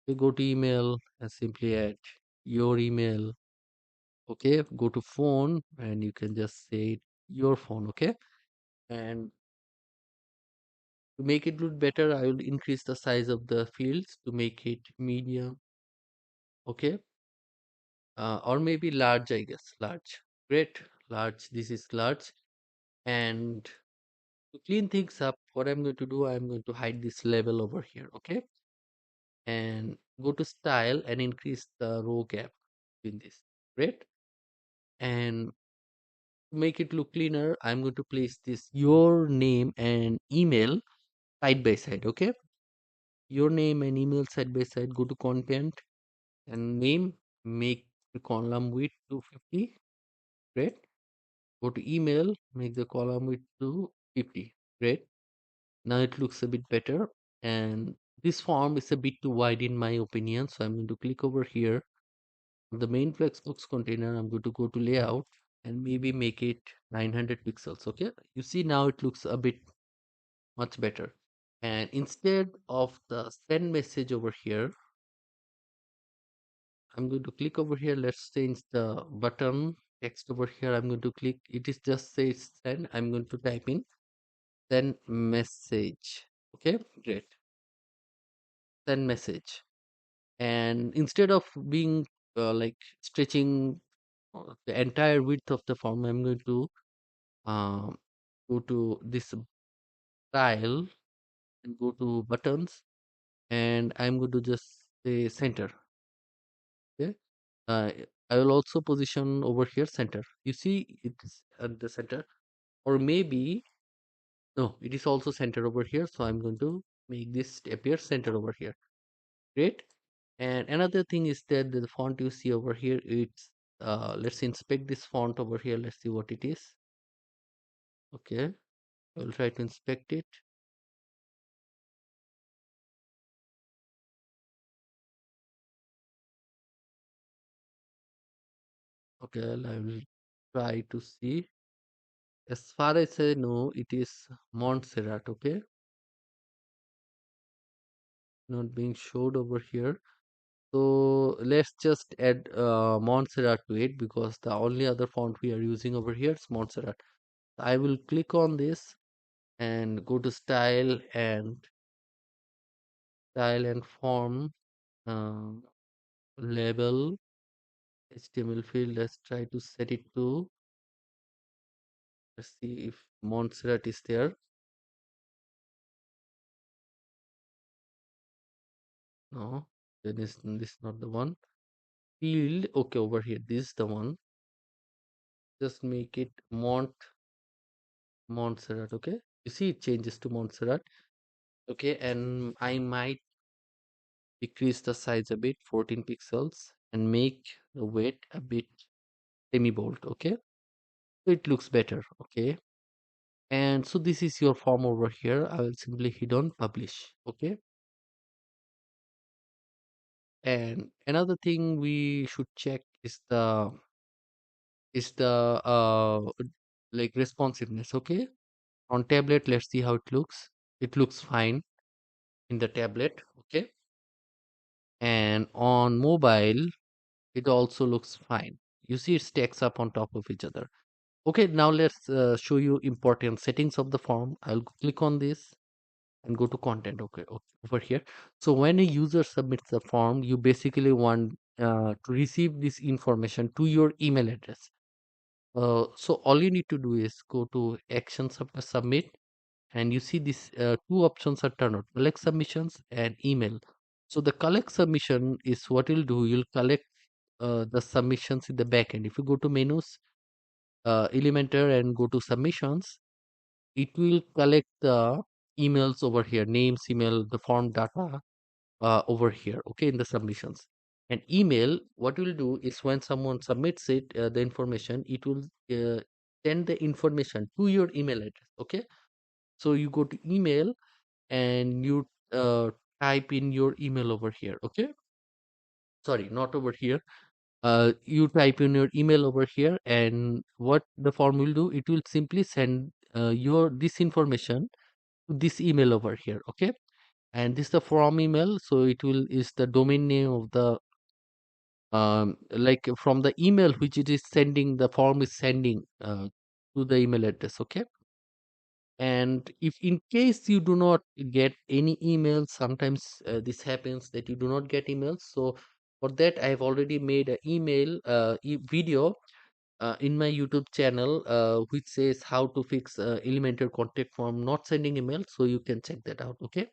We go to email and simply add your email. Okay, go to phone and you can just say your phone. Okay, and To make it look better, I will increase the size of the fields to make it medium, okay, or maybe large, I guess, large. Great, large. This is large. And to clean things up, what I'm going to do, I'm going to hide this label over here, okay, and go to style and increase the row gap in this. Great. And to make it look cleaner, I'm going to place this your name and email side by side, okay, your name and email side by side. Go to content and name, make the column width to 50. Great. Go to email, make the column width to 50. Great. Now it looks a bit better, and this form is a bit too wide in my opinion, so I'm going to click over here the main flexbox container. I'm going to go to layout and maybe make it 900 pixels. Okay, you see now it looks a bit much better. And instead of the send message over here, I'm going to click over here. Let's change the button text over here. I'm going to click, it is just says send. I'm going to type in send message. Okay, great. Send message. And instead of being like stretching the entire width of the form, I'm going to um, go to this style and go to buttons, and I'm going to just say center. Okay, uh, I will also position over here center. You see it's at the center, or maybe no, it is also center over here, so I'm going to make this appear center over here. Great. And another thing is that the font you see over here, it's let's inspect this font over here. Let's see what it is. Okay, I'll try to inspect it. Okay, I will try to see. As far as I know, it is Montserrat. Okay, not being showed over here. So let's just add Montserrat to it, because the only other font we are using over here is Montserrat. I will click on this and go to style and form, um, label, HTML field. Let's try to set it to, let's see if Montserrat is there. No, then this is not the one. Field, okay, over here, this is the one. Just make it Montserrat. Okay, you see it changes to Montserrat. Okay, and I might decrease the size a bit, 14 pixels, and make the weight a bit semi bold. Okay, so it looks better. Okay, and so this is your form over here. I will simply hit on publish. Okay, and another thing we should check is the like responsiveness. Okay, on tablet, let's see how it looks. It looks fine in the tablet. Okay, and on mobile it also looks fine. You see it stacks up on top of each other. Okay, now let's show you important settings of the form. I'll click on this and go to content. Okay, over here. So when a user submits the form, you basically want to receive this information to your email address. So all you need to do is go to actions after submit, and you see these two options are turned on: collect submissions and email. So the collect submission is what you'll do. You'll collect the submissions in the backend. If you go to menus, Elementor, and go to submissions, it will collect the emails over here, names, email, the form data over here, okay, in the submissions. And email, what will do is when someone submits it, the information, it will send the information to your email address. Okay, so you go to email and you type in your email over here. Okay, sorry, not over here. You type in your email over here, and what the form will do, it will simply send your this information to this email over here. Okay, and this is the from email, so it will is the domain name of the like from the email which it is sending, the form is sending to the email address. Okay, And if in case you do not get any emails, sometimes this happens that you do not get emails. So for that, I have already made an email video in my YouTube channel, which says how to fix Elementor contact form not sending email. So you can check that out. Okay.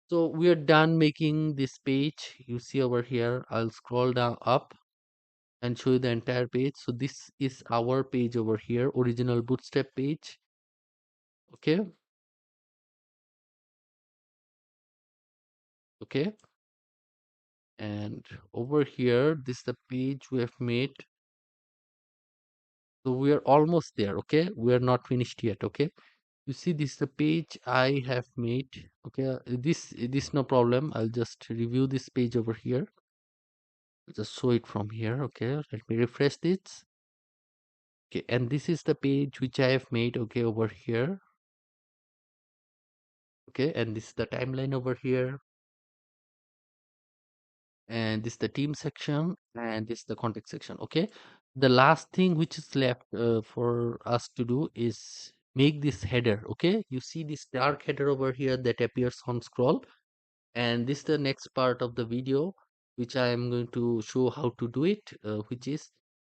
So we are done making this page. You see over here, I'll scroll down up and show you the entire page. So this is our page over here, original Bootstrap page. Okay. Okay. And over here, this is the page we have made. So we are almost there. Okay. We are not finished yet. Okay. You see, this is the page I have made. Okay. This no problem. I'll just review this page over here. Just show it from here. Okay. Let me refresh this. Okay. And this is the page which I have made. Okay. Over here. Okay. And this is the timeline over here. And this is the team section, and this is the contact section. Okay, the last thing which is left for us to do is make this header. Okay, you see this dark header over here that appears on scroll, and this is the next part of the video which I am going to show how to do it, which is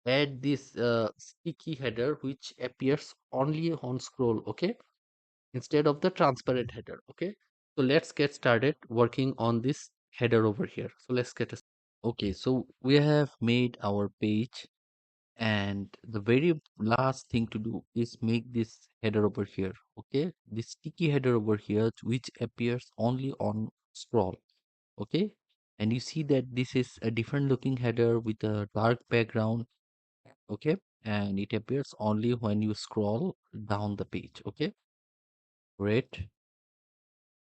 add this sticky header which appears only on scroll. Okay, instead of the transparent header. Okay, so let's get started working on this header over here. So let's get started. Okay, so we have made our page, and the very last thing to do is make this header over here. Okay, this sticky header over here, which appears only on scroll. Okay, and you see that this is a different looking header with a dark background. Okay, and it appears only when you scroll down the page. Okay, great.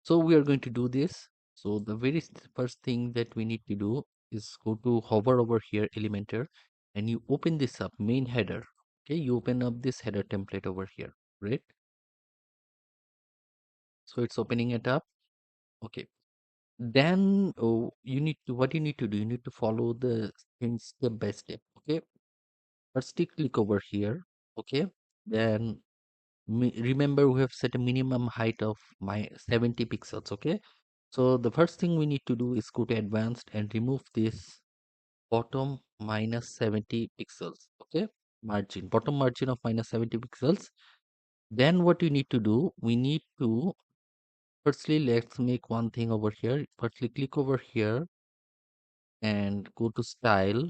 So we are going to do this. So the very first thing that we need to do is go to hover over here, Elementor, and you open this up, main header. Okay, you open up this header template over here, right? So it's opening it up. Okay. Then you need to, what you need to do, you need to follow the things step by step. Okay. First, click over here. Okay. Then remember we have set a minimum height of my 70 pixels. Okay. So the first thing we need to do is go to advanced and remove this bottom minus 70 pixels. Okay, margin, bottom margin of minus 70 pixels. Then what we need to do, we need to firstly, let's make one thing over here. Firstly, click over here and go to style.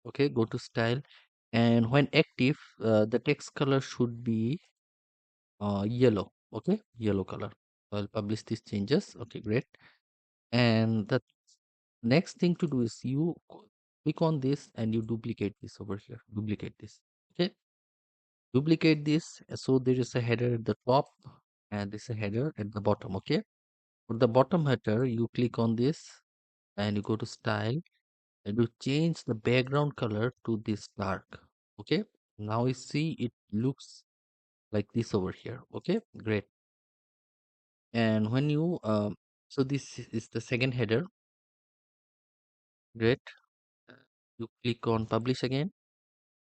Okay, go to style, and when active, the text color should be yellow. Okay, yellow color. I'll publish these changes. Okay, great. And the next thing to do is you click on this and you duplicate this over here. Duplicate this. Okay, duplicate this. So there is a header at the top and this is a header at the bottom. Okay, for the bottom header, you click on this and you go to style and you change the background color to this dark. Okay, now you see it looks like this over here. Okay, great. And when you so this is the second header. Great. You click on publish again.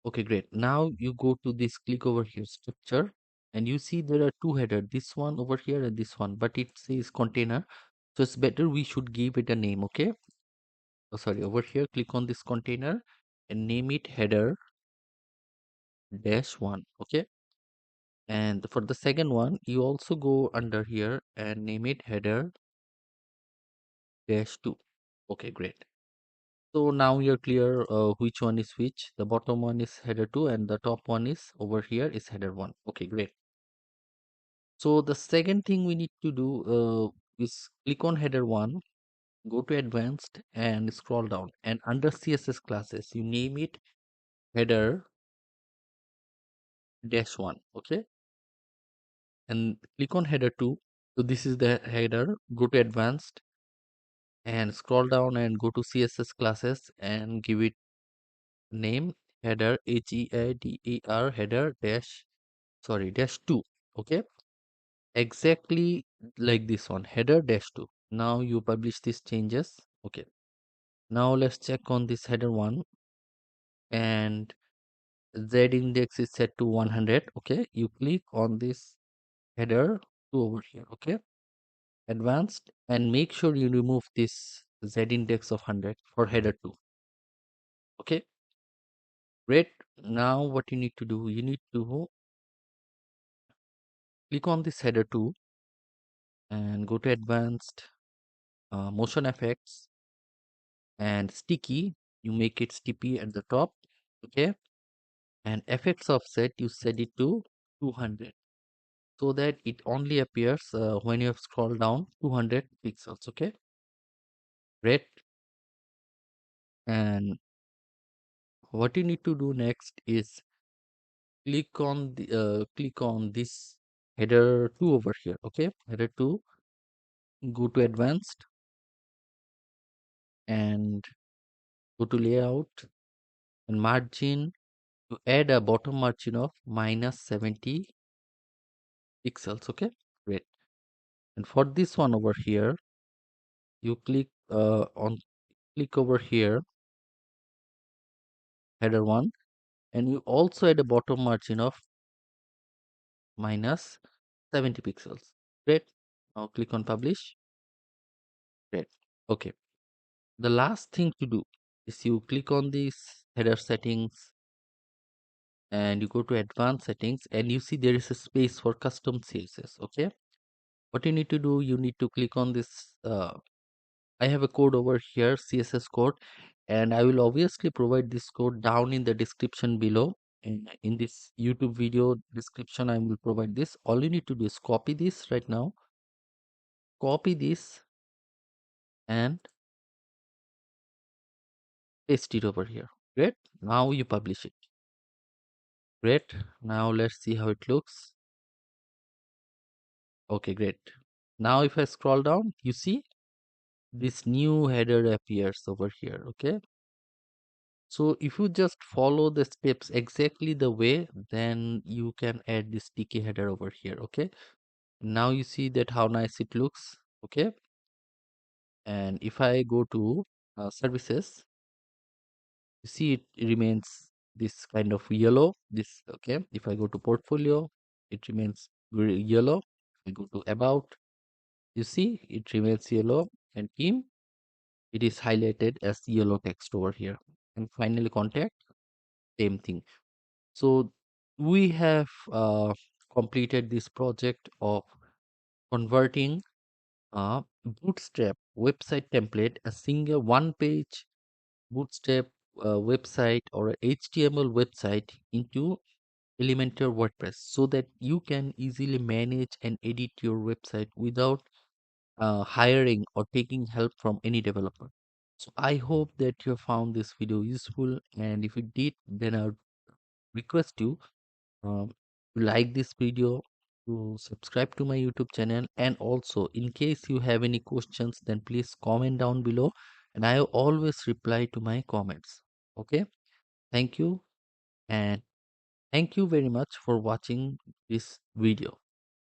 Okay, great. Now you go to this, click over here, structure, and you see there are two header, this one over here and this one, but it says container. So it's better we should give it a name. Okay. Oh, sorry, over here, click on this container and name it header dash one. Okay. And for the second one, you also go under here and name it header dash two. Okay, great. So now you're clear which one is which. The bottom one is header 2 and the top one is over here is header 1. Okay, great. So the second thing we need to do is click on header 1, go to advanced and scroll down. And under CSS classes, you name it header dash 1. Okay. And click on header 2. So this is the header. Go to advanced and scroll down and go to CSS classes and give it name header header header dash dash 2. Okay, exactly like this one, header dash 2. Now you publish these changes. Okay, now let's check on this header 1 and Z index is set to 100. Okay, you click on this header 2 over here. Okay, advanced, and make sure you remove this Z index of 100 for header 2. Okay, great. Now what you need to do, you need to click on this header 2 and go to advanced, motion effects, and sticky. You make it sticky at the top. Okay, and effects offset, you set it to 200, so that it only appears when you have scrolled down 200 pixels. Okay, great. And what you need to do next is click on this header 2 over here. Okay, header 2, go to advanced and go to layout and margin, to add a bottom margin of minus 70 pixels. Okay, great. And for this one over here, you click over here, header 1, and you also add a bottom margin of minus 70 pixels. Great. Now click on publish. Great. Okay, the last thing to do is you click on this header settings and you go to advanced settings, and you see there is a space for custom CSS. Okay, what you need to do, you need to click on this. I have a code over here, CSS code, and I will obviously provide this code down in the description below. And in this YouTube video description, I will provide this. All you need to do is copy this right now, copy this, and paste it over here. Great. Now you publish it. Great. Now let's see how it looks. Okay, great. Now if I scroll down, you see this new header appears over here. Okay, so if you just follow the steps exactly the way, then you can add this sticky header over here. Okay, now you see that how nice it looks. Okay, and if I go to services, you see it remains this kind of yellow. This, okay, if I go to portfolio, it remains yellow. I go to about, you see it remains yellow, and team, it is highlighted as yellow text over here. And finally contact, same thing. So we have completed this project of converting a Bootstrap website template, a single one page Bootstrap website or a HTML website, into Elementor WordPress, so that you can easily manage and edit your website without hiring or taking help from any developer. So I hope that you found this video useful, and if you did, then I would request you to like this video, to subscribe to my YouTube channel, and also in case you have any questions, then please comment down below, and I always reply to my comments. Okay, thank you, and thank you very much for watching this video.